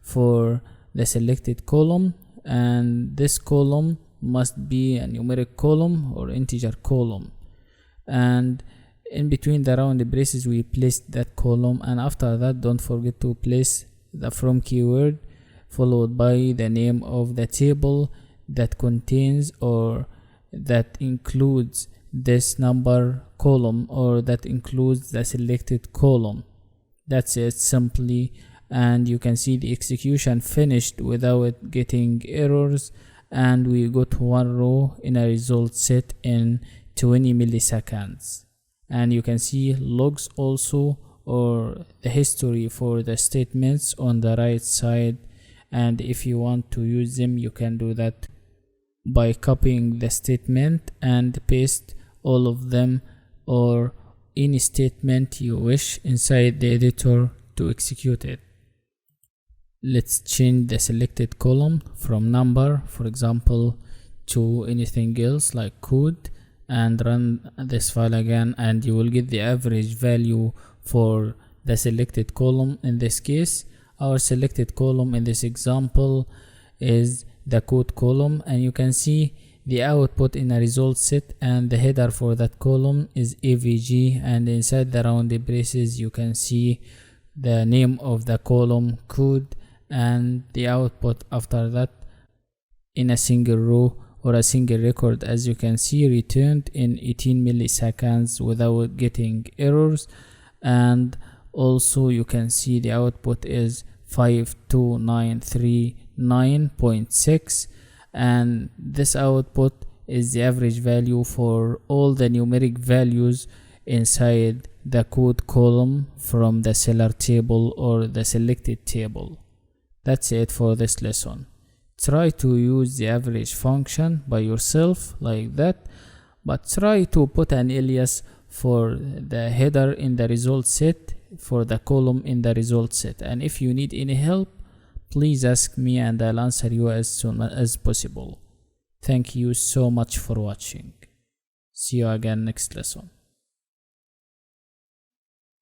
for the selected column, and this column must be a numeric column or integer column, and in between the round braces we placed that column. And after that, don't forget to place the from keyword followed by the name of the table that contains or that includes this number column or that includes the selected column. That's it, simply. And you can see the execution finished without getting errors, and we got one row in a result set in 20 milliseconds. And you can see logs also, or the history for the statements on the right side, and if you want to use them you can do that by copying the statement and paste all of them or any statement you wish inside the editor to execute it. Let's change the selected column from number, for example, to anything else like code, and run this file again, and you will get the average value for the selected column. In this case, our selected column in this example is the code column, and you can see the output in a result set, and the header for that column is AVG, and inside the round braces you can see the name of the column code, and the output after that in a single row or a single record, as you can see, returned in 18 milliseconds without getting errors. And also you can see the output is 52939.6, and this output is the average value for all the numeric values inside the code column from the seller table or the selected table. That's it for this lesson. Try to use the average function by yourself like that, but try to put an alias for the header in the result set for the column in the result set. And if you need any help, please ask me and I'll answer you as soon as possible. Thank you so much for watching. See you again next lesson.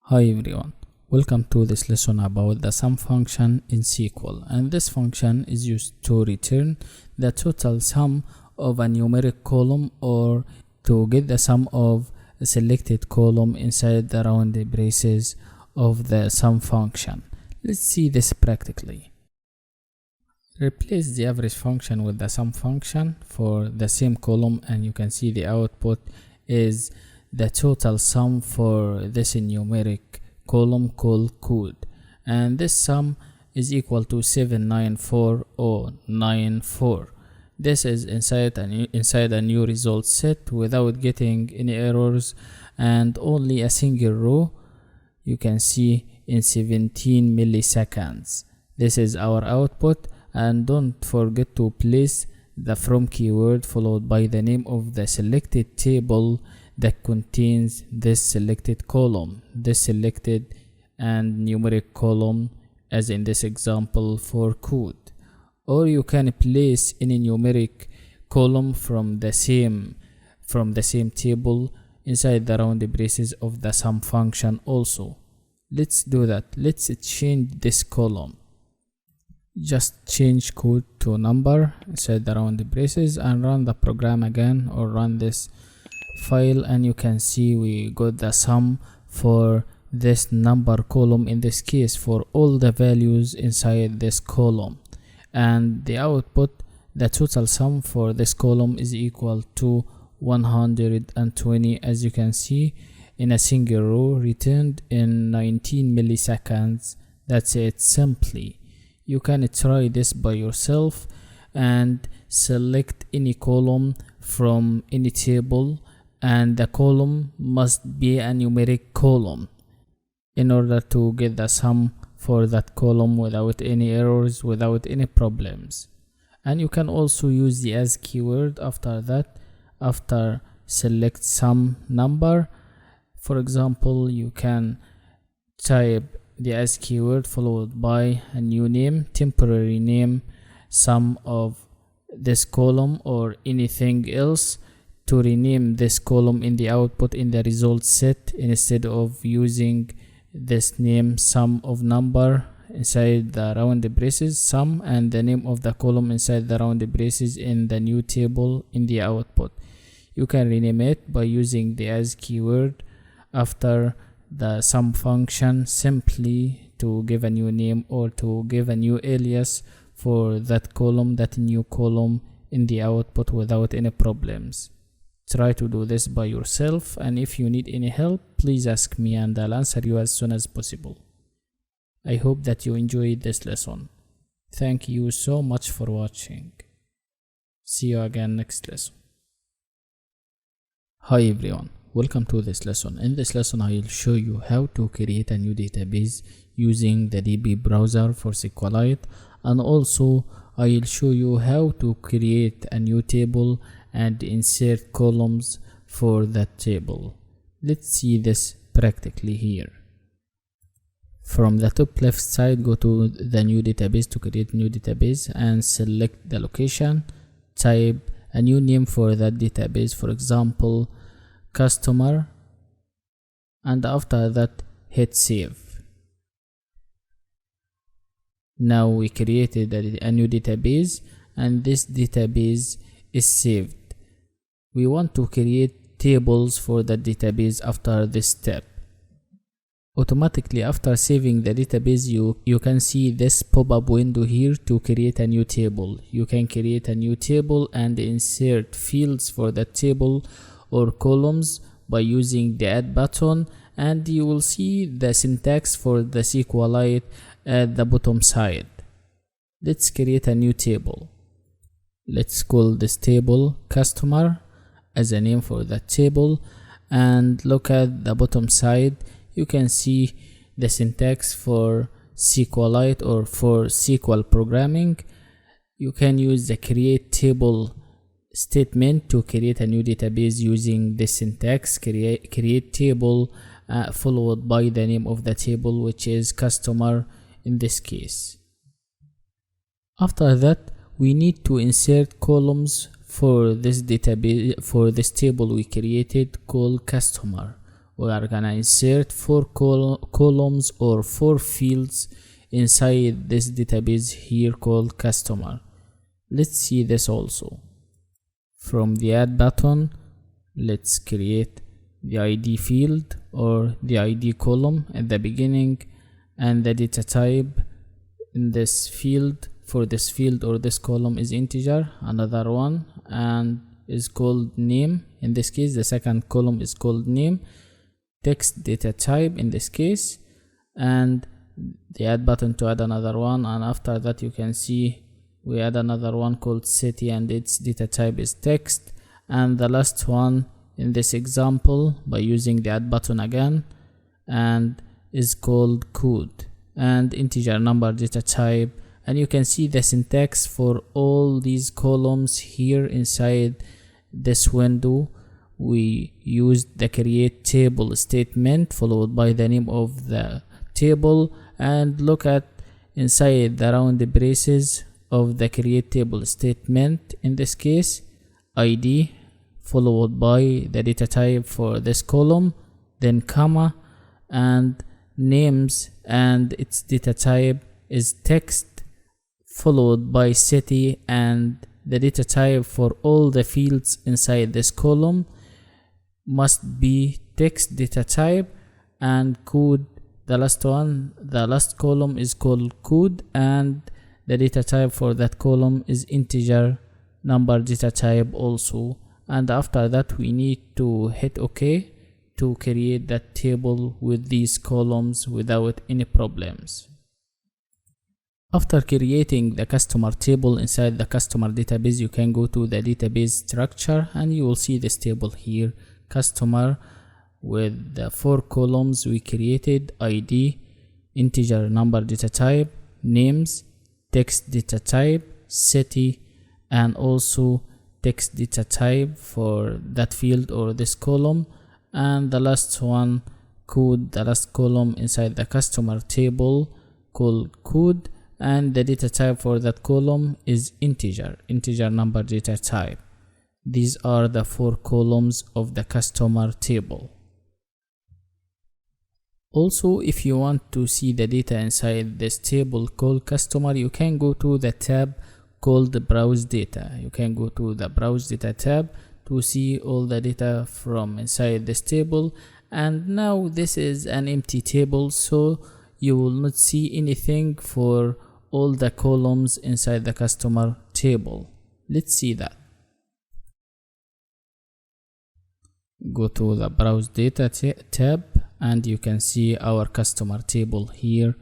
Hi everyone. Welcome to this lesson about the sum function in SQL, and this function is used to return the total sum of a numeric column or to get the sum of a selected column inside the round braces of the sum function. Let's see this practically. Replace the average function with the sum function for the same column, and you can see the output is the total sum for this numeric column called code, and this sum is equal to 794,094. This is inside a new result set without getting any errors, and only a single row you can see in 17 milliseconds. This is our output, and don't forget to place the from keyword followed by the name of the selected table that contains this selected column, this selected and numeric column, as in this example for code. Or you can place any numeric column from the same table inside the round braces of the sum function also. Let's do that. Let's change this column. Just change code to number inside the round braces and run the program again, or run this file, and you can see we got the sum for this number column, in this case for all the values inside this column, and the output, the total sum for this column is equal to 120, as you can see in a single row, returned in 19 milliseconds. That's it. Simply you can try this by yourself and select any column from any table, and the column must be a numeric column in order to get the sum for that column without any errors, without any problems. And you can also use the as keyword after that, after select some number. For example, you can type the as keyword followed by a new name, temporary name, sum of this column, or anything else to rename this column in the output in the result set, instead of using this name sum of number inside the round braces, sum, and the name of the column inside the round braces in the new table in the output. You can rename it by using the as keyword after the sum function, simply to give a new name or to give a new alias for that column, that new column in the output without any problems. Try to do this by yourself, and if you need any help, please ask me and I'll answer you as soon as possible. I hope that you enjoyed this lesson. Thank you so much for watching. See you again next lesson. Hi everyone, welcome to this lesson. In this lesson I will show you how to create a new database using the DB browser for SQLite, and also I will show you how to create a new table and insert columns for that table. Let's see this practically here. From the top left side, go to the new database to create new database and select the location. Type a new name for that database, for example customer, and after that hit save. Now we created a new database, and this database is saved. We want to create tables for the database after this step. Automatically after saving the database, you can see this pop-up window here to create a new table. You can create a new table and insert fields for that table or columns by using the add button, and you will see the syntax for the SQLite at the bottom side. Let's create a new table. Let's call this table customer as a name for that table, and look at the bottom side. You can see the syntax for SQLite or for SQL programming. You can use the create table statement to create a new database using this syntax, create table followed by the name of the table, which is customer in this case. After that, we need to insert columns for this database, for this table we created called customer. We are gonna insert 4 columns or 4 fields inside this database here called customer. Let's see this also. From the add button, let's create the ID field or the ID column at the beginning, and the data type in this field, for this field or this column, is integer. Another one and is called name. In this case, the second column is called name. Text data type in this case, and the add button to add another one, and after that you can see we add another one called city, and its data type is text. And the last one in this example, by using the add button again, and is called code, and integer number data type. And you can see the syntax for all these columns here inside this window. We used the create table statement followed by the name of the table, and look at inside the round braces of the create table statement, in this case ID followed by the data type for this column, then comma, and names and its data type is text, followed by city, and the data type for all the fields inside this column must be text data type, and code, the last one, the last column is called code, and the data type for that column is integer number data type also. And after that we need to hit OK to create that table with these columns without any problems. After creating the customer table inside the customer database, you can go to the database structure and you will see this table here, customer, with the 4 columns we created: ID, integer number data type, names, text data type, city, and also text data type for that field or this column, and the last one, code, the last column inside the customer table called code, and the data type for that column is integer number data type. These are the 4 columns of the customer table. Also, if you want to see the data inside this table called customer, you can go to the tab called browse data. You can go to the browse data tab to see all the data from inside this table. And now this is an empty table, so you will not see anything for all the columns inside the customer table. Let's see that. Go to the browse data tab, and you can see our customer table here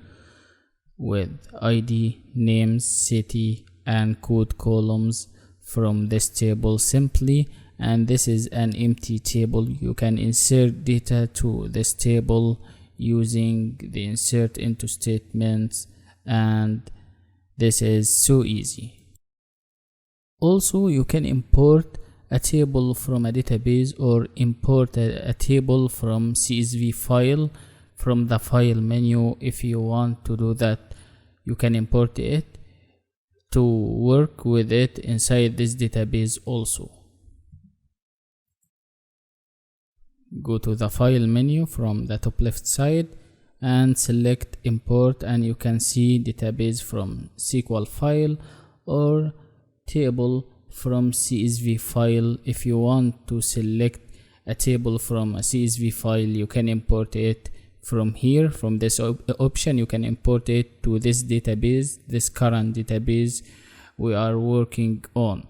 with ID, names, city, and code columns from this table simply. And this is an empty table. You can insert data to this table using the insert into statements, and this is so easy. Also, you can import a table from a database or import a table from CSV file from the file menu. If you want to do that, you can import it to work with it inside this database also. Go to the file menu from the top left side and select import, and you can see database from SQL file or table from CSV file. If you want to select a table from a CSV file, you can import it from here. From this option, you can import it to this database, this current database we are working on.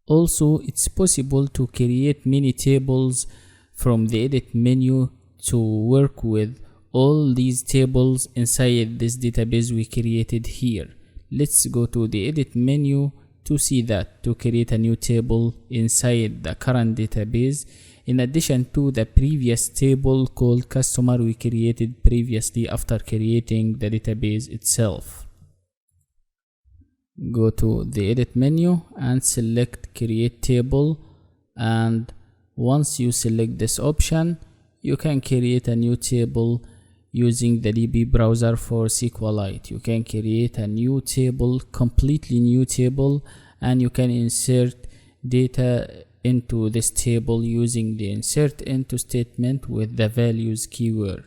Also, it's possible to create many tables from the edit menu to work with all these tables inside this database we created here. Let's go to the edit menu to see that, to create a new table inside the current database, in addition to the previous table called customer we created previously after creating the database itself. Go to the edit menu and select create table, and once you select this option, you can create a new table using the DB browser for SQLite. You can create a new table, completely new table, and you can insert data into this table using the insert into statement with the values keyword.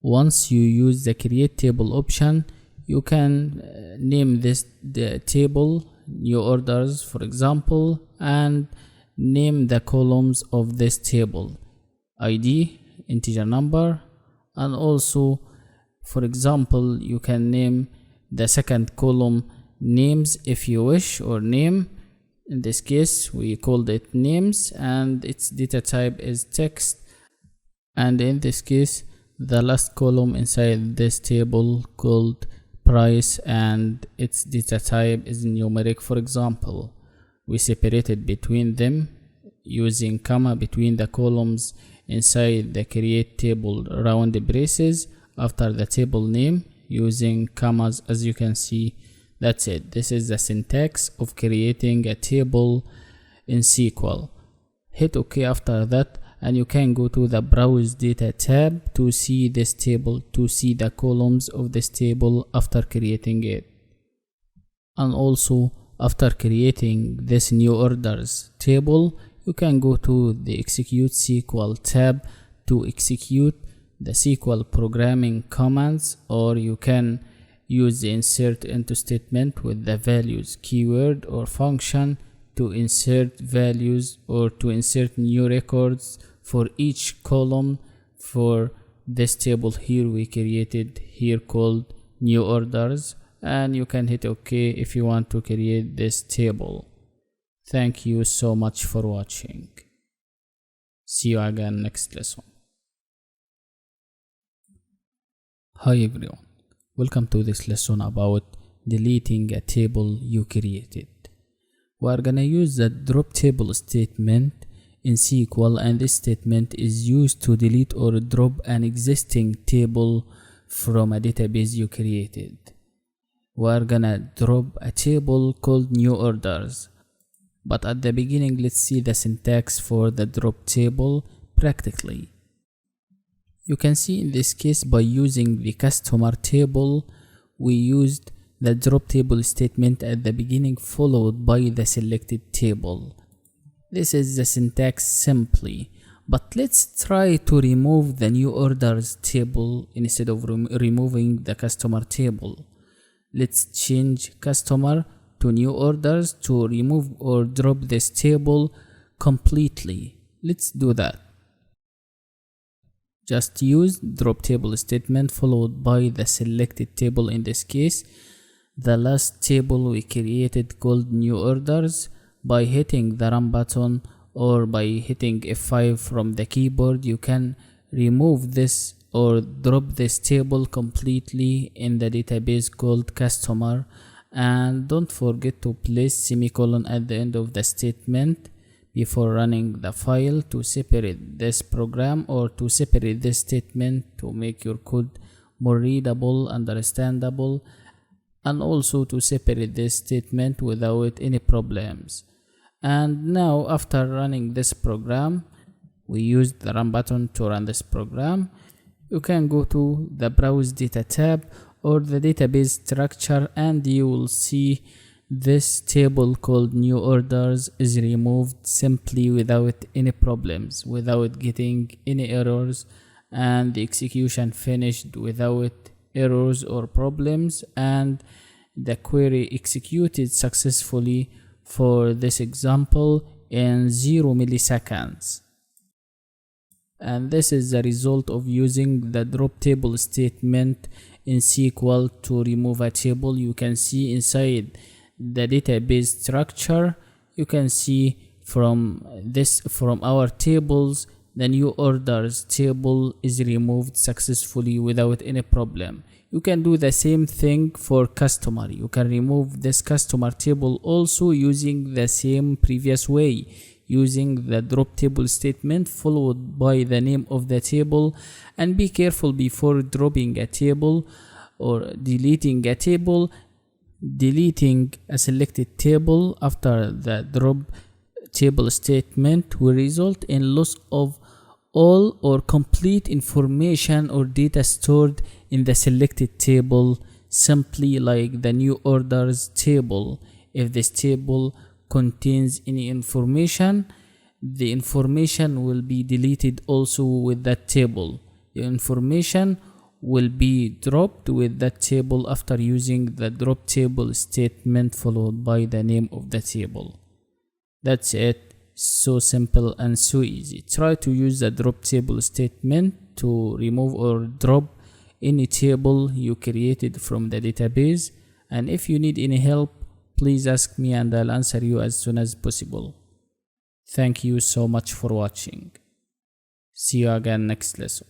Once you use the create table option, you can name the table new orders, for example, and name the columns of this table: ID, integer number, and also, for example, you can name the second column names if you wish, or name. In this case we called it names, and its data type is text. And in this case the last column inside this table called price, and its data type is numeric. For example, we separated between them using comma between the columns inside the create table round braces after the table name using commas, as you can see. That's it. This is the syntax of creating a table in SQL. Hit OK after that, and you can go to the browse data tab to see this table, to see the columns of this table after creating it. And also, after creating this new orders table, you can go to the execute SQL tab to execute the SQL programming commands, or you can use the insert into statement with the values keyword or function to insert values or to insert new records for each column for this table here we created here called new orders. And you can hit OK if you want to create this table. Thank you so much for watching. See you again next lesson. Hi everyone, welcome to this lesson about deleting a table you created. We are gonna use the drop table statement in SQL, and this statement is used to delete or drop an existing table from a database you created. We are gonna drop a table called new orders. But at the beginning, let's see the syntax for the drop table practically. You can see in this case, by using the customer table, we used the drop table statement at the beginning followed by the selected table. This is the syntax simply, but let's try to remove the new orders table instead of removing the customer table. Let's change customer to new orders to remove or drop this table completely. Let's do that. Just use drop table statement followed by the selected table, in this case the last table we created called new orders. By hitting the run button or by hitting F5 from the keyboard, you can remove this or drop this table completely in the database called customer. And don't forget to place semicolon at the end of the statement before running the file to separate this program or to separate this statement to make your code more readable, understandable, and also to separate this statement without any problems. And now after running this program, we used the run button to run this program. You can go to the browse data tab or the database structure, and you will see this table called new orders is removed simply without any problems, without getting any errors, and the execution finished without errors or problems, and the query executed successfully for this example in 0 milliseconds. And this is the result of using the drop table statement in SQL to remove a table. You can see inside the database structure, you can see from our tables, the new orders table is removed successfully without any problem. You can do the same thing for customer. You can remove this customer table also using the same previous way, using the drop table statement followed by the name of the table. And be careful before dropping a table or deleting a table. Deleting a selected table after the drop table statement will result in loss of all or complete information or data stored in the selected table, simply like the new orders table. If this table contains any information, the information will be deleted also with that table. The information will be dropped with that table after using the drop table statement followed by the name of the table. That's it. So simple and so easy. Try to use the drop table statement to remove or drop any table you created from the database, and if you need any help, please ask me and I'll answer you as soon as possible. Thank you so much for watching. See you again next lesson.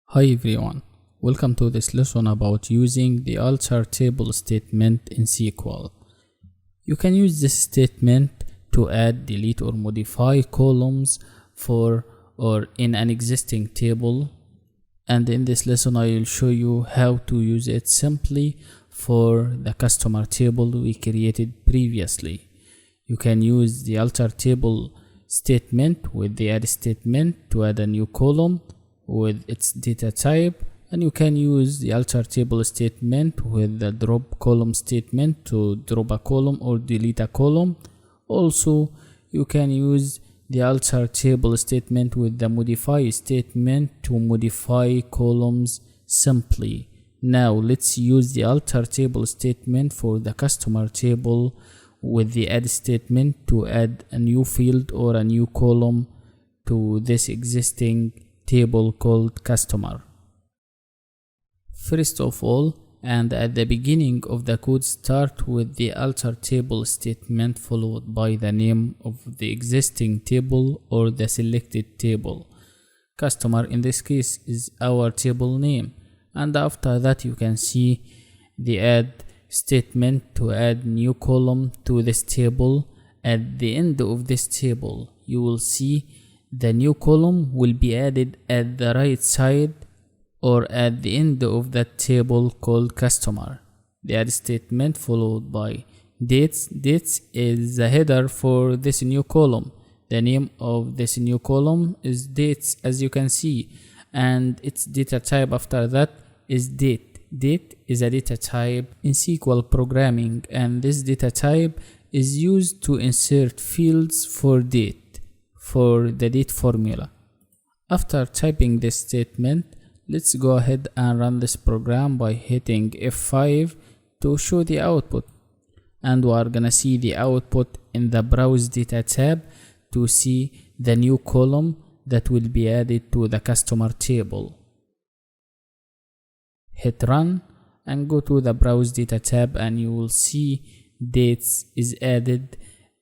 Hi everyone, welcome to this lesson about using the alter table statement in SQL. You can use this statement to add, delete or modify columns for or in an existing table, and in this lesson I will show you how to use it simply for the customer table we created previously. You can use the alter table statement with the add statement to add a new column with its data type, and you can use the alter table statement with the drop column statement to drop a column or delete a column. Also, you can use the alter table statement with the modify statement to modify columns simply. Now let's use the alter table statement for the customer table with the add statement to add a new field or a new column to this existing table called customer. First of all, and at the beginning of the code, start with the alter table statement followed by the name of the existing table or the selected table. Customer in this case is our table name, and after that you can see the add statement to add new column to this table. At the end of this table you will see the new column will be added at the right side or at the end of that table called customer. The add statement followed by dates. Dates is the header for this new column. The name of this new column is dates, as you can see, and its data type after that is date. Date is a data type in SQL programming, and this data type is used to insert fields for date for the date formula. After typing this statement, let's go ahead and run this program by hitting F5 to show the output, and we are gonna see the output in the browse data tab to see the new column that will be added to the customer table. Hit run and go to the browse data tab, and you will see dates is added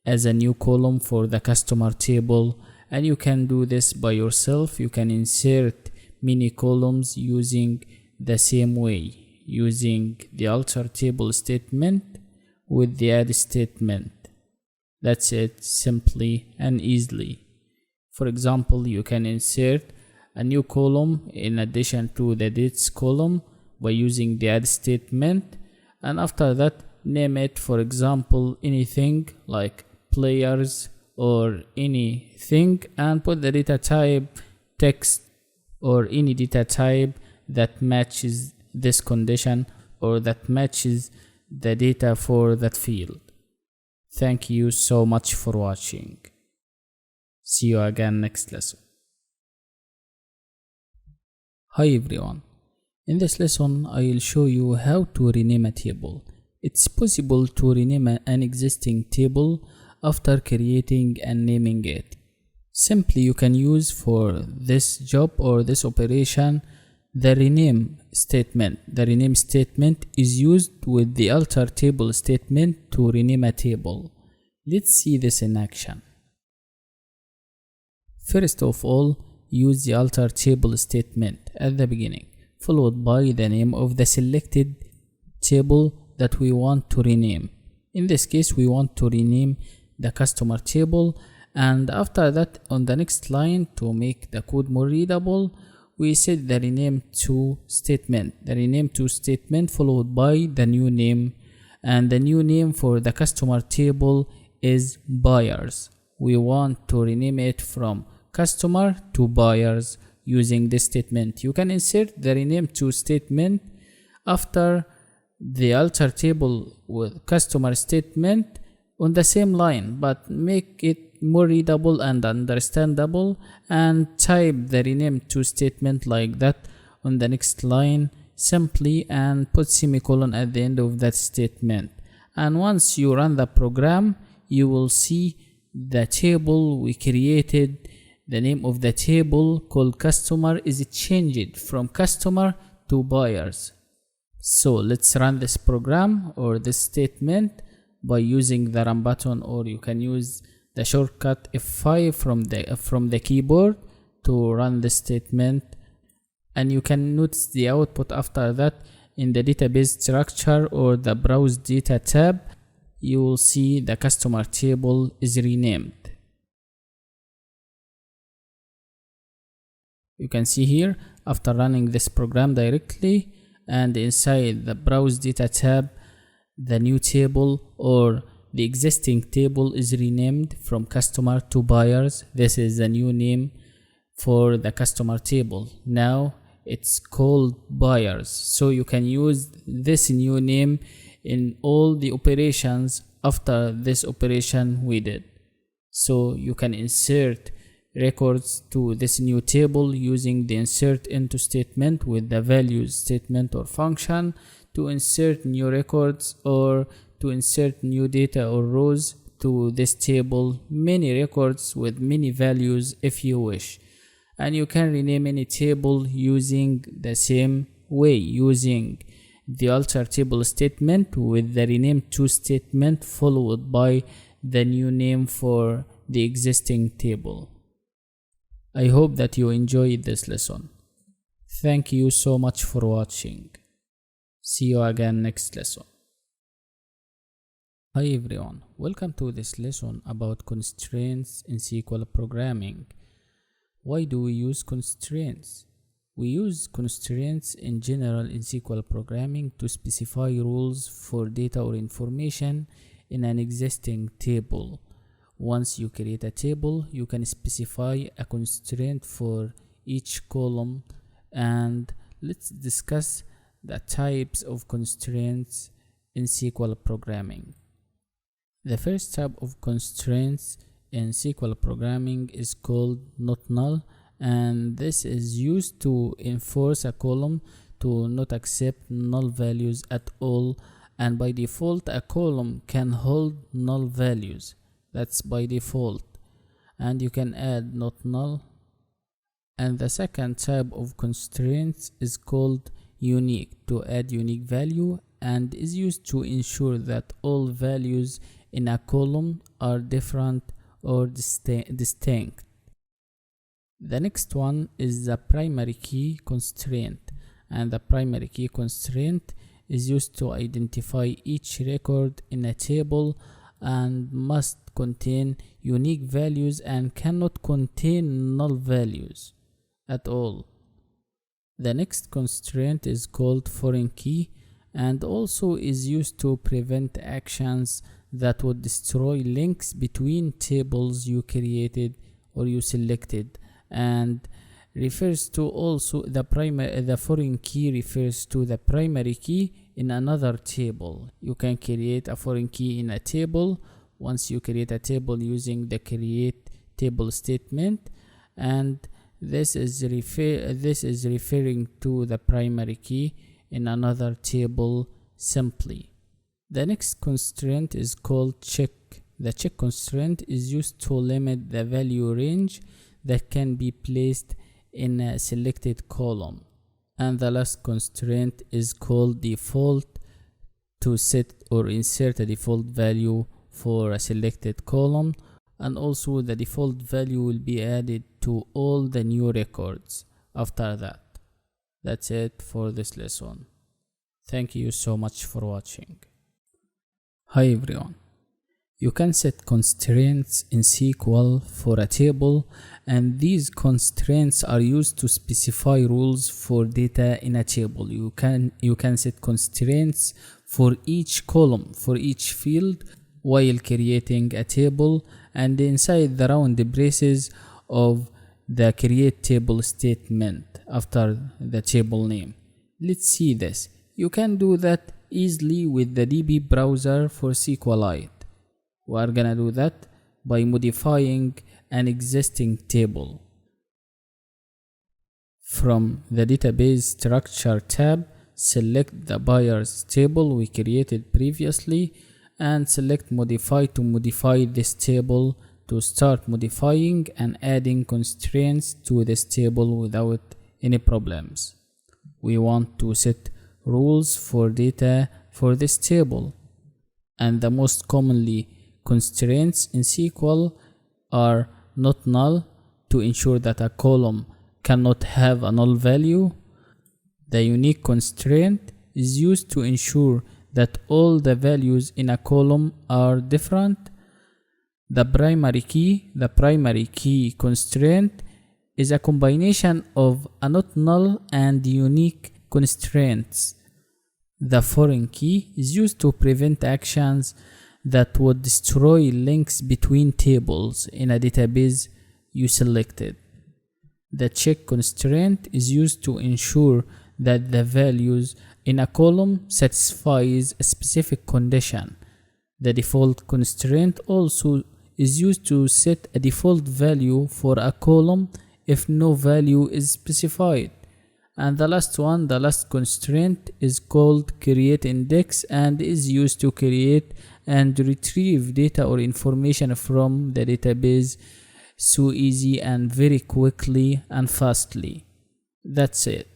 as a new column for the customer table. And you can do this by yourself. You can insert many columns using the same way, using the alter table statement with the add statement. That's it, simply and easily. For example, you can insert a new column in addition to the dates column by using the add statement, and after that name it, for example, anything like players or anything, and put the data type text or any data type that matches this condition or that matches the data for that field. Thank you so much for watching. See you again next lesson. Hi everyone. In this lesson, I will show you how to rename a table. It's possible to rename an existing table after creating and naming it. Simply, you can use for this job or this operation the rename statement. The rename statement is used with the alter table statement to rename a table. Let's see this in action. First of all, use the alter table statement at the beginning, followed by the name of the selected table that we want to rename. In this case, we want to rename the customer table, and after that, on the next line, to make the code more readable, we set the rename to statement. The rename to statement followed by the new name, and the new name for the customer table is buyers. We want to rename it from customer to buyers using this statement. You can insert the rename to statement after the alter table with customer statement on the same line, but make it more readable and understandable, and type the rename to statement like that on the next line simply, and put semicolon at the end of that statement. And once you run the program, you will see the table we created. The name of the table called customer is changed from customer to buyers. So let's run this program or this statement by using the run button, or you can use the shortcut F5 from the keyboard to run the statement. And you can notice the output after that. In the database structure or the browse data tab, you will see the customer table is renamed. You can see here after running this program directly, and inside the browse data tab, the new table or the existing table is renamed from customer to buyers. This is the new name for the customer table. Now it's called buyers. So you can use this new name in all the operations after this operation we did. So you can insert records to this new table using the insert into statement with the values statement or function to insert new records, or to insert new data or rows to this table, many records with many values if you wish. And you can rename any table using the same way, using the alter table statement with the rename to statement followed by the new name for the existing table. I hope that you enjoyed this lesson. Thank you so much for watching. See you again next lesson. Hi everyone, welcome to this lesson about constraints in SQL programming. Why do we use constraints? We use constraints in general in SQL programming to specify rules for data or information in an existing table. Once you create a table, you can specify a constraint for each column, and let's discuss the types of constraints in SQL programming. The first type of constraints in SQL programming is called not null, and this is used to enforce a column to not accept null values at all, and by default a column can hold null values. That's by default, and you can add not null. And the second type of constraints is called unique, to add unique value, and is used to ensure that all values in a column are different or distinct. The next one is the primary key constraint, and the primary key constraint is used to identify each record in a table and must contain unique values and cannot contain null values at all. The next constraint is called foreign key, and also is used to prevent actions that would destroy links between tables you created or you selected, and refers to also the foreign key refers to the primary key in another table. You can create a foreign key in a table once you create a table using the create table statement, and this is referring to the primary key in another table simply. The next constraint is called check. The check constraint is used to limit the value range that can be placed in a selected column. And the last constraint is called default, to set or insert a default value for a selected column, and also the default value will be added to all the new records after that. That's it for this lesson. Thank you so much for watching. Hi everyone. You can set constraints in SQL for a table, and these constraints are used to specify rules for data in a table. You can set constraints for each column, for each field while creating a table, and inside the round braces of the create table statement after the table name. Let's see this. You can do that easily with the DB browser for SQLite. We are gonna do that by modifying an existing table. From the database structure tab, select the buyers table we created previously, and select modify to modify this table to start modifying and adding constraints to this table without any problems. We want to set rules for data for this table, and the most commonly constraints in SQL are not null to ensure that a column cannot have a null value. The unique constraint is used to ensure that all the values in a column are different. The primary key constraint is a combination of a not null and unique constraints. The foreign key is used to prevent actions that would destroy links between tables in a database you selected. The check constraint is used to ensure that the values in a column satisfies a specific condition. The default constraint also is used to set a default value for a column if no value is specified. And the last constraint is called create index and is used to create and retrieve data or information from the database so easy and very quickly and fastly. That's it.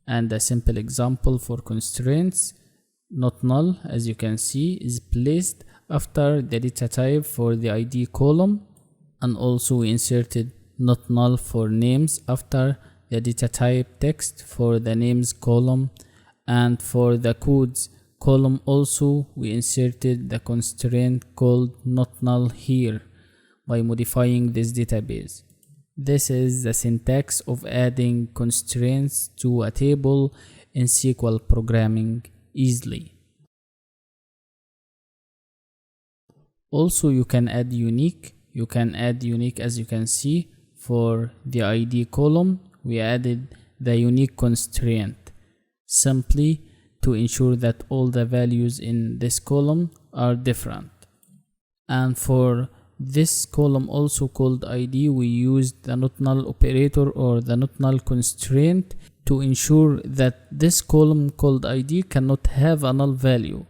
And a simple example for constraints: not null, as you can see, is placed after the data type for the ID column, and also we inserted not null for names after the data type text for the names column, and for the codes column also we inserted the constraint called not null here by modifying this database. This is the syntax of adding constraints to a table in SQL programming easily. Also you can add unique. As you can see, for the ID column we added the unique constraint simply to ensure that all the values in this column are different. And for this column also called ID, we used the not null operator or the not null constraint to ensure that this column called ID cannot have a null value.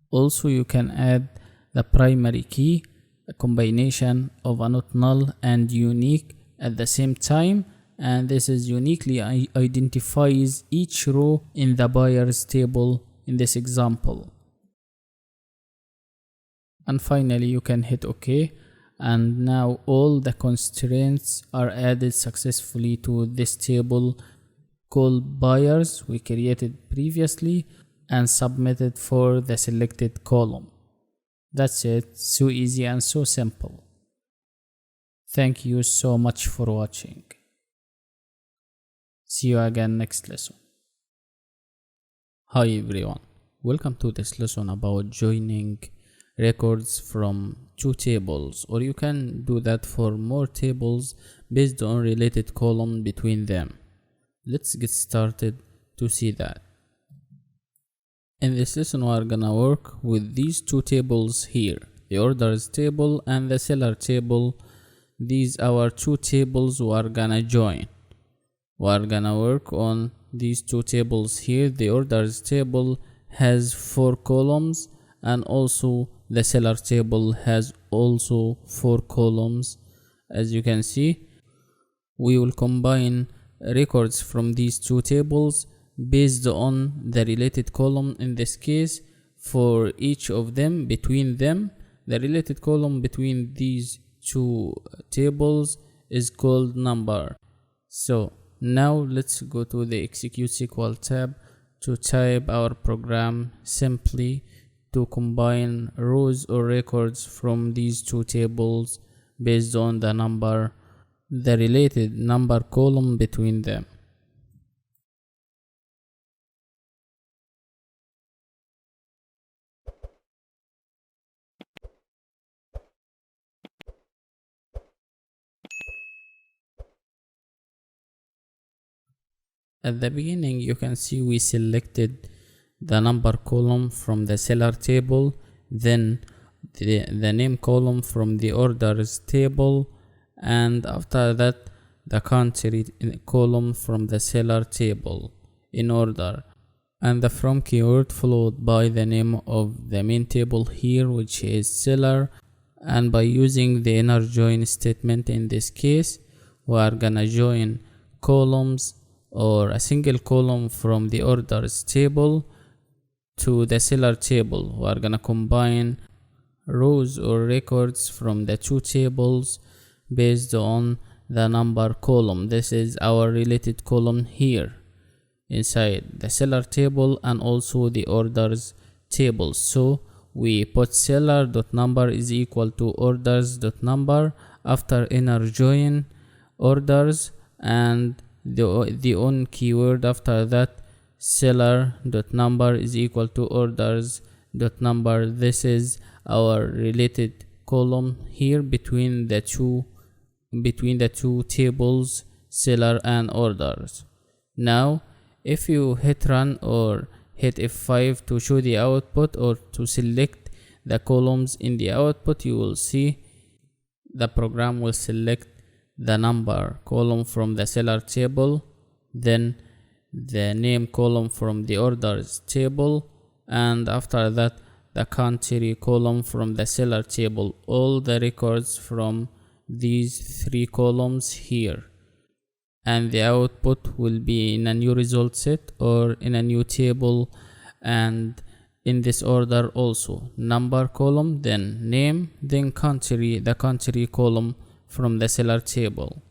Also you can add the primary key, a combination of a not null and unique at the same time, and this is uniquely identifies each row in the buyers table in this example. And finally you can hit OK, and now all the constraints are added successfully to this table called buyers we created previously and submitted for the selected column. That's it, so easy and so simple. Thank you so much for watching. See you again next lesson. Hi everyone, welcome to this lesson about joining records from two tables, or you can do that for more tables based on related column between them. Let's get started to see that. In this lesson we are gonna work with these two tables here, the orders table and the seller table. These are two tables we are gonna join. We are gonna work on these two tables here. The orders table has 4 columns, and also the seller table has also 4 columns. As you can see, we will combine records from these two tables based on the related column. In this case, for each of them, between them, the related column between these two tables is called number. So now let's go to the execute SQL tab to type our program simply to combine rows or records from these two tables based on the number, the related number column between them. At the beginning you can see we selected the number column from the seller table, then the name column from the orders table, and after that the country column from the seller table. in order, and the from keyword followed by the name of the main table here, which is seller. And by using the inner join statement in this case, we are gonna join columns or a single column from the orders table to the seller table. We are gonna combine rows or records from the two tables based on the number column. This is our related column here inside the seller table and also the orders table. So we put seller.number is equal to orders.number after inner join orders, and the on keyword after that, seller.number is equal to orders.number. This is our related column here between the two tables, seller and orders. Now if you hit run or hit F5 to show the output or to select the columns in the output, you will see the program will select the number column from the seller table, then the name column from the orders table, and after that the country column from the seller table. All the records from these three columns here, and the output will be in a new result set or in a new table, and in this order also: number column, then name, then country, the country column from the seller table.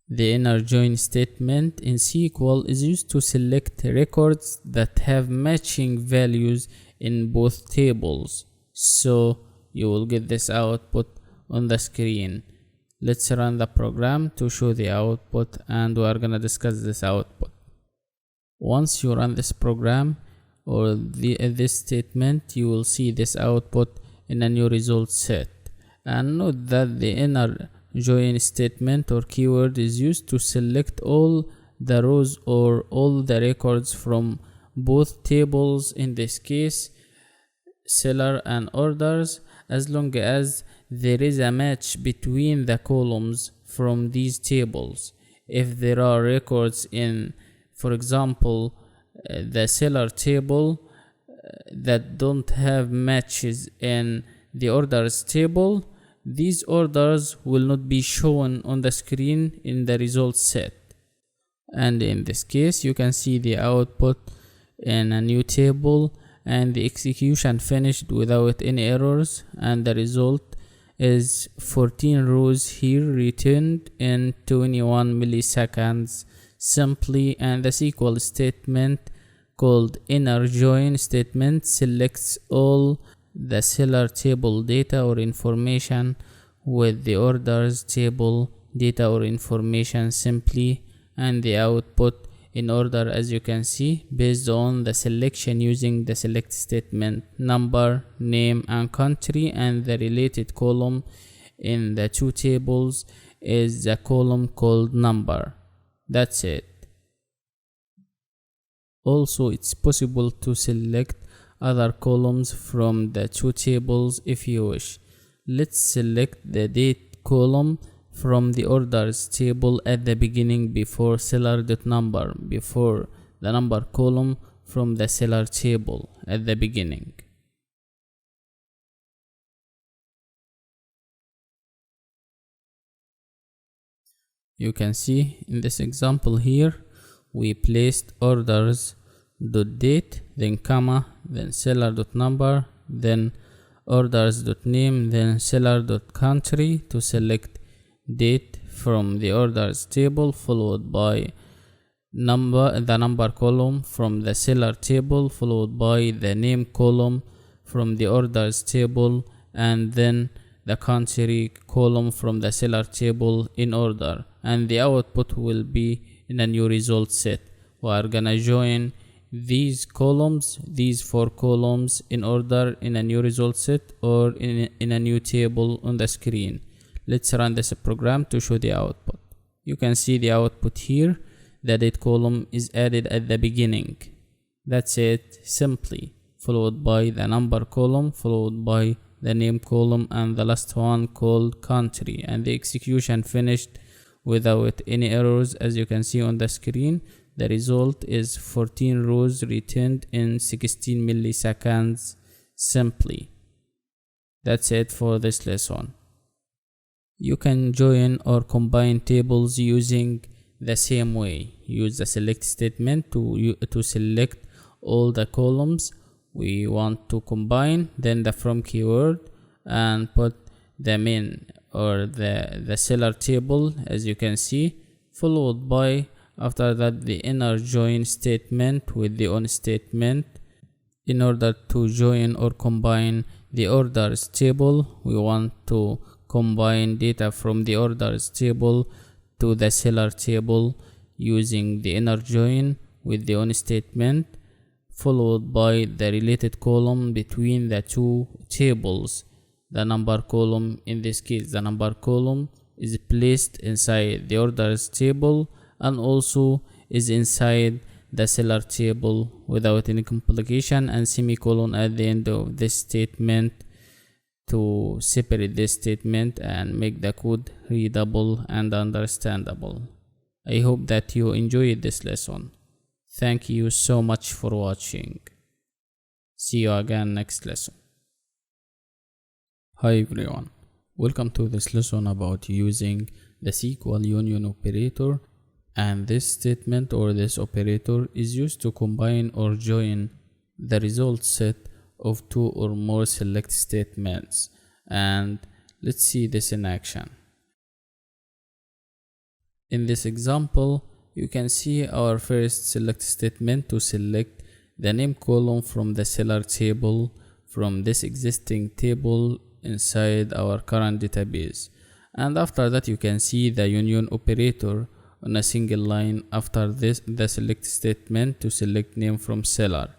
The inner join statement in SQL is used to select records that have matching values in both tables. So you will get this output on the screen. Let's run the program to show the output, and we are gonna discuss this output. Once you run this program or this statement, you will see this output in a new result set. And note that the inner join statement or keyword is used to select all the rows or all the records from both tables, in this case seller and orders, as long as there is a match between the columns from these tables. If there are records in, for example, the seller table that don't have matches in the orders table, these orders will not be shown on the screen in the results set. And in this case, you can see the output in a new table and the execution finished without any errors, and the result is 14 rows here returned in 21 milliseconds simply. And the SQL statement called inner join statement selects all the seller table data or information with the orders table data or information simply, and the output in order, as you can see, based on the selection using the select statement: number, name and country, and the related column in the two tables is the column called number. That's it. Also, it's possible to select other columns from the two tables if you wish. Let's select the date column from the orders table at the beginning before seller.number, before the number column from the seller table at the beginning. You can see in this example here, we placed orders.date, then comma, then seller.number, then orders.name, then seller.country to select date from the orders table, followed by the number column from the seller table, followed by the name column from the orders table, and then the country column from the seller table in order, and the output will be in a new result set. We are gonna join these columns, these four columns, in order in a new result set or in a new table on the screen. Let's run this program to show the output. You can see the output here. The date column is added at the beginning. That's it, simply, followed by the number column, followed by the name column, and the last one called country, and the execution finished without any errors, as you can see on the screen. the result is 14 rows returned in 16 milliseconds simply. That's it for this lesson. You can join or combine tables using the same way. Use the select statement to select all the columns we want to combine, then the from keyword, and put the main or the seller table, as you can see, followed by after that the inner join statement with the on statement. In order to join or combine the orders table, we want to combine data from the orders table to the seller table using the inner join with the on statement, followed by the related column between the two tables. The number column, in this case the number column, is placed inside the orders table and also is inside the seller table without any complication, and semicolon at the end of this statement to separate this statement and make the code readable and understandable. I hope that you enjoyed this lesson. Thank you so much for watching. See you again next lesson. Hi everyone, welcome to this lesson about using the SQL union operator, and this statement or this operator is used to combine or join the result set of two or more select statements. And let's see this in action. In this example, you can see our first select statement to select the name column from the seller table from this existing table inside our current database. And after that you can see the union operator on a single line after this the select statement to select name from seller.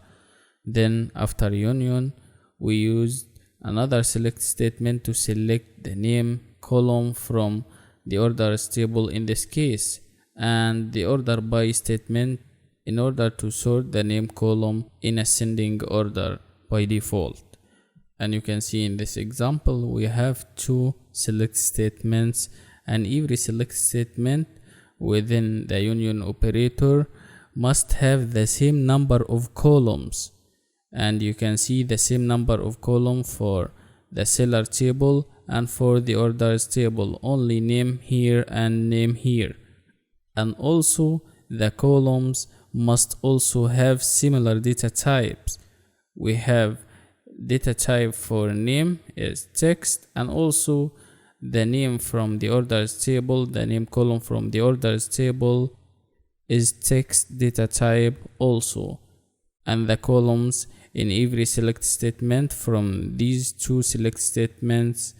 Then after union we used another select statement to select the name column from the orders table in this case, and the order by statement in order to sort the name column in ascending order by default. And you can see in this example we have two select statements, and every select statement within the union operator must have the same number of columns. And you can see the same number of columns for the seller table and for the orders table, only name here and name here. And also the columns must also have similar data types. We have data type for name is text, and also the name from the orders table, the name column from the orders table is text data type also. And the columns in every select statement from these two select statements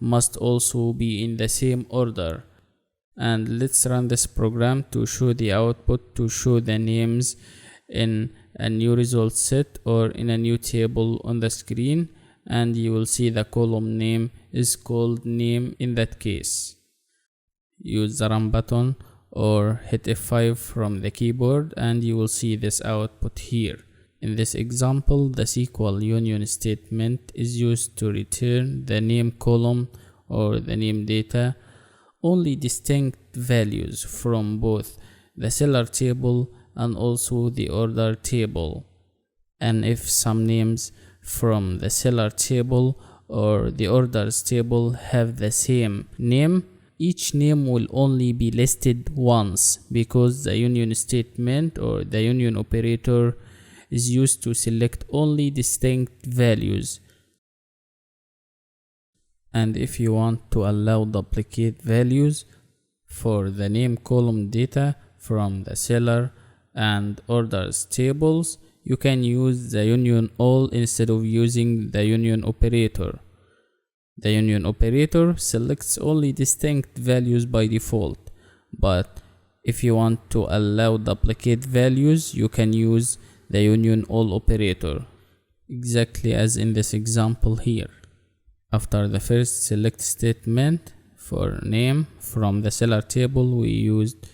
must also be in the same order. And let's run this program to show the output, to show the names in a new result set or in a new table on the screen, and you will see the column name is called name in that case. Use the run button or hit F5 from the keyboard and you will see this output here. In this example, the SQL union statement is used to return the name column or the name data, only distinct values from both the seller table and also the order table. And if some names from the seller table or the orders table have the same name, each name will only be listed once, because the union statement or the union operator is used to select only distinct values. And if you want to allow duplicate values for the name column data from the seller and orders tables, you can use the union all instead of using the union operator. The union operator selects only distinct values by default, but if you want to allow duplicate values, you can use the union all operator, exactly as in this example here. After the first select statement for name from the seller table, we used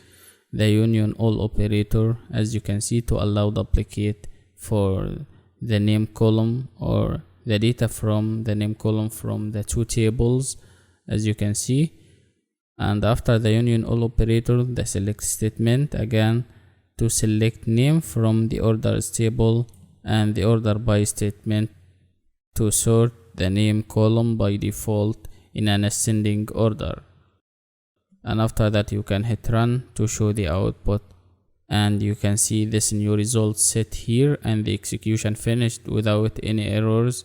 the union all operator, as you can see, to allow duplicate for the name column or the data from the name column from the two tables, as you can see. And after the union all operator, the select statement again to select name from the orders table and the order by statement to sort the name column by default in an ascending order. And after that you can hit run to show the output, and you can see this new result set here and the execution finished without any errors.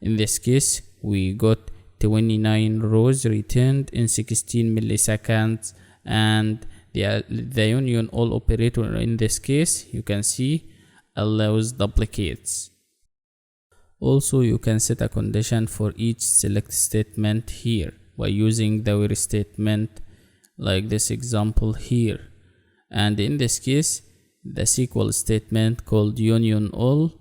In this case we got 29 rows returned in 16 milliseconds, and the union all operator in this case, you can see, allows duplicates. Also you can set a condition for each select statement here by using the where statement like this example here. And in this case the SQL statement called union all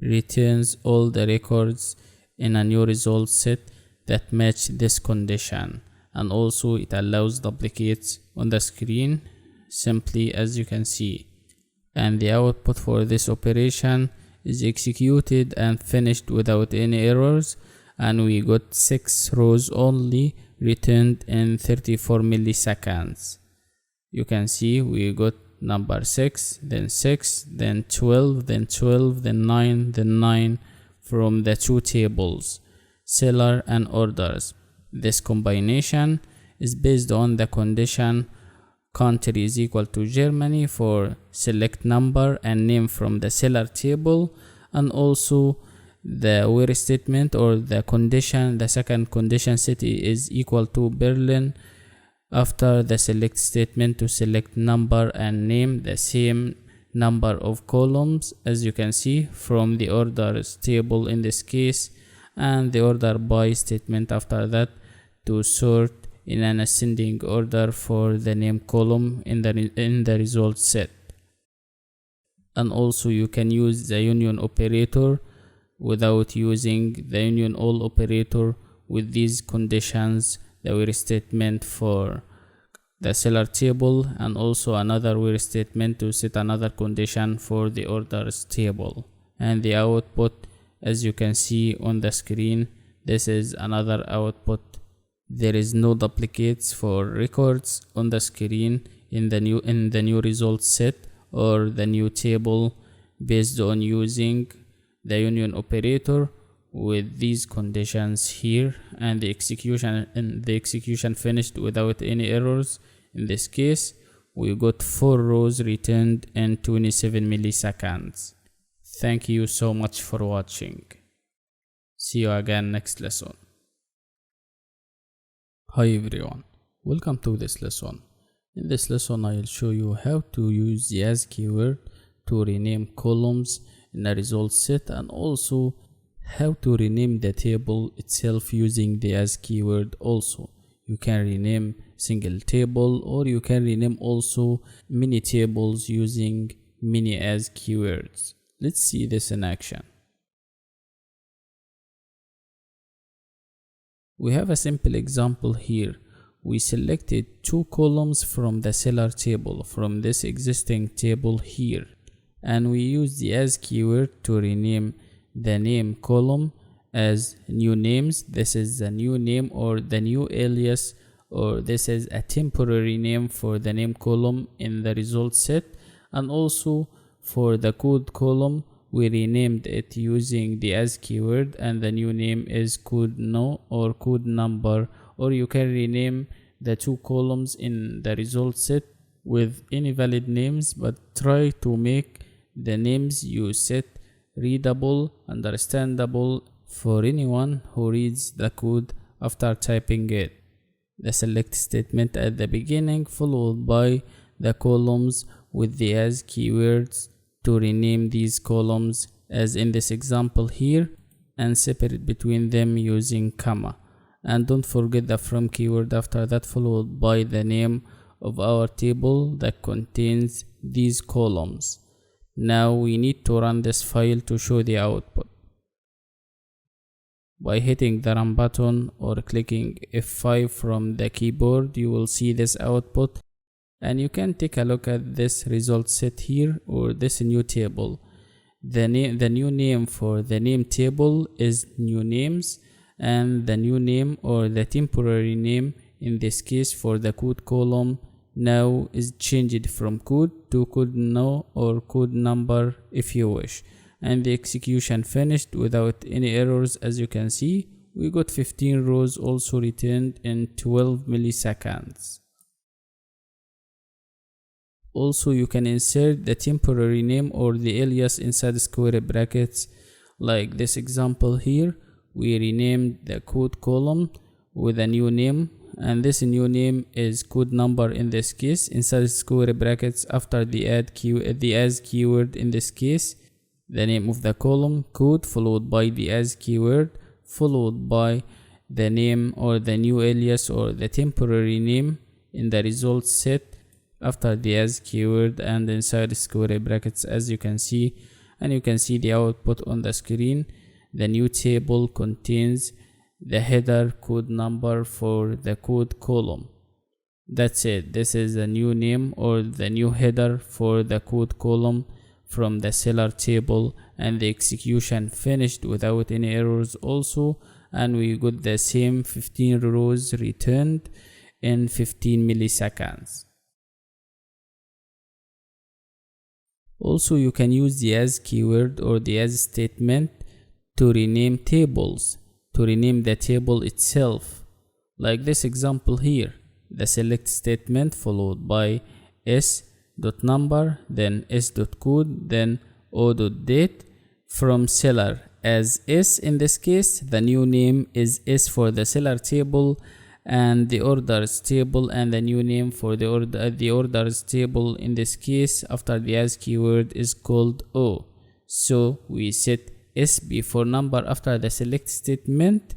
returns all the records in a new result set that match this condition, and also it allows duplicates on the screen simply as you can see. And the output for this operation is executed and finished without any errors, and we got 6 rows only returned in 34 milliseconds. You can see we got number 6, then 6, then 12, then 12, then 9, then 9 from the two tables, seller and orders. This combination is based on the condition country is equal to Germany for select number and name from the seller table, and also the where statement or the condition, the second condition city is equal to Berlin after the select statement to select number and name the same number of columns as you can see from the orders table in this case, and the order by statement after that to sort in an ascending order for the name column in the result set. And also you can use the union operator without using the union all operator with these conditions, the where statement for the seller table and also another where statement to set another condition for the orders table. And the output, as you can see on the screen, this is another output. There is no duplicates for records on the screen in the new result set or the new table based on using the union operator with these conditions here, and the execution finished without any errors. In this case we got 4 rows returned in 27 milliseconds. Thank you so much for watching. See you again next lesson. Hi everyone, welcome to this lesson. In this lesson I'll show you how to use the as keyword to rename columns in a result set, and also how to rename the table itself using the as keyword. Also you can rename single table, or you can rename also many tables using many as keywords. Let's see this in action. We have a simple example here. We selected 2 columns from the seller table from this existing table here, and we use the as keyword to rename the name column as new names. This is the new name or the new alias, or this is a temporary name for the name column in the result set. And also for the code column we renamed it using the as keyword, and the new name is code no or code number, or you can rename the 2 columns in the result set with any valid names, but try to make the names you set readable, understandable for anyone who reads the code after typing it. The select statement at the beginning followed by the columns with the as keywords to rename these columns as in this example here, and separate between them using comma. And don't forget the from keyword after that, followed by the name of our table that contains these columns. Now we need to run this file to show the output. By hitting the run button or clicking F5 from the keyboard, you will see this output, and you can take a look at this result set here or this new table. The new name for the name table is new names, and the new name or the temporary name in this case for the code column now is changed from code to code no or code number if you wish, and the execution finished without any errors. As you can see, we got 15 rows also returned in 12 milliseconds. Also, you can insert the temporary name or the alias inside square brackets, like this example here. We renamed the code column with a new name, and this new name is code number in this case inside square brackets after the as keyword. In this case, the name of the column code followed by the as keyword followed by the name or the new alias or the temporary name in the result set after the as keyword and inside square brackets, as you can see. And you can see the output on the screen. The new table contains the header code number for the code column. That's it. This is the new name or the new header for the code column from the seller table, and the execution finished without any errors also, and we got the same 15 rows returned in 15 milliseconds. Also, you can use the as keyword or the as statement to rename tables, to rename the table itself, like this example here. The select statement followed by s.number, then s.code, then o.date from seller as s. In this case, the new name is s for the seller table and the orders table, and the new name for the orders table in this case after the as keyword is called o. So we set s before number after the select statement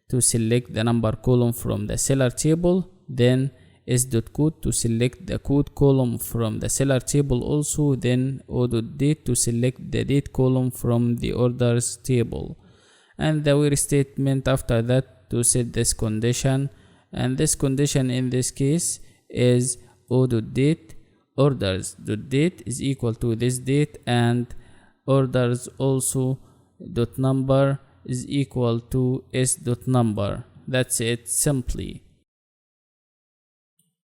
to select the number column from the seller table, then s.code to select the code column from the seller table also, then o.date to select the date column from the orders table, and the where statement after that to set this condition. And this condition in this case is o.date orders.date is equal to this date, and orders also dot number is equal to s.number. That's it, simply.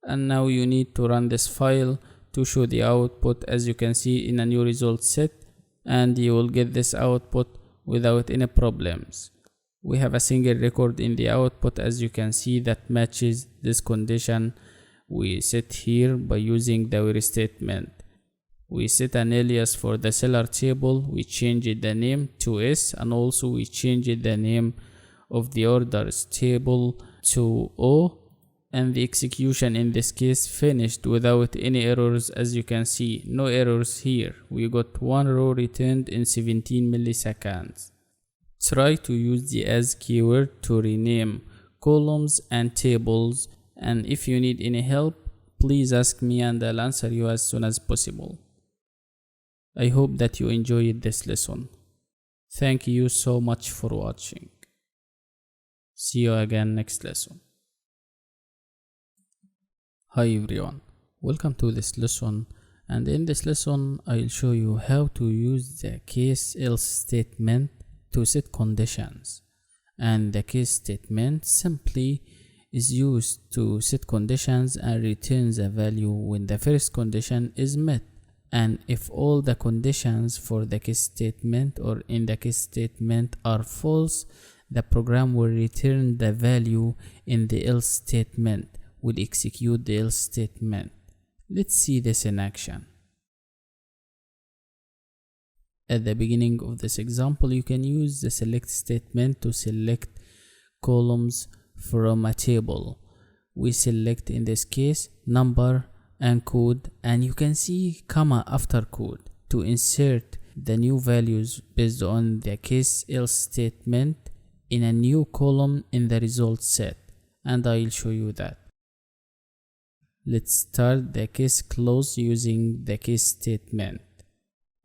And now you need to run this file to show the output, as you can see in a new result set, and you will get this output without any problems. We have a single record in the output, as you can see, that matches this condition we set here by using the where statement. We set an alias for the seller table, we changed the name to s, and also we changed the name of the orders table to o, and the execution in this case finished without any errors. As you can see, no errors here. We got one row returned in 17 milliseconds. Try to use the as keyword to rename columns and tables, and if you need any help, please ask me and I'll answer you as soon as possible. I hope that you enjoyed this lesson. Thank you so much for watching. See you again next lesson. Hi everyone, welcome to this lesson, and in this lesson I'll show you how to use the case else statement to set conditions. And the case statement simply is used to set conditions and returns a value when the first condition is met, and if all the conditions for the case statement or in the case statement are false, the program will return the value in the else statement, will execute the else statement. Let's see this in action. At the beginning of this example, you can use the select statement to select columns from a table. We select in this case number and code, and you can see comma after code to insert the new values based on the case else statement in a new column in the result set, and I'll show you that. Let's start the case clause using the case statement.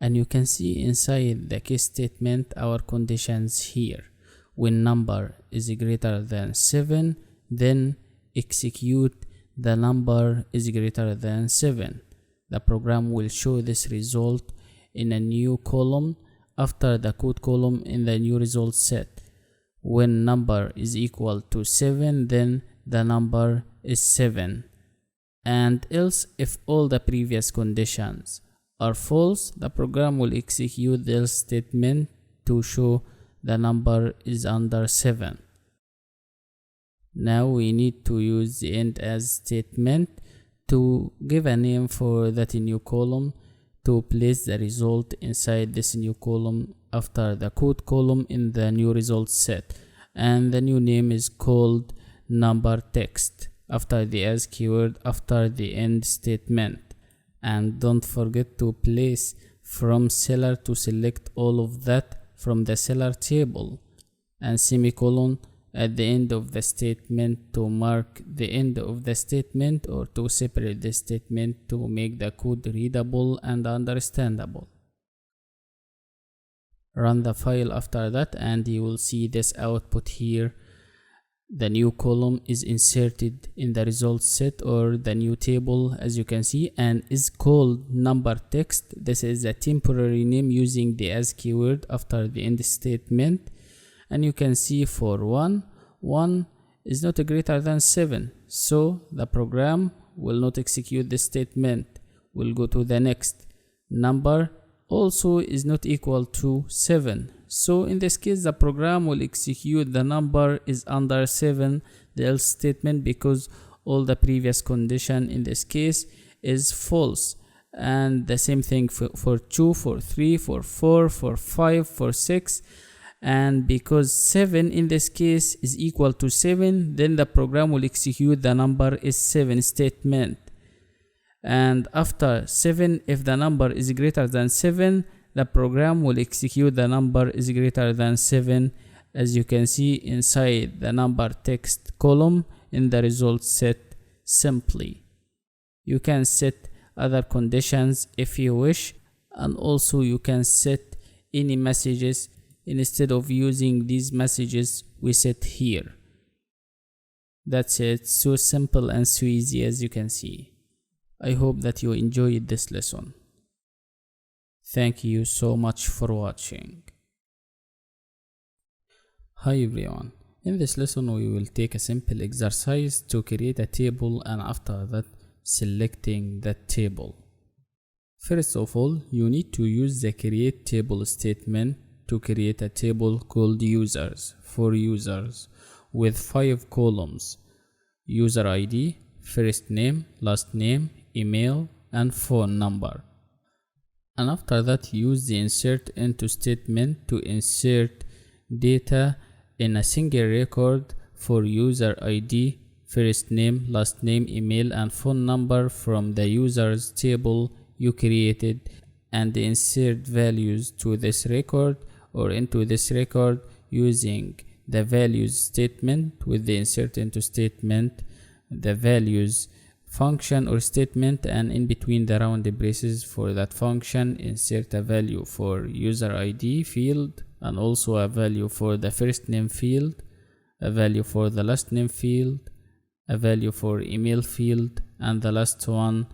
And you can see inside the case statement our conditions here. When number is greater than 7, then execute the number is greater than 7. The program will show this result in a new column after the code column in the new result set. When number is equal to 7, then the number is 7. and else if all the previous conditions are false, the program will execute the else statement to show the number is under 7. Now we need to use the end as statement to give a name for that new column, to place the result inside this new column after the code column in the new result set, and the new name is called number text after the as keyword after the end statement. And don't forget to place from seller to select all of that from the seller table, and semicolon at the end of the statement to mark the end of the statement or to separate the statement to make the code readable and understandable. Run the file after that and you will see this output here. The new column is inserted in the results set or the new table, as you can see, and is called number text. This is a temporary name using the as keyword after the end statement. And you can see for 1 is not greater than 7, so the program will not execute this statement. We'll go to the next. Number also is not equal to 7, so in this case the program will execute the number is under 7, the else statement, because all the previous condition in this case is false. And the same thing for 2, for 3, for 4, for 5, for 6. And because 7 in this case is equal to 7, then the program will execute the number is 7 statement. And after 7, if the number is greater than 7, the program will execute the number is greater than 7, as you can see inside the number text column in the results set simply. You can set other conditions if you wish, and also you can set any messages. Instead of using these messages we set here. That's it, so simple and so easy, as you can see. I hope that you enjoyed this lesson. Thank you so much for watching. Hi everyone, in this lesson we will take a simple exercise to create a table, and after that selecting that table. First of all, you need to use the create table statement to create a table called users for users with 5 columns: user ID, first name, last name, email, and phone number. And after that, use the insert into statement to insert data in a single record for user ID, first name, last name, email, and phone number from the users table you created, and insert values to this record or into this record using the values statement with the insert into statement, the values function or statement, and in between the round braces for that function insert a value for user ID field, and also a value for the first name field, a value for the last name field, a value for email field, and the last one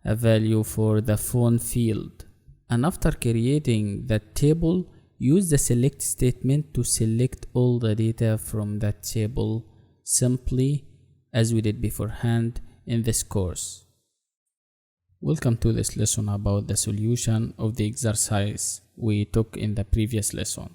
a value for the phone field. And after creating that table, use the select statement to select all the data from that table simply as we did beforehand in this course. Welcome to this lesson about the solution of the exercise we took in the previous lesson.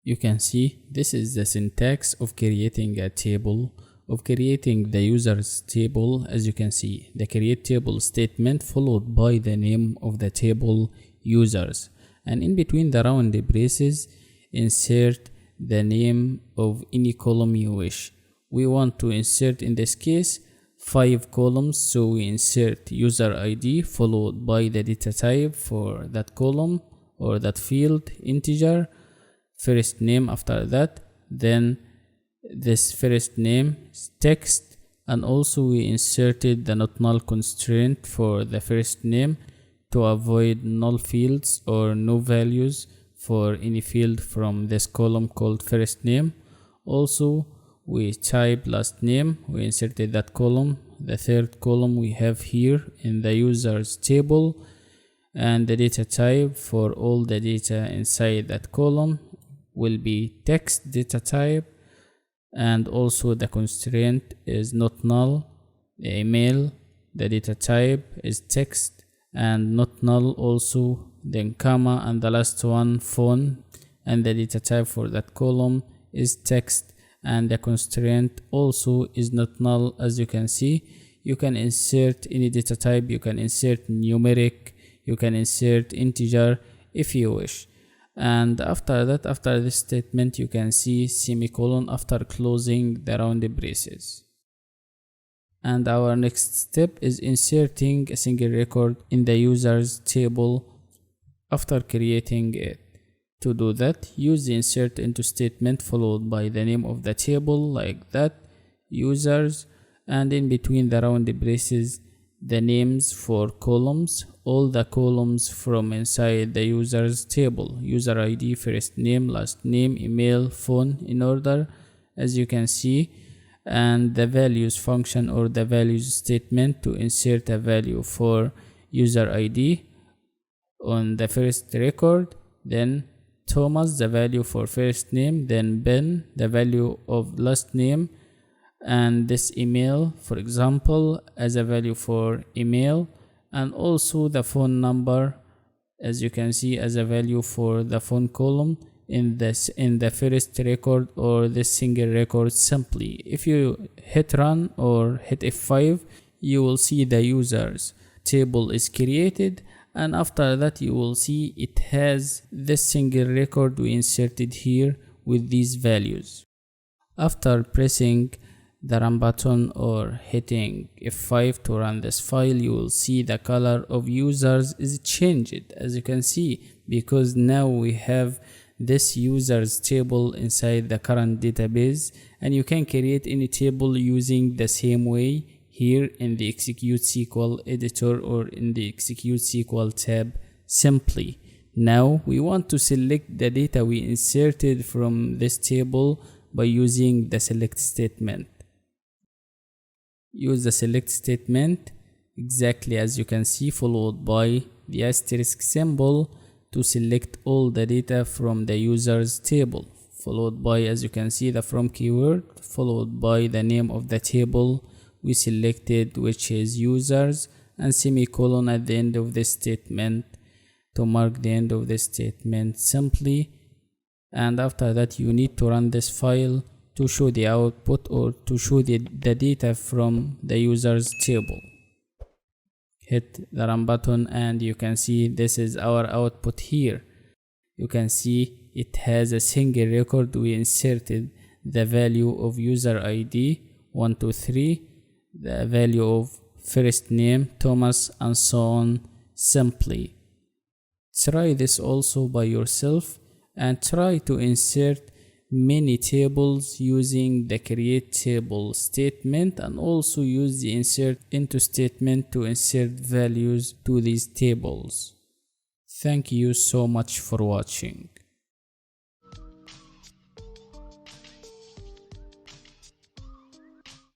You can see this is the syntax of creating a table, of creating the users table. As you can see, the create table statement followed by the name of the table users, and in between the round braces insert the name of any column you wish. We want to insert in this case 5 columns, so we insert user ID followed by the data type for that column or that field, integer, first name after that, then this first name text, and also we inserted the not null constraint for the first name to avoid null fields or no values for any field from this column called first name. Also we type last name, we inserted that column. The third column we have here in the users table, and the data type for all the data inside that column will be text data type, and also the constraint is not null, email, the data type is text and not null also, then comma, and the last one phone, and the data type for that column is text, and the constraint also is not null. As you can see, you can insert any data type, you can insert numeric, you can insert integer if you wish. And after that, after this statement, you can see semicolon after closing the round braces. And our next step is inserting a single record in the users table after creating it. To do that, use the insert into statement followed by the name of the table like that, users, and in between the round braces the names for columns, all the columns from inside the users table, user ID, first name, last name, email, phone, in order, as you can see, and the values function or the values statement to insert a value for user ID on the first record, then Thomas, the value for first name, then Ben, the value of last name, and this email, for example, as a value for email, and also the phone number, as you can see, as a value for the phone column in the first record or this single record. Simply, if you hit run or hit F5, you will see the users table is created, and after that you will see it has this single record we inserted here with these values. After pressing the run button or hitting F5 to run this file, you will see the color of users is changed, as you can see, because now we have this users table inside the current database, and you can create any table using the same way here in the execute SQL editor or in the execute SQL tab. Simply, now we want to select the data we inserted from this table by using the select statement. Use the select statement exactly as you can see, followed by the asterisk symbol to select all the data from the users table, followed by, as you can see, the from keyword, followed by the name of the table we selected, which is users, and semicolon at the end of this statement to mark the end of this statement simply. And after that, you need to run this file to show the output or to show the data from the users table. Hit the run button and you can see this is our output here. You can see it has a single record we inserted the value of user ID 123, the value of first name Thomas, and so on. Simply try this also by yourself and try to insert many tables using the create table statement, and also use the insert into statement to insert values to these tables. Thank you so much for watching.